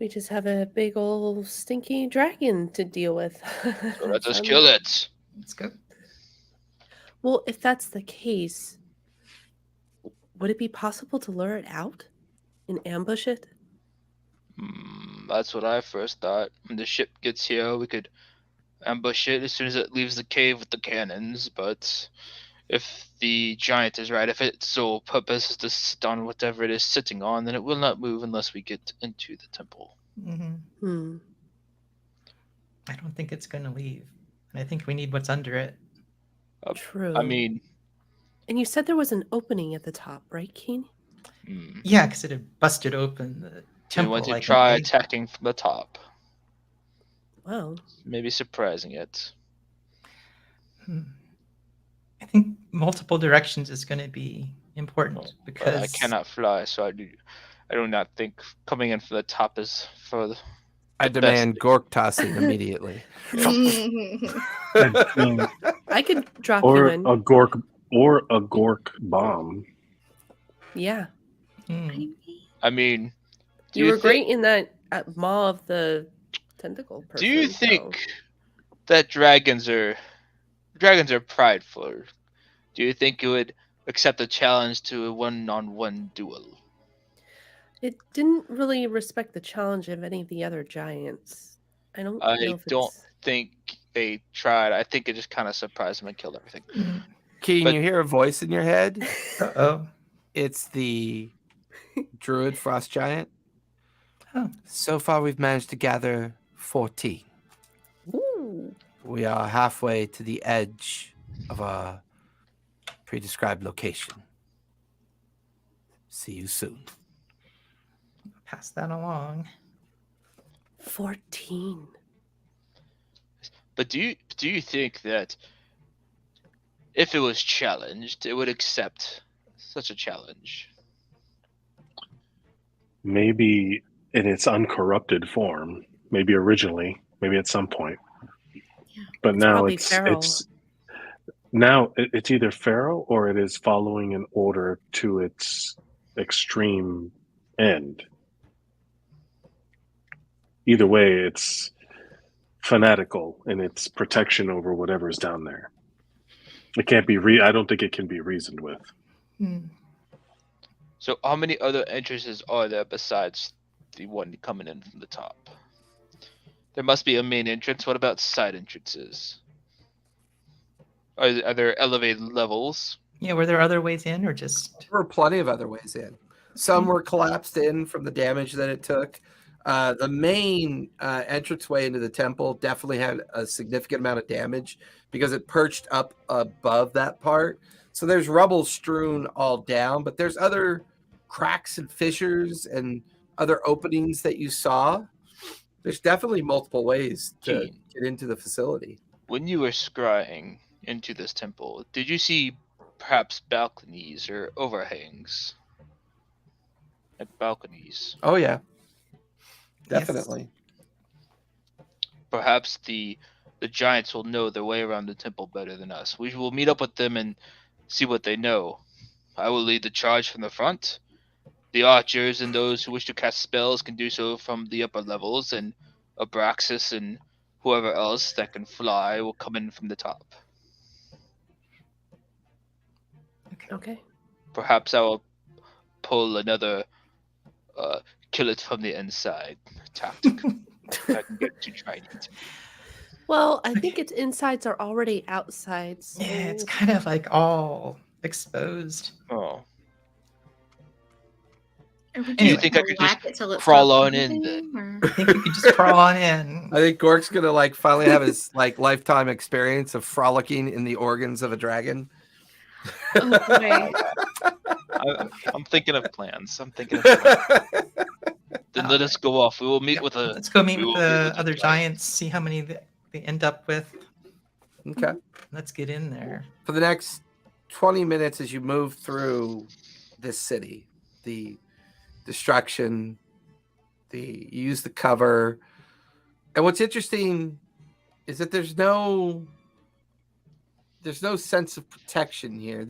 We just have a big old stinky dragon to deal with. So let us kill it. Let's go. Well, if that's the case, would it be possible to lure it out and ambush it? That's what I first thought. When the ship gets here, we could ambush it as soon as it leaves the cave with the cannons, but if the giant is right, if its sole purpose is to sit on whatever it is sitting on, then it will not move unless we get into the temple. Mm-hmm. I don't think it's going to leave. And I think we need what's under it. True. I mean... And you said there was an opening at the top, right, Keen? Yeah, because it had busted open the temple. We want to like try attacking from the top. Wow. Maybe surprising it. I think multiple directions is going to be important because I cannot fly, so I do not think coming in from the top is for the I demand Gork tossing immediately. I could drop or you in. a gork bomb. Yeah. I mean, You were great in that maw of the tentacle person. Do you think that dragons are prideful? Do you think you would accept a challenge to a one-on-one duel? It didn't really respect the challenge of any of the other giants. I don't know if don't it's... think they tried. I think it just kind of surprised them and killed everything. Keen, you hear a voice in your head. Uh-oh. It's the druid frost giant. Oh. So far, we've managed to gather 14. Ooh. We are halfway to the edge of a pre-described location. See you soon. Pass that along. 14. But do you think that if it was challenged, it would accept such a challenge? Maybe in its uncorrupted form. Maybe originally. Maybe at some point. Yeah. But now it's either feral or it is following an order to its extreme end. Either way, it's fanatical in its protection over whatever's down there. It can't be I don't think it can be reasoned with. So how many other entrances are there besides the one coming in from the top? There must be a main entrance. What about side entrances? Are there elevated levels? Yeah, were there other ways in or just... There were plenty of other ways in. Some were collapsed in from the damage that it took. The main entranceway into the temple definitely had a significant amount of damage because it perched up above that part. So there's rubble strewn all down, but there's other cracks and fissures and other openings that you saw. There's definitely multiple ways to get into the facility. When you were scrying into this temple, did you see perhaps balconies or overhangs? Like balconies. Oh, yeah. Definitely. Yes. Perhaps the giants will know their way around the temple better than us. We will meet up with them and see what they know. I will lead the charge from the front. The archers and those who wish to cast spells can do so from the upper levels, and Abraxas and whoever else that can fly will come in from the top. Okay. Perhaps I will pull another kill it from the inside tactic. If I can get too tiny. Well, I think its insides are already outsides. So... Yeah, it's kind of like all exposed. Oh. Do you think I could just crawl on in then? I think you could just crawl on in. I think Gork's gonna finally have his lifetime experience of frolicking in the organs of a dragon. Oh, boy. I'm thinking of plans. Then let us go off. We will meet with a. Let's go meet with the other giants. See how many they end up with. Okay. Let's get in there. For the next 20 minutes, as you move through this city, the destruction, you use the cover, and what's interesting is that there's no sense of protection here.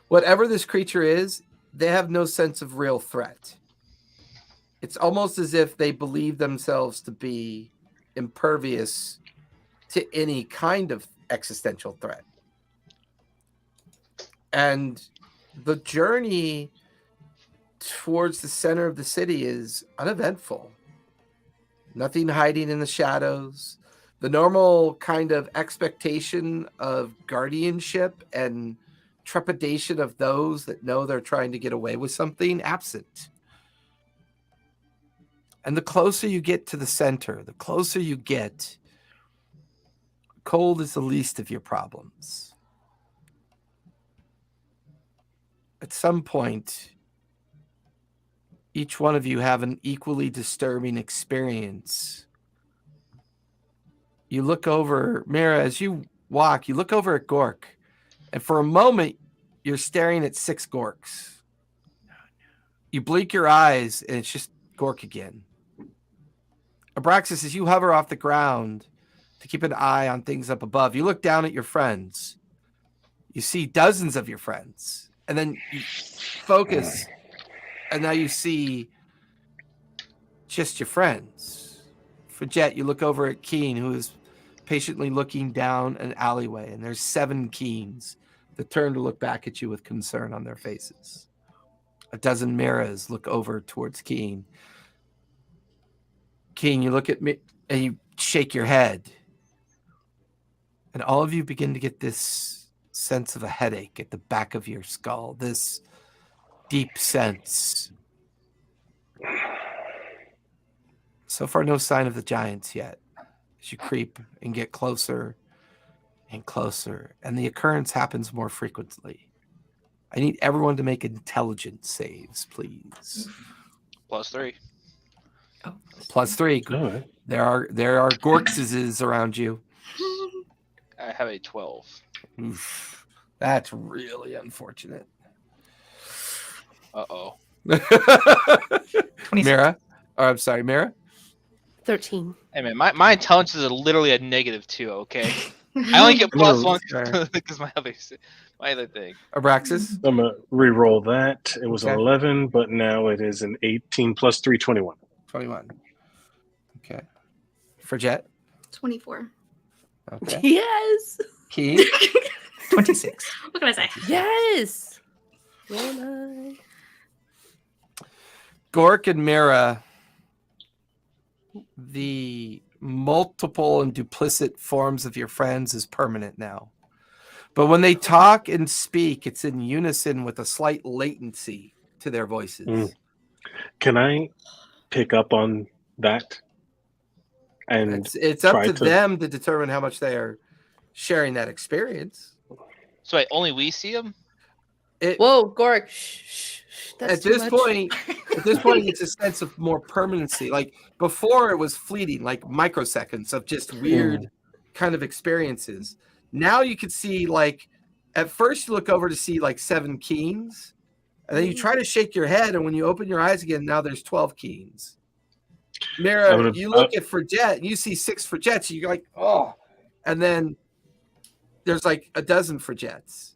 Whatever this creature is, they have no sense of real threat. It's almost as if they believe themselves to be impervious to any kind of existential threat. And the journey towards the center of the city is uneventful. Nothing hiding in the shadows. The normal kind of expectation of guardianship and trepidation of those that know they're trying to get away with something absent. And the closer you get to the center, the closer you get, cold is the least of your problems. At some point, each one of you have an equally disturbing experience. You look over, Mira, as you walk, you look over at Gork, and for a moment, you're staring at 6 Gorks. You blink your eyes, and it's just Gork again. Abraxas, as you hover off the ground to keep an eye on things up above, you look down at your friends. You see dozens of your friends, and then you focus, and now you see just your friends. For Jet, you look over at Keen, who is patiently looking down an alleyway, and there's 7 Keens that turn to look back at you with concern on their faces. A dozen Miras look over towards Keen. Keen, you look at me and you shake your head. And all of you begin to get this sense of a headache at the back of your skull, this deep sense. So far, no sign of the giants yet. As you creep and get closer and closer, and the occurrence happens more frequently. I need everyone to make intelligence saves, please. +3. Oh, +3. All right. There are Gorkses around you. I have a 12. Oof, that's really unfortunate. Uh-oh. 26. Mira? Or I'm sorry, Mira? 13. Hey, man, my intelligence is literally a -2, okay? I only get +1 Fair. because my other thing. Abraxas? I'm going to re-roll that. It was Okay. an 11, but now it is an 18 plus 3, 21. 21. Okay. For Jet? 24. Okay. Yes. Key? 26. What can I say? Yes. When Gork and Mira, the multiple and duplicit forms of your friends is permanent now. But when they talk and speak, it's in unison with a slight latency to their voices. Mm. Can I pick up on that? And It's up try to to- them to determine how much they are sharing that experience. So wait, only we see him? Whoa, Gork. Shh, shh, shh. That's At too this much. point, it's a sense of more permanency. Like before, it was fleeting, like microseconds of just weird kind of experiences. Now you can see, like, at first you look over to see like 7 Keens, and then you try to shake your head, and when you open your eyes again, now there's 12 Keens. Mira, you look at Forjet, and you see 6 Forjets, and you're like, oh, and then there's like a dozen Forjets.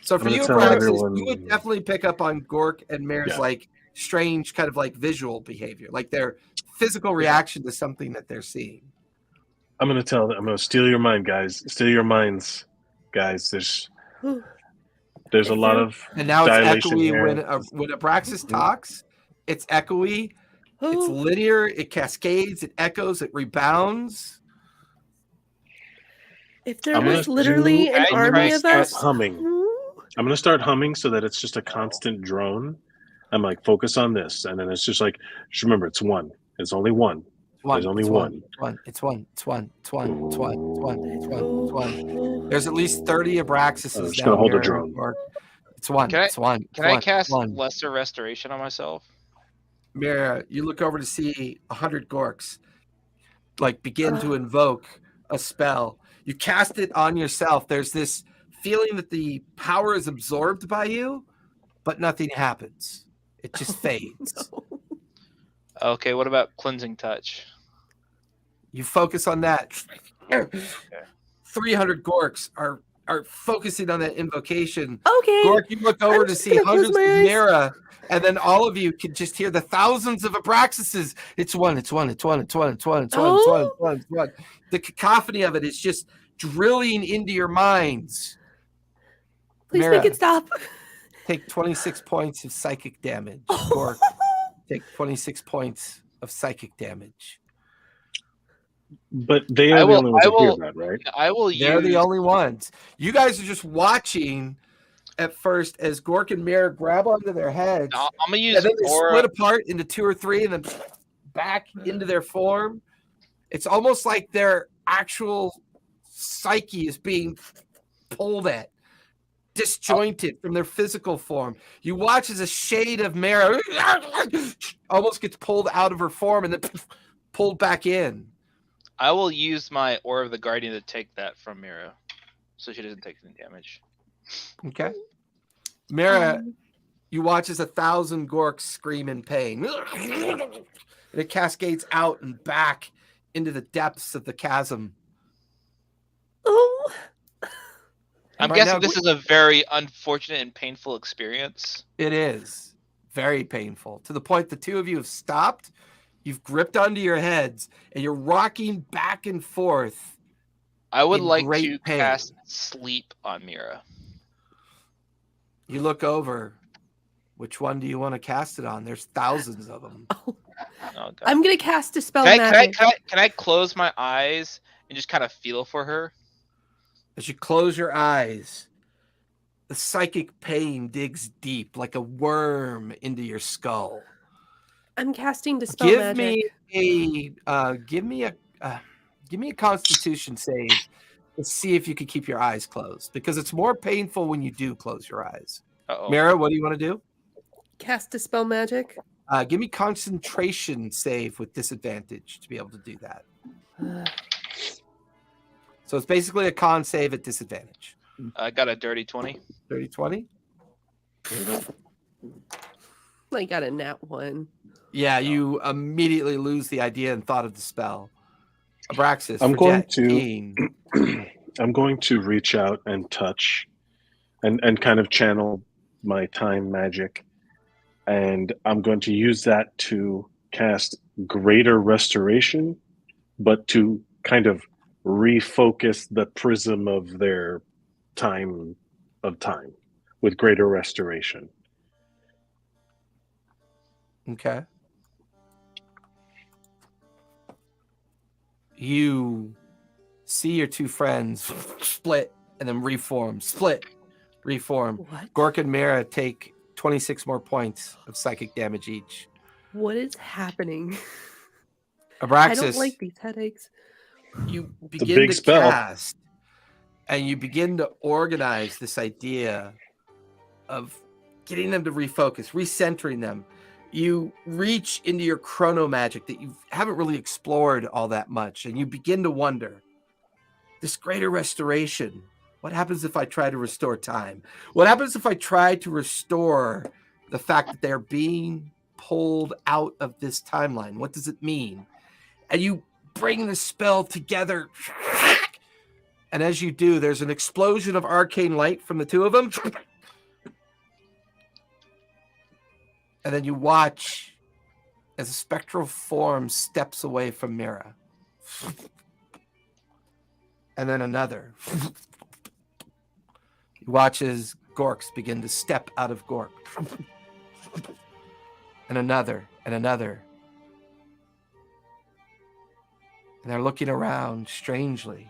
So for you, Abraxas, you would definitely pick up on Gork and Mira's like strange kind of like visual behavior, like their physical reaction to something that they're seeing. I'm going to steal your mind, guys. Steal your minds, guys. There's a lot of and now it's dilation echoey here. when Abraxas talks. It's echoey. It's linear. It cascades. It echoes. It rebounds. If there was literally an army of us humming. I'm going to start humming so that it's just a constant drone. I'm like, focus on this. And then it's just like, just remember, it's one. It's only one. There's only one. It's one. There's at least 30 Abraxases. I'm just going to hold the drone. It's one. Can I, it's one. Can I cast Lesser Restoration on myself? Mira, you look over to see 100 Gorks like begin to invoke a spell. You cast it on yourself. There's this feeling that the power is absorbed by you, but nothing happens. It just fades. No. Okay, what about Cleansing Touch? You focus on that. 300 Gorks are focusing on that invocation. Okay. Gork, you look over to see hundreds of Mira, and then all of you can just hear the thousands of Abraxases. It's one. The cacophony of it is just drilling into your minds. Please make Mira, it stop. take 26 points of psychic damage. Gork, take 26 points of psychic damage. But they are the only ones that hear that, right? I will They're the use. only ones. You guys are just watching at first as Gork and Mira grab onto their heads. I'm gonna use And then they aura. split apart into 2 or 3 and then back into their form. It's almost like their actual psyche is being pulled at, disjointed from their physical form. You watch as a shade of Mara almost gets pulled out of her form and then pulled back in. I will use my Aura of the Guardian to take that from Mira, so she doesn't take any damage. Okay. Mara, you watch as 1,000 Gorks scream in pain. And it cascades out and back into the depths of the chasm. Oh. I'm Right guessing now, this is a very unfortunate and painful experience. It is very painful to the point the two of you have stopped. You've gripped onto your heads and you're rocking back and forth. I would in like great to pain. cast Sleep on Mira. You look over. Which one do you want to cast it on? There's thousands of them. Oh, God. I'm gonna cast Dispel Can Magic. I close my eyes and just kind of feel for her? As you close your eyes, the psychic pain digs deep like a worm into your skull. I'm casting Dispel Give Magic. give me a Constitution save to see if you can keep your eyes closed, because it's more painful when you do close your eyes. Uh-oh. Mara, what do you want to do? Cast Dispel Magic. Give me concentration save with disadvantage to be able to do that. So it's basically a con save at disadvantage. I got a dirty 20. 30-20? I got a nat 1. Yeah, you immediately lose the idea and thought of the spell. Abraxas, I'm going Forget, to- Keen. I'm going to reach out and touch and kind of channel my time magic. And I'm going to use that to cast Greater Restoration, but to kind of refocus the prism of their time with Greater Restoration. Okay. You see your two friends split and then reform, split, reform. What? Gork and Mara take 26 more points of psychic damage each. What is happening? Abraxas, I don't like these headaches. you a begin big to spell. cast and you begin to organize this idea of getting them to refocus, recentering them. You reach into your chrono magic that you haven't really explored all that much, and you begin to wonder, this greater restoration, what happens if I try to restore time? What happens if I try to restore the fact that they're being pulled out of this timeline? What does it mean? And you bring the spell together. And as you do, there's an explosion of arcane light from the two of them. And then you watch as a spectral form steps away from Mira. And then another. You watch as Gorks begin to step out of Gork. And another, and another. And they're looking around strangely.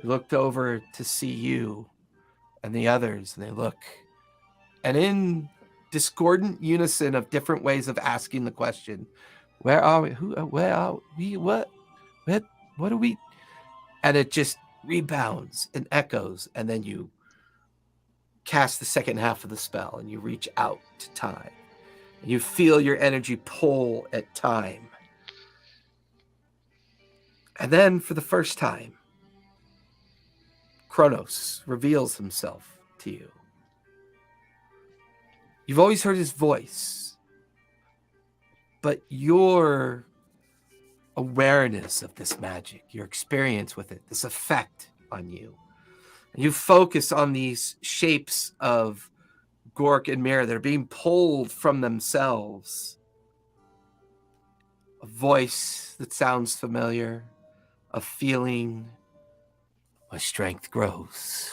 They looked over to see you and the others, and they look. And in discordant unison of different ways of asking the question, where are we? Where are we? What are we? And it just rebounds and echoes, and then you cast the second half of the spell and you reach out to time. And you feel your energy pull at time. And then for the first time, Kronos reveals himself to you. You've always heard his voice, but your awareness of this magic, your experience with it, this effect on you, and you focus on these shapes of Gork and Mira that are being pulled from themselves. A voice that sounds familiar, a feeling, my strength grows.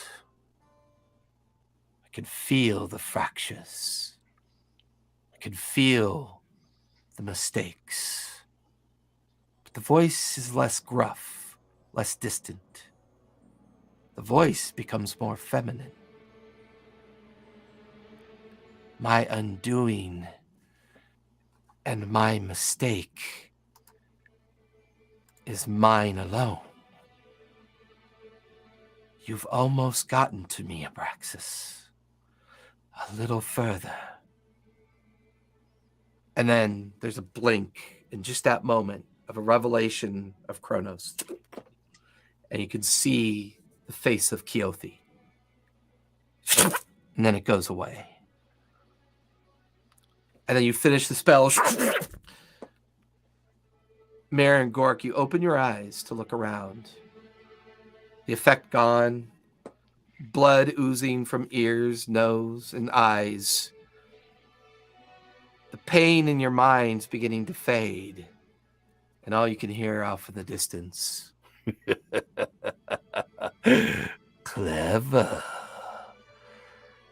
can feel the fractures. I can feel the mistakes. But the voice is less gruff, less distant. The voice becomes more feminine. My undoing and my mistake is mine alone. You've almost gotten to me, Abraxas. A little further. And then there's a blink in just that moment of a revelation of Kronos. And you can see the face of Keothi. And then it goes away. And then you finish the spell. Mare and Gork, you open your eyes to look around. The effect gone. Blood oozing from ears, nose, and eyes. The pain in your mind's beginning to fade. And all you can hear off in the distance. Clever.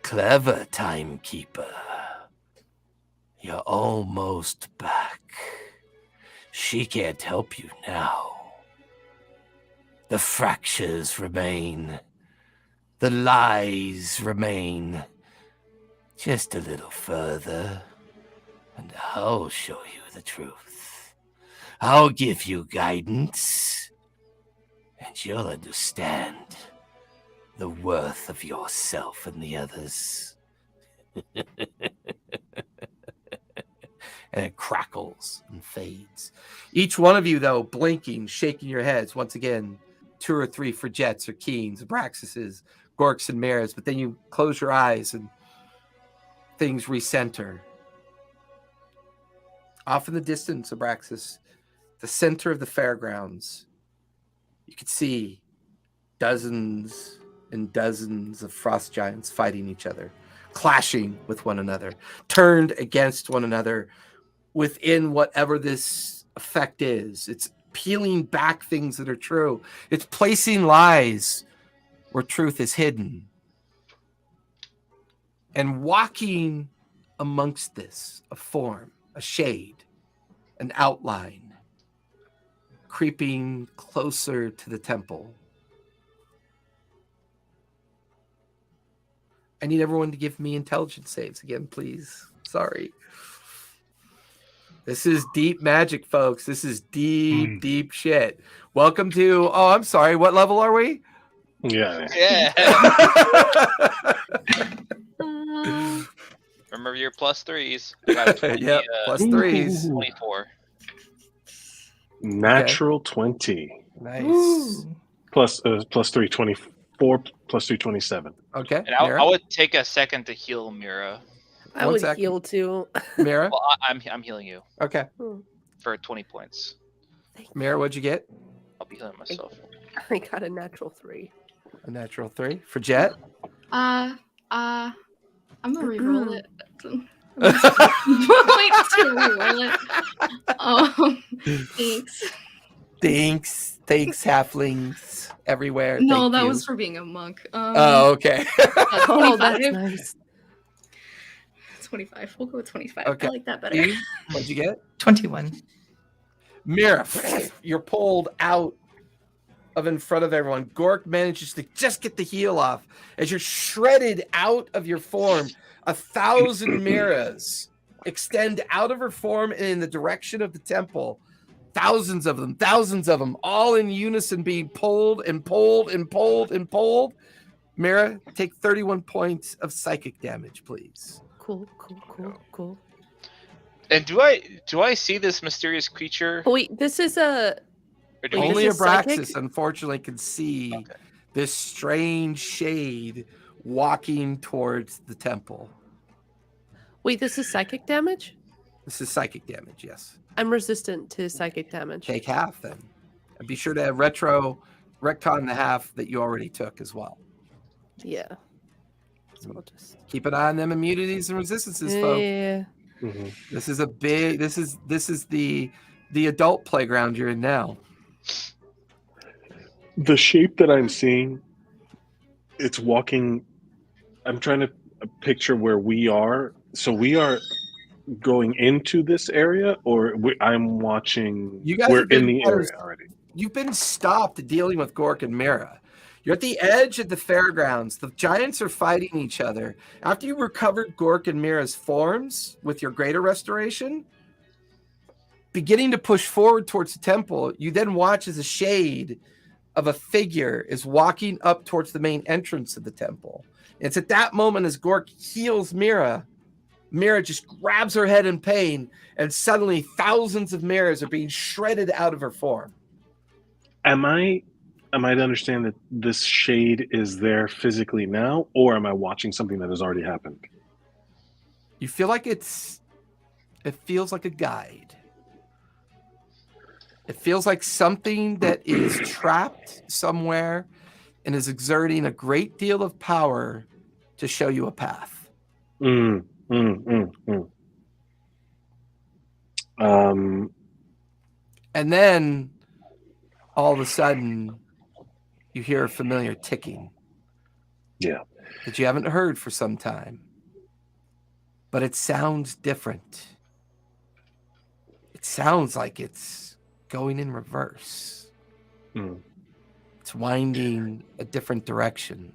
Clever, timekeeper. You're almost back. She can't help you now. The fractures remain. The lies remain. Just a little further, and I'll show you the truth. I'll give you guidance, and you'll understand the worth of yourself and the others. And it crackles and fades. Each one of you, though, blinking, shaking your heads. Once again, 2 or 3 for Jets or Keens, Abraxases, Gorks, and Mares. But then you close your eyes and things recenter. Off in the distance, Abraxas, the center of the fairgrounds, you could see dozens and dozens of frost giants fighting each other, clashing with one another, turned against one another within whatever this effect is. It's peeling back things that are true. It's placing lies where truth is hidden. And walking amongst this, a form, a shade, an outline, creeping closer to the temple. I need everyone to give me intelligence saves again, please. Sorry. This is deep magic, folks. This is deep, deep shit. Welcome to... Oh, I'm sorry. What level are we? Yeah. Yeah. Remember your plus threes. I got 20, Yep, plus threes. 24. Natural 20. Nice. Ooh. Plus 3, 24, plus 3, 27. Okay. And I Mira? would take a second to heal Mira. I One would second. heal too. Mira? Well, I'm healing you Okay. for 20 points. Mira, what'd you get? I'll be healing myself. I got a natural 3. A natural 3. For Jet? I'm gonna reroll it. Wait to reroll it. Thanks. Thanks, halflings everywhere. No, Thank that you. was for being a monk. Oh, okay. Oh, 25. that's nice. 25. We'll go with 25. Okay. I like that better. Steve, what'd you get? 21. Mira, you're pulled out of in front of everyone. Gork manages to just get the heel off. As you're shredded out of your form, 1,000 Miras extend out of her form and in the direction of the temple. Thousands of them, all in unison being pulled and pulled and pulled and pulled. Mira, take 31 points of psychic damage, please. Cool. And do I see this mysterious creature? Oh, wait, this is a... Or do Wait, we Only this is psychic? Abraxas, unfortunately, can see Okay. this strange shade walking towards the temple. Wait, this is psychic damage? This is psychic damage, yes. I'm resistant to psychic damage. Take half then. And be sure to retcon the half that you already took as well. Yeah. So I'll just... Keep an eye on them immunities and resistances, folks. Yeah. Mm-hmm. This is a big. This is the adult playground you're in now. The shape that I'm seeing, it's walking. I'm trying to picture where we are. So we are going into this area, or I'm watching. You guys We're have been in the area already. You've been stopped dealing with Gork and Mira. You're at the edge of the fairgrounds. The giants are fighting each other. After you recovered Gork and Mira's forms with your greater restoration, beginning to push forward towards the temple, you then watch as a shade of a figure is walking up towards the main entrance of the temple. It's at that moment as Gork heals Mira. Mira just grabs her head in pain, and suddenly thousands of Miras are being shredded out of her form. Am I to understand that this shade is there physically now, or am I watching something that has already happened? You feel like it feels like a guide. It feels like something that is trapped somewhere and is exerting a great deal of power to show you a path. And then all of a sudden you hear a familiar ticking. Yeah. That you haven't heard for some time. But it sounds different. It sounds like it's going in reverse. It's winding a different direction.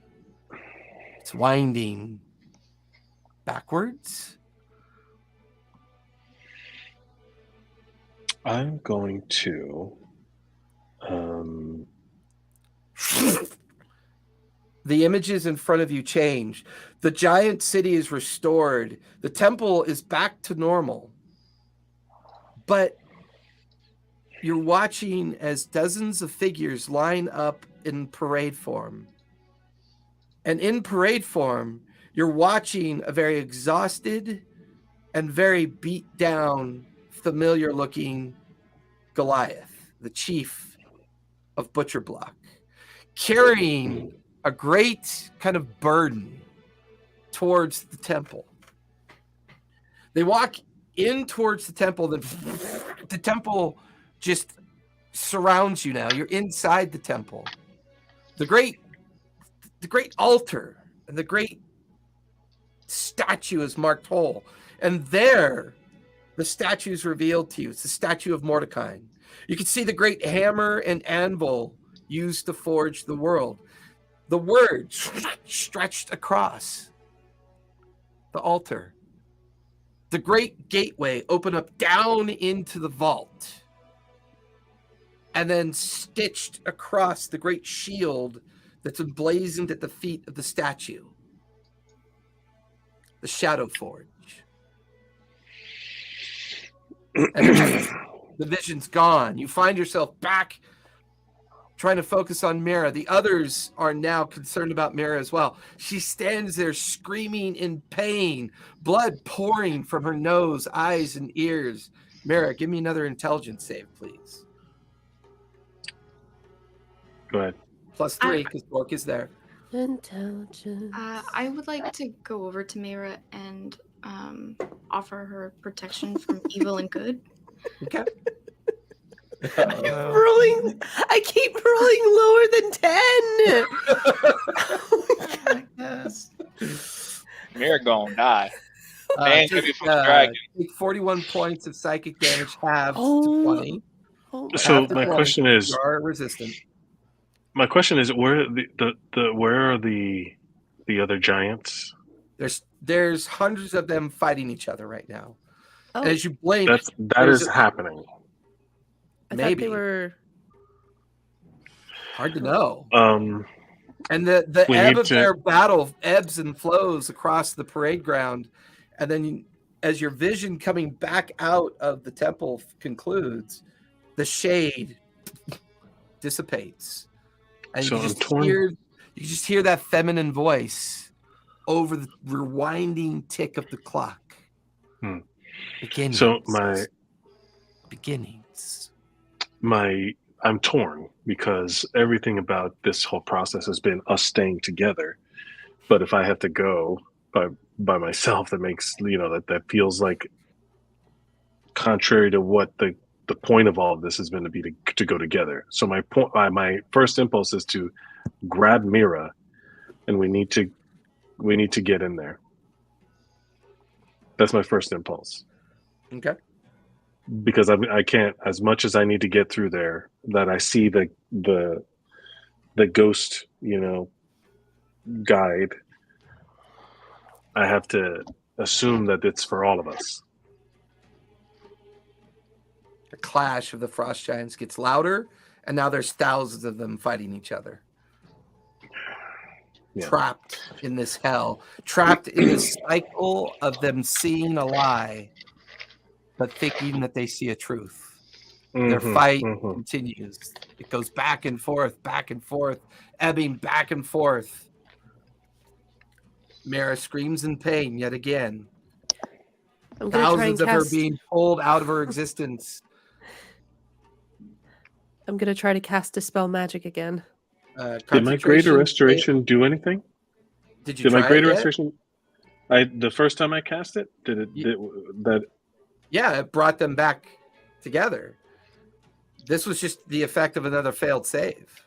It's winding backwards. I'm going to the images in front of you change. The giant city is restored. The temple is back to normal. But you're watching as dozens of figures line up in parade form. And in parade form, you're watching a very exhausted and very beat down, familiar looking Goliath, the chief of Butcher Block, carrying a great kind of burden towards the temple. They walk in towards the temple, then the temple just surrounds you now. You're inside the temple. The great altar and the great statue is marked whole. And there, the statue is revealed to you. It's the statue of Mordecai. You can see the great hammer and anvil used to forge the world. The words stretched across the altar. The great gateway opened up down into the vault and then stitched across the great shield that's emblazoned at the feet of the statue. The Shadow Forge. And the vision's gone. You find yourself back trying to focus on Mira. The others are now concerned about Mira as well. She stands there screaming in pain, blood pouring from her nose, eyes, and ears. Mira, give me another intelligence save, please. Go ahead. +3, because Bork is there. Intelligence. I would like to go over to Mira and offer her protection from evil and good. Okay. I keep rolling lower than 10. Yes. Mira gonna die. Man, could be from the dragon. Take 41 points of psychic damage, halved Oh. to 20. So Half the my points, question is, you are resistant. where are the other giants? There's hundreds of them fighting each other right now. Oh, And as you blink, That is happening. I thought maybe they were. hard to know. And the We ebb need of to- their battle ebbs and flows across the parade ground, and then as your vision coming back out of the temple concludes, the shade dissipates, and So you I'm just torn. hear that feminine voice over the rewinding tick of the clock. Beginnings. So beginnings. I'm torn because everything about this whole process has been us staying together. But if I have to go by myself, that makes that feels like contrary to what the point of all of this has been to be to go together. So my first impulse is to grab Mira, and we need to get in there. That's my first impulse. Okay. Because I can't, as much as I need to get through there, that I see the ghost, guide. I have to assume that it's for all of us. The clash of the frost giants gets louder, and now there's thousands of them fighting each other. Yeah. Trapped in this hell, trapped in this cycle of them seeing a lie, but thinking that they see a truth. Their fight continues. It goes back and forth, ebbing back and forth. Mira screams in pain yet again. I'm gonna try and Thousands of her cast. being pulled out of her existence. I'm gonna try to cast Dispel Magic again. Did my Greater Concentration Restoration do anything? Did you Did try my Greater it yet? Restoration? The first time I cast it, did it? That Yeah, it brought them back together. This was just the effect of another failed save.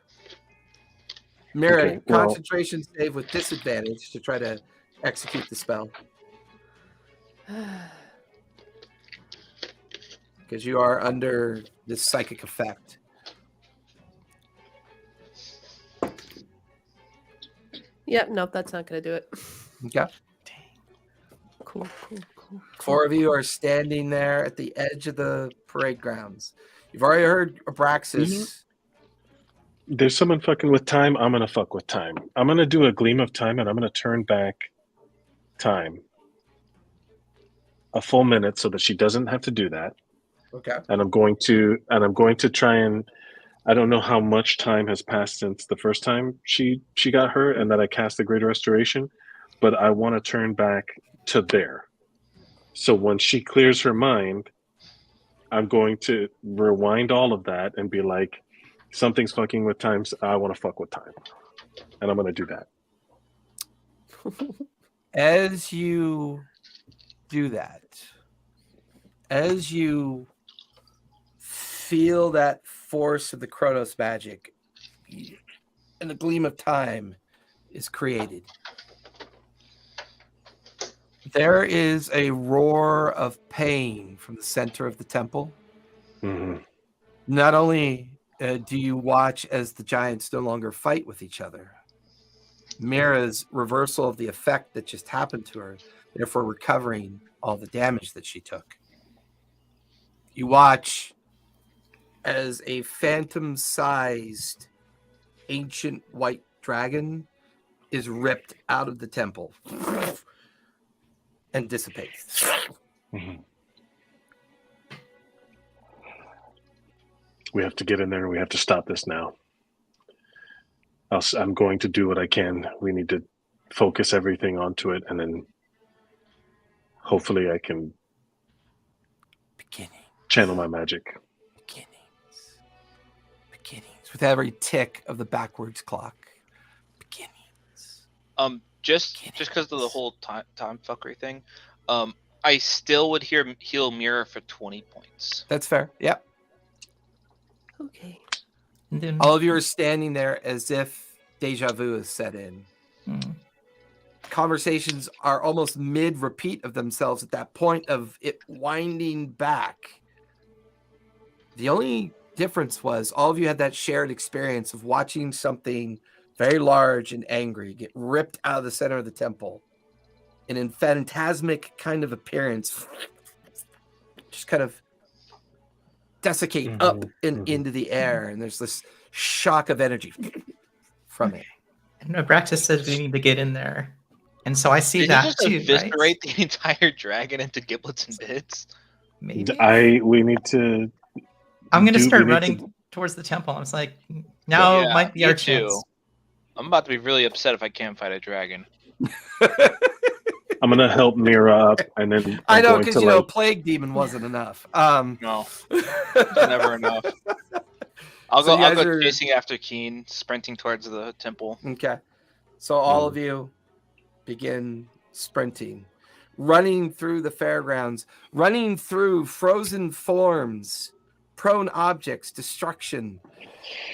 Mira, Okay, well- concentration save with disadvantage to try to execute the spell. Because you are under this psychic effect. Yep, nope, that's not gonna do it. Okay. Cool. 4 of you are standing there at the edge of the parade grounds. You've already heard Abraxas. there's someone fucking with time. I'm gonna fuck with time. I'm gonna do a gleam of time, and I'm gonna turn back time a full minute so that she doesn't have to do that. Okay. And I'm going to try and. I don't know how much time has passed since the first time she got hurt and that I cast the Greater Restoration, but I want to turn back to there. So when she clears her mind, I'm going to rewind all of that and be like, something's fucking with time, so I want to fuck with time. And I'm going to do that. As you do that, as you feel that force of the Chronos magic, and the gleam of time is created, there is a roar of pain from the center of the temple. Mm-hmm. Not only do you watch as the giants no longer fight with each other, Mira's reversal of the effect that just happened to her, therefore recovering all the damage that she took. You watch as a phantom-sized ancient white dragon is ripped out of the temple and dissipates. Mm-hmm. We have to get in there and we have to stop this now. I'm going to do what I can. We need to focus everything onto it, and then hopefully I can channel my magic. Beginnings. With every tick of the backwards clock. Beginnings. Just because of the whole time fuckery thing, I still would heal Mira for 20 points. That's fair. Yep. Okay. And then, All of you are standing there as if deja vu is set in. Conversations are almost mid-repeat of themselves at that point of it winding back. The only difference was all of you had that shared experience of watching something very large and angry get ripped out of the center of the temple, and in phantasmic kind of appearance, just kind of desiccate up and into the air, and there's this shock of energy from it. and Abraxas says we need to get in there. And so I see Did that you just too, right? eviscerate the entire dragon into giblets and bits? Maybe. We need to. I'm going to start we need running to- towards the temple. I was like, now Yeah, might be me our too. chance. I'm about to be really upset if I can't fight a dragon. I'm gonna help Mira up, and then I I'm know, going because to, plague demon wasn't enough. No, it's never enough. I'll So go. you I'll guys go are- chasing after Keen, sprinting towards the temple. Okay. So all of you begin sprinting, running through the fairgrounds, running through frozen forms, prone objects, destruction,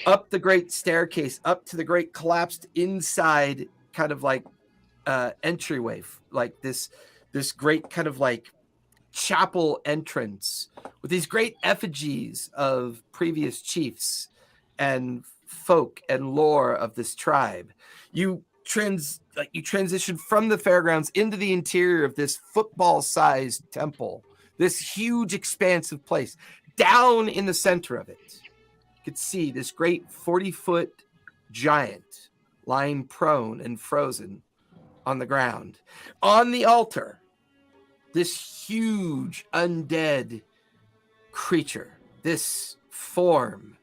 up the great staircase, up to the great collapsed inside kind of like entryway, like this this great kind of like chapel entrance with these great effigies of previous chiefs and folk and lore of this tribe. You transition from the fairgrounds into the interior of this football-sized temple, this huge expansive place. Down in the center of it, you could see this great 40-foot giant lying prone and frozen on the ground. On the altar, this huge undead creature, this form,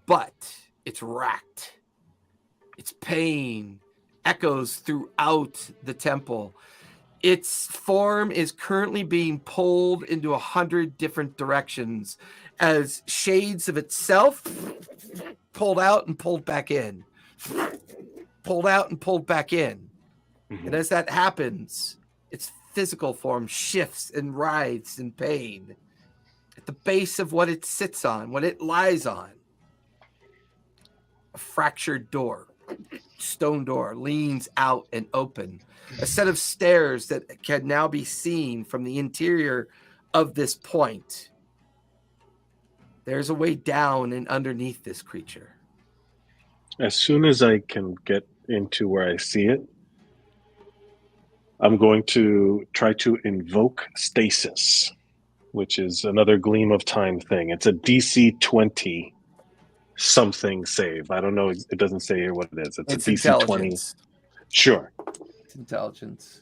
but it's racked. Its pain echoes throughout the temple. Its form is currently being pulled into 100 different directions as shades of itself pulled out and pulled back in. Pulled out and pulled back in. Mhm. And as that happens, its physical form shifts and writhes in pain. At the base of what it sits on, what it lies on, a fractured door, stone door, leans out and open. A set of stairs that can now be seen from the interior of this point. There's a way down and underneath this creature. As soon as I can get into where I see it, I'm going to try to invoke stasis, which is another Gleam of Time thing. It's a DC 20 something save. I don't know. It doesn't say here what it is. It's a DC 20. Intelligence. Sure. It's intelligence.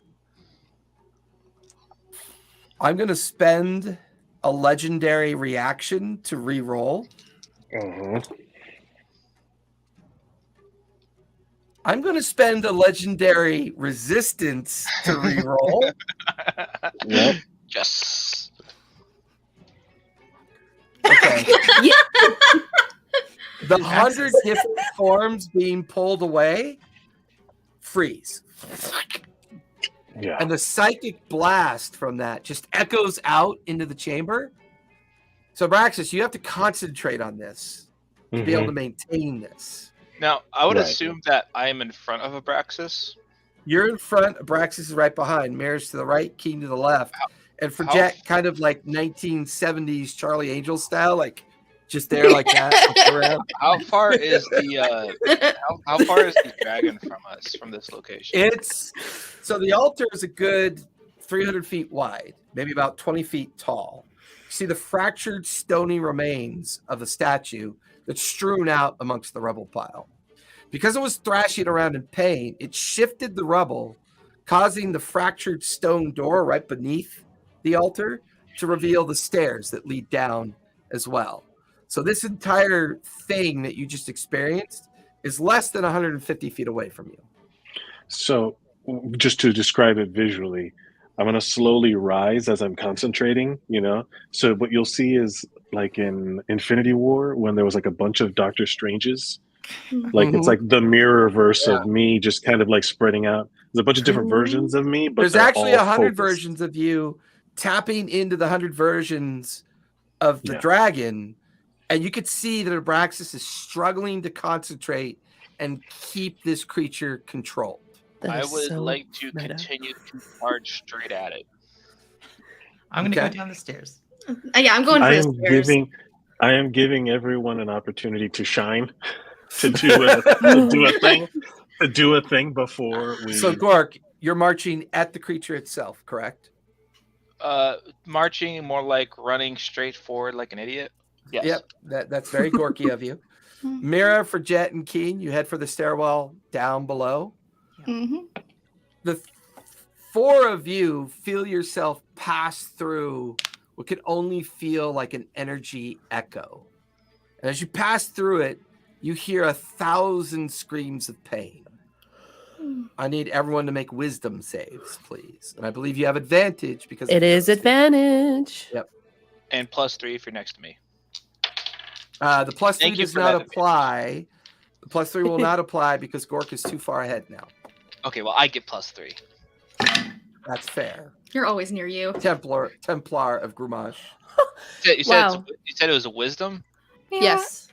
I'm going to spend a legendary reaction to re-roll. Uh-huh. I'm going to spend a legendary resistance to re-roll. Yep. Yes. Okay. Yeah. The 100 different forms being pulled away freeze. Yeah. And the psychic blast from that just echoes out into the chamber. So, Braxis, you have to concentrate on this to be able to maintain this. Now, I would Right. assume that I am in front of Abraxas. You're in front, Abraxas is right behind, Mirror's to the right, King to the left. And for how- Jet, kind of like 1970s Charlie Angel style, like just there like that. Around. How far is the how far is the dragon from us from this location? So the altar is a good 300 feet wide, maybe about 20 feet tall. You see the fractured stony remains of the statue that's strewn out amongst the rubble pile. Because it was thrashing around in pain, it shifted the rubble, causing the fractured stone door right beneath the altar to reveal the stairs that lead down as well. So this entire thing that you just experienced is less than 150 feet away from you. So, just to describe it visually, I'm going to slowly rise as I'm concentrating, So, what you'll see is like in Infinity War when there was like a bunch of Doctor Stranges. Like it's like the mirror verse of me just kind of like spreading out. There's a bunch of different versions of me, but there's they're actually all 100 focused. versions of you tapping into the 100 versions of the Yeah. dragon, and you could see that Abraxas is struggling to concentrate and keep this creature controlled. I would like to continue to charge straight at it. I'm gonna Okay. go down the stairs. Yeah, I'm going for the stairs. I am giving everyone an opportunity to shine, to do a thing before we. So Gork, you're marching at the creature itself, correct? Marching more like running straight forward like an idiot. Yes. Yep, that's very Gorky of you. Mira, for Jet and Keen, you head for the stairwell down below. Mhm. The four of you feel yourself pass through what could only feel like an energy echo. And as you pass through it, you hear 1,000 screams of pain. I need everyone to make wisdom saves, please. And I believe you have advantage because It is advantage. Yep. And +3 if you're next to me. The +3 Thank you does for not that apply. The +3 will not apply because Gork is too far ahead now. Okay, well I get +3. That's fair. You're always near you. Templar of Grumage. You Wow. said it was a wisdom? Yes.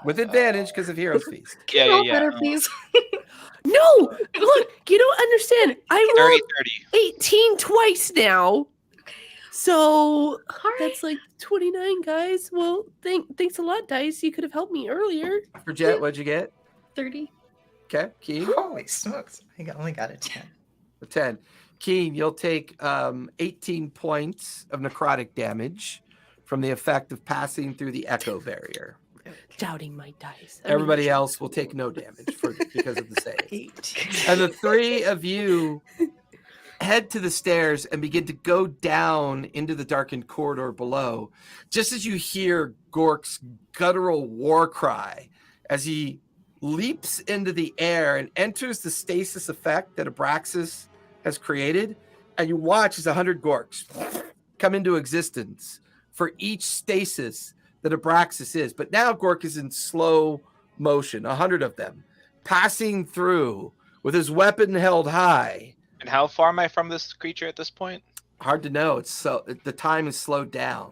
With advantage because of Hero's Feast. Yeah. Better, please. No! Look, you don't understand. I 30, rolled 30. 18 twice now. Okay. So All right. that's like 29, guys. Well, thanks a lot, Dice. You could have helped me earlier. For Jet, what'd you get? 30. Okay, Keen, Holy smokes! Only got a 10. a 10. Keen, you'll take 18 points of necrotic damage from the effect of passing through the echo barrier. Doubting my dice. Everybody else will take no damage because of the save. 18. And the three of you head to the stairs and begin to go down into the darkened corridor below, just as you hear Gork's guttural war cry as he leaps into the air and enters the stasis effect that Abraxas has created. And you watch as 100 Gorks come into existence for each stasis that Abraxas is. But now Gork is in slow motion, 100 of them, passing through with his weapon held high. And how far am I from this creature at this point? Hard to know. It's so the time is slowed down.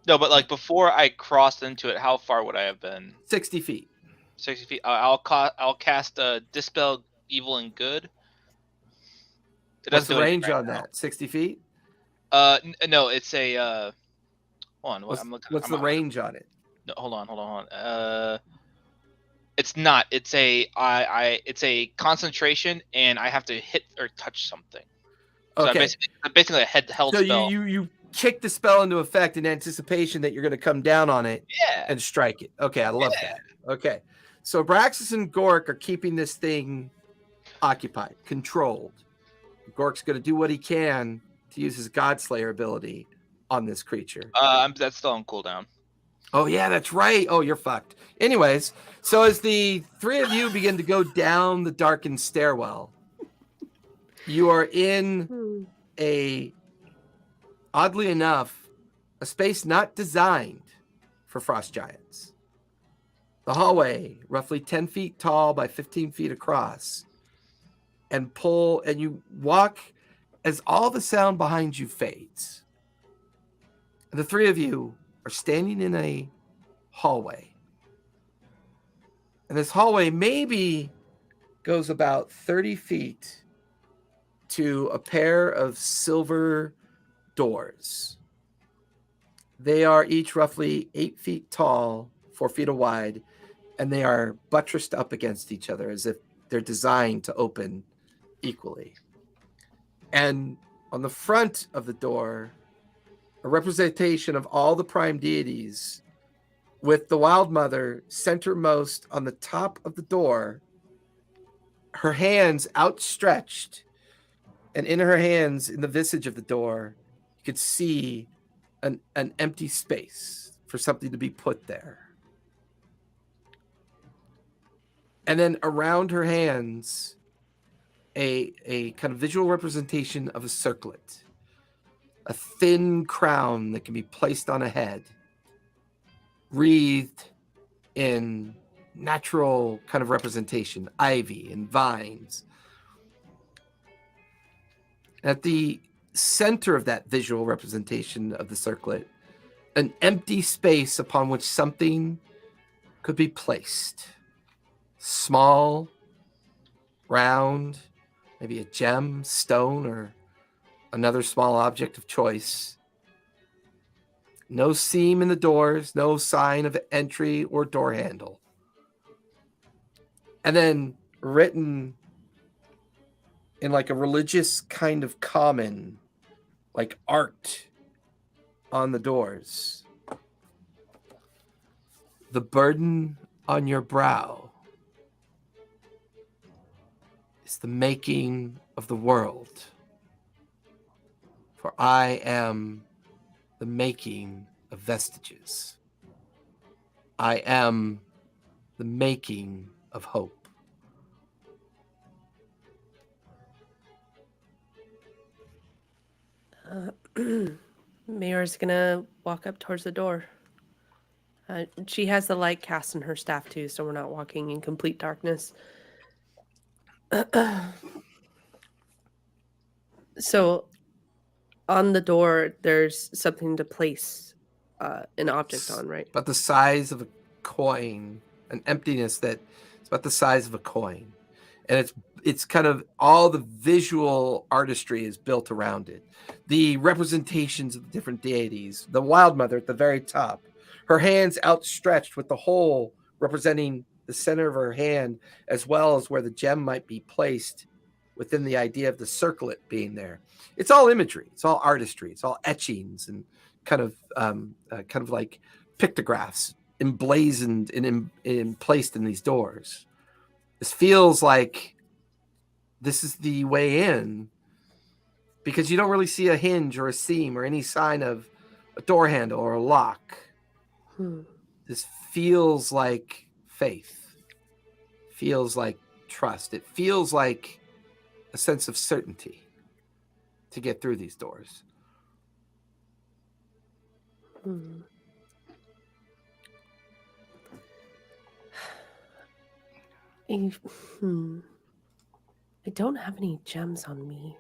No, but like before I crossed into it, how far would I have been? 60 feet. 60 feet. I'll cast Dispel Evil and Good. It What's doesn't the do anything range right on now. that? 60 feet? No, it's a hold on. What's, I'm looking. what's the range on it? No, hold on. It's not. It's a it's a concentration, and I have to hit or touch something. So Okay. basically a held So spell. you kick the spell into effect in anticipation that you're going to come down on it Yeah. and strike it. Okay, I love that. Okay. So Abraxas and Gork are keeping this thing occupied, controlled. Gork's going to do what he can to use his Godslayer ability on this creature. That's still on cooldown. Oh, yeah, that's right. Oh, you're fucked. Anyways, so as the three of you begin to go down the darkened stairwell, you are in oddly enough, a space not designed for frost giants. The hallway, roughly 10 feet tall by 15 feet across, and you walk as all the sound behind you fades. And the three of you are standing in a hallway. And this hallway maybe goes about 30 feet to a pair of silver doors. They are each roughly 8 feet tall, 4 feet wide, and they are buttressed up against each other as if they're designed to open equally. And on the front of the door, a representation of all the prime deities, with the Wild Mother centermost on the top of the door, her hands outstretched, and in her hands, in the visage of the door, you could see an empty space for something to be put there. And then around her hands, a kind of visual representation of a circlet, a thin crown that can be placed on a head, wreathed in natural kind of representation, ivy and vines. At the center of that visual representation of the circlet, an empty space upon which something could be placed. Small, round, maybe a gem, stone, or another small object of choice. No seam in the doors, no sign of entry or door handle. And then written in like a religious kind of common, like art on the doors. The burden on your brow is the making of the world. For I am the making of vestiges. I am the making of hope. Mayor's gonna walk up towards the door. She has the light cast in her staff too, so we're not walking in complete darkness. So on the door, there's something to place an object on, right? About the size of a coin, an emptiness that is about the size of a coin. and it's kind of all the visual artistry is built around it. The representations of the different deities, the Wild Mother at the very top, her hands outstretched with the hole representing the center of her hand, as well as where the gem might be placed within the idea of the circlet being there. It's all imagery. It's all artistry. It's all etchings and kind of like pictographs emblazoned and placed in these doors. This feels like this is the way in, because you don't really see a hinge or a seam or any sign of a door handle or a lock. This feels like faith. Feels like trust. It feels like a sense of certainty to get through these doors. I don't have any gems on me.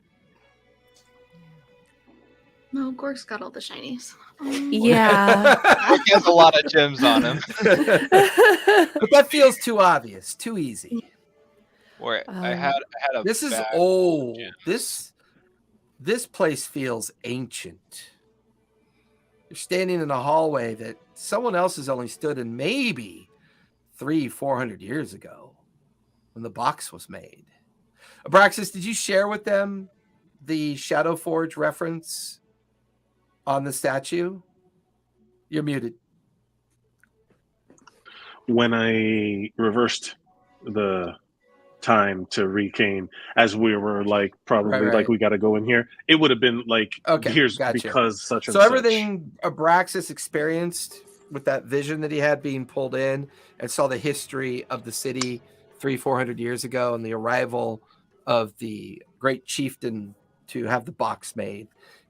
No, Gork's got all the shinies. Yeah. He has a lot of gems on him. But that feels too obvious, too easy. Where I had a. This is bad old. gem. This place feels ancient. You're standing in a hallway that someone else has only stood in maybe 300-400 years ago when the box was made. Abraxas, did you share with them the Shadowforge reference on the statue? You're muted. When I reversed the time to recane, as we were like probably Right. like we got to go in here, it would have been like, Okay, here's gotcha. because such and So such. everything Abraxas experienced with that vision that he had being pulled in and saw the history of the city 300-400 years ago and the arrival of the great chieftain to have the box made,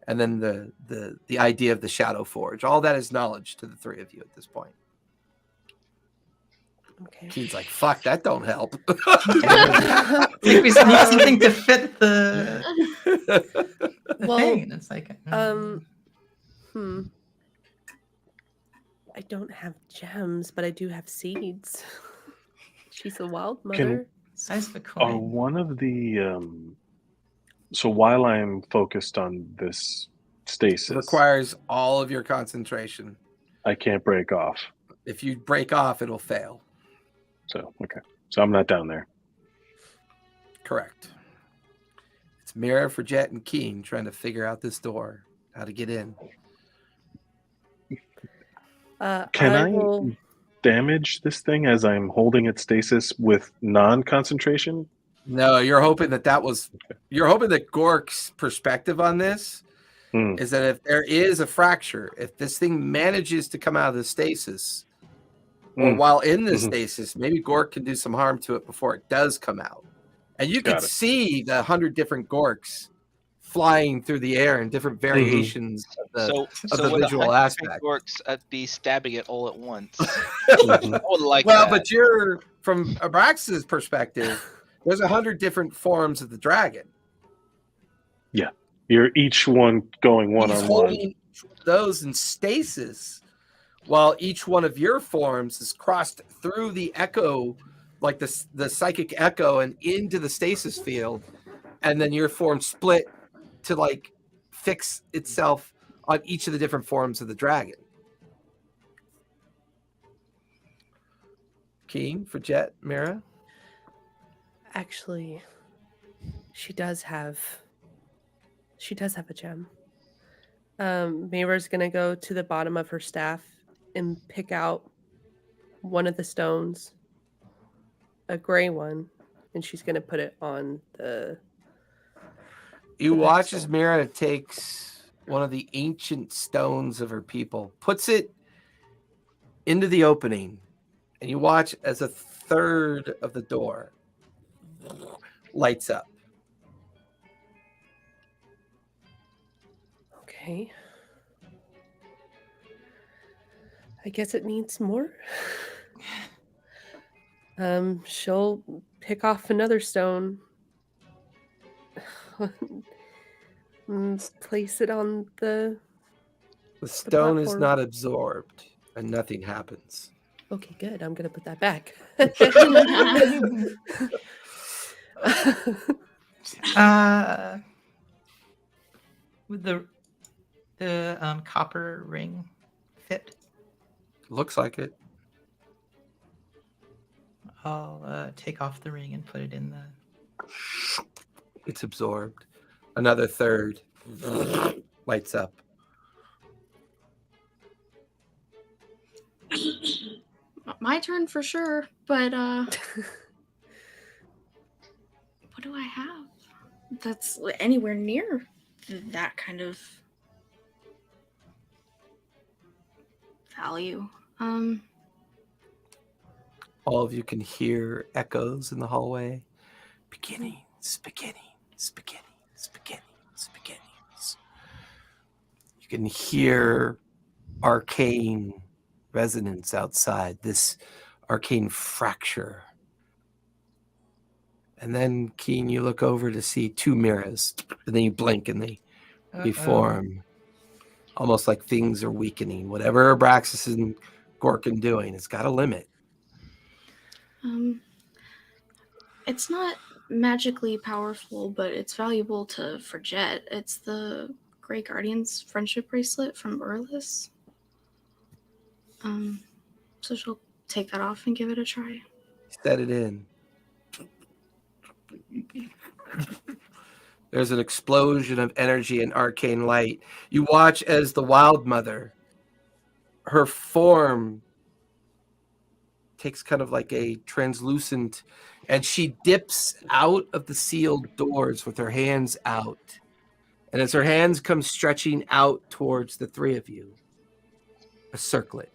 and then the idea of the Shadow Forge, all that is knowledge to the three of you at this point. Okay. Keen's like, fuck, that don't help. I think we need something to fit the Well, thing. It's like, I don't have gems, but I do have seeds. She's a wild mother. size of a Are coin. one of the so while I'm focused on this stasis, It requires all of your concentration. I can't break off. If you break off, it'll fail. So okay, so I'm not down there. Correct. It's Mira, for Jet, and Keen trying to figure out this door, how to get in. Can I will... damage this thing as I'm holding its stasis with non-concentration? No, you're hoping that you're hoping that Gork's perspective on this is that if there is a fracture, if this thing manages to come out of the stasis, or while in the stasis, maybe Gork can do some harm to it before it does come out. And you can see the 100 different Gorks flying through the air in different variations of the would visual 100 aspect. Orcs be stabbing it all at once. I would like that. But you're, from Abraxas' perspective, there's 100 different forms of the dragon. Yeah, you're each one going one He's on one. holding those in stasis, while each one of your forms is crossed through the echo, like the psychic echo, and into the stasis field, and then your form split to like fix itself on each of the different forms of the dragon. Keen, for Jet, Mira? Actually, she does have a gem. Mira's gonna go to the bottom of her staff and pick out one of the stones, a gray one, and she's gonna put it on the. You the watch pedestal. as Mira takes one of the ancient stones of her people, puts it into the opening, and you watch as a third of the door lights up. Okay. I guess it needs more. She'll pick off another stone. And place it on the. The stone is platform. not absorbed, and nothing happens. Okay, good. I'm gonna put that back. Would the copper ring fit? Looks like it. I'll take off the ring and put it in the. It's absorbed. Another third lights up. My turn for sure, but what do I have that's anywhere near that kind of value? All of you can hear echoes in the hallway. Beginnings, beginnings, beginnings, beginnings, beginnings. You can hear arcane resonance outside, this arcane fracture. And then, Keen, you look over to see two mirrors, and then you blink and they reform. Almost like things are weakening. Whatever Abraxas and Gorkin doing, it's got a limit. It's not magically powerful, but it's valuable for Jet. It's the Grey Guardian's friendship bracelet from Urlis. So she'll take that off and give it a try. Set it in. There's an explosion of energy and arcane light. You watch as the Wild Mother, her form takes kind of like a translucent, and she dips out of the sealed doors with her hands out. And as her hands come stretching out towards the three of you, a circlet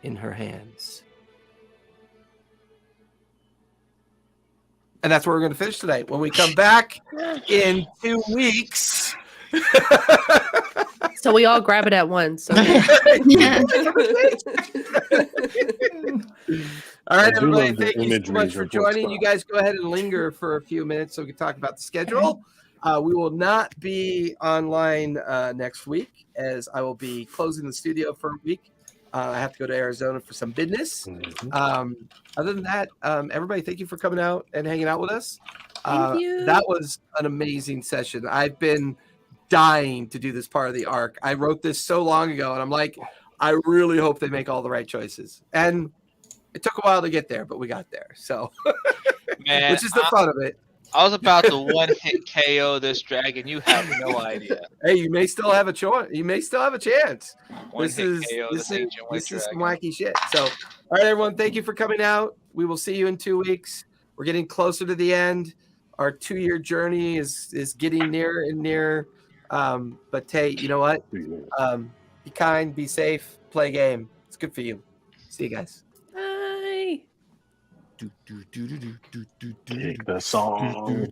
in her hands. And that's where we're going to finish tonight. When we come back in 2 weeks. So we all grab it at once. Okay. All right, I do everybody. love the Thank you so imagery much of for what's joining. going You guys go ahead and linger for a few minutes so we can talk about the schedule. We will not be online next week, as I will be closing the studio for a week. I have to go to Arizona for some business. Other than that, everybody, thank you for coming out and hanging out with us. Thank you. That was an amazing session. I've been dying to do this part of the arc. I wrote this so long ago, and I'm like, I really hope they make all the right choices. And it took a while to get there, but we got there. So, Man, which is the fun of it. I was about to one-hit KO this dragon. You have no idea. Hey, you may still have a choice. You may still have a chance. This is ancient white some dragon. wacky shit. So, all right, everyone, thank you for coming out. We will see you in 2 weeks. We're getting closer to the end. Our 2-year journey is getting nearer and nearer. But hey, you know what? Be kind, be safe, play a game. It's good for you. See you guys. Bye. Take the song.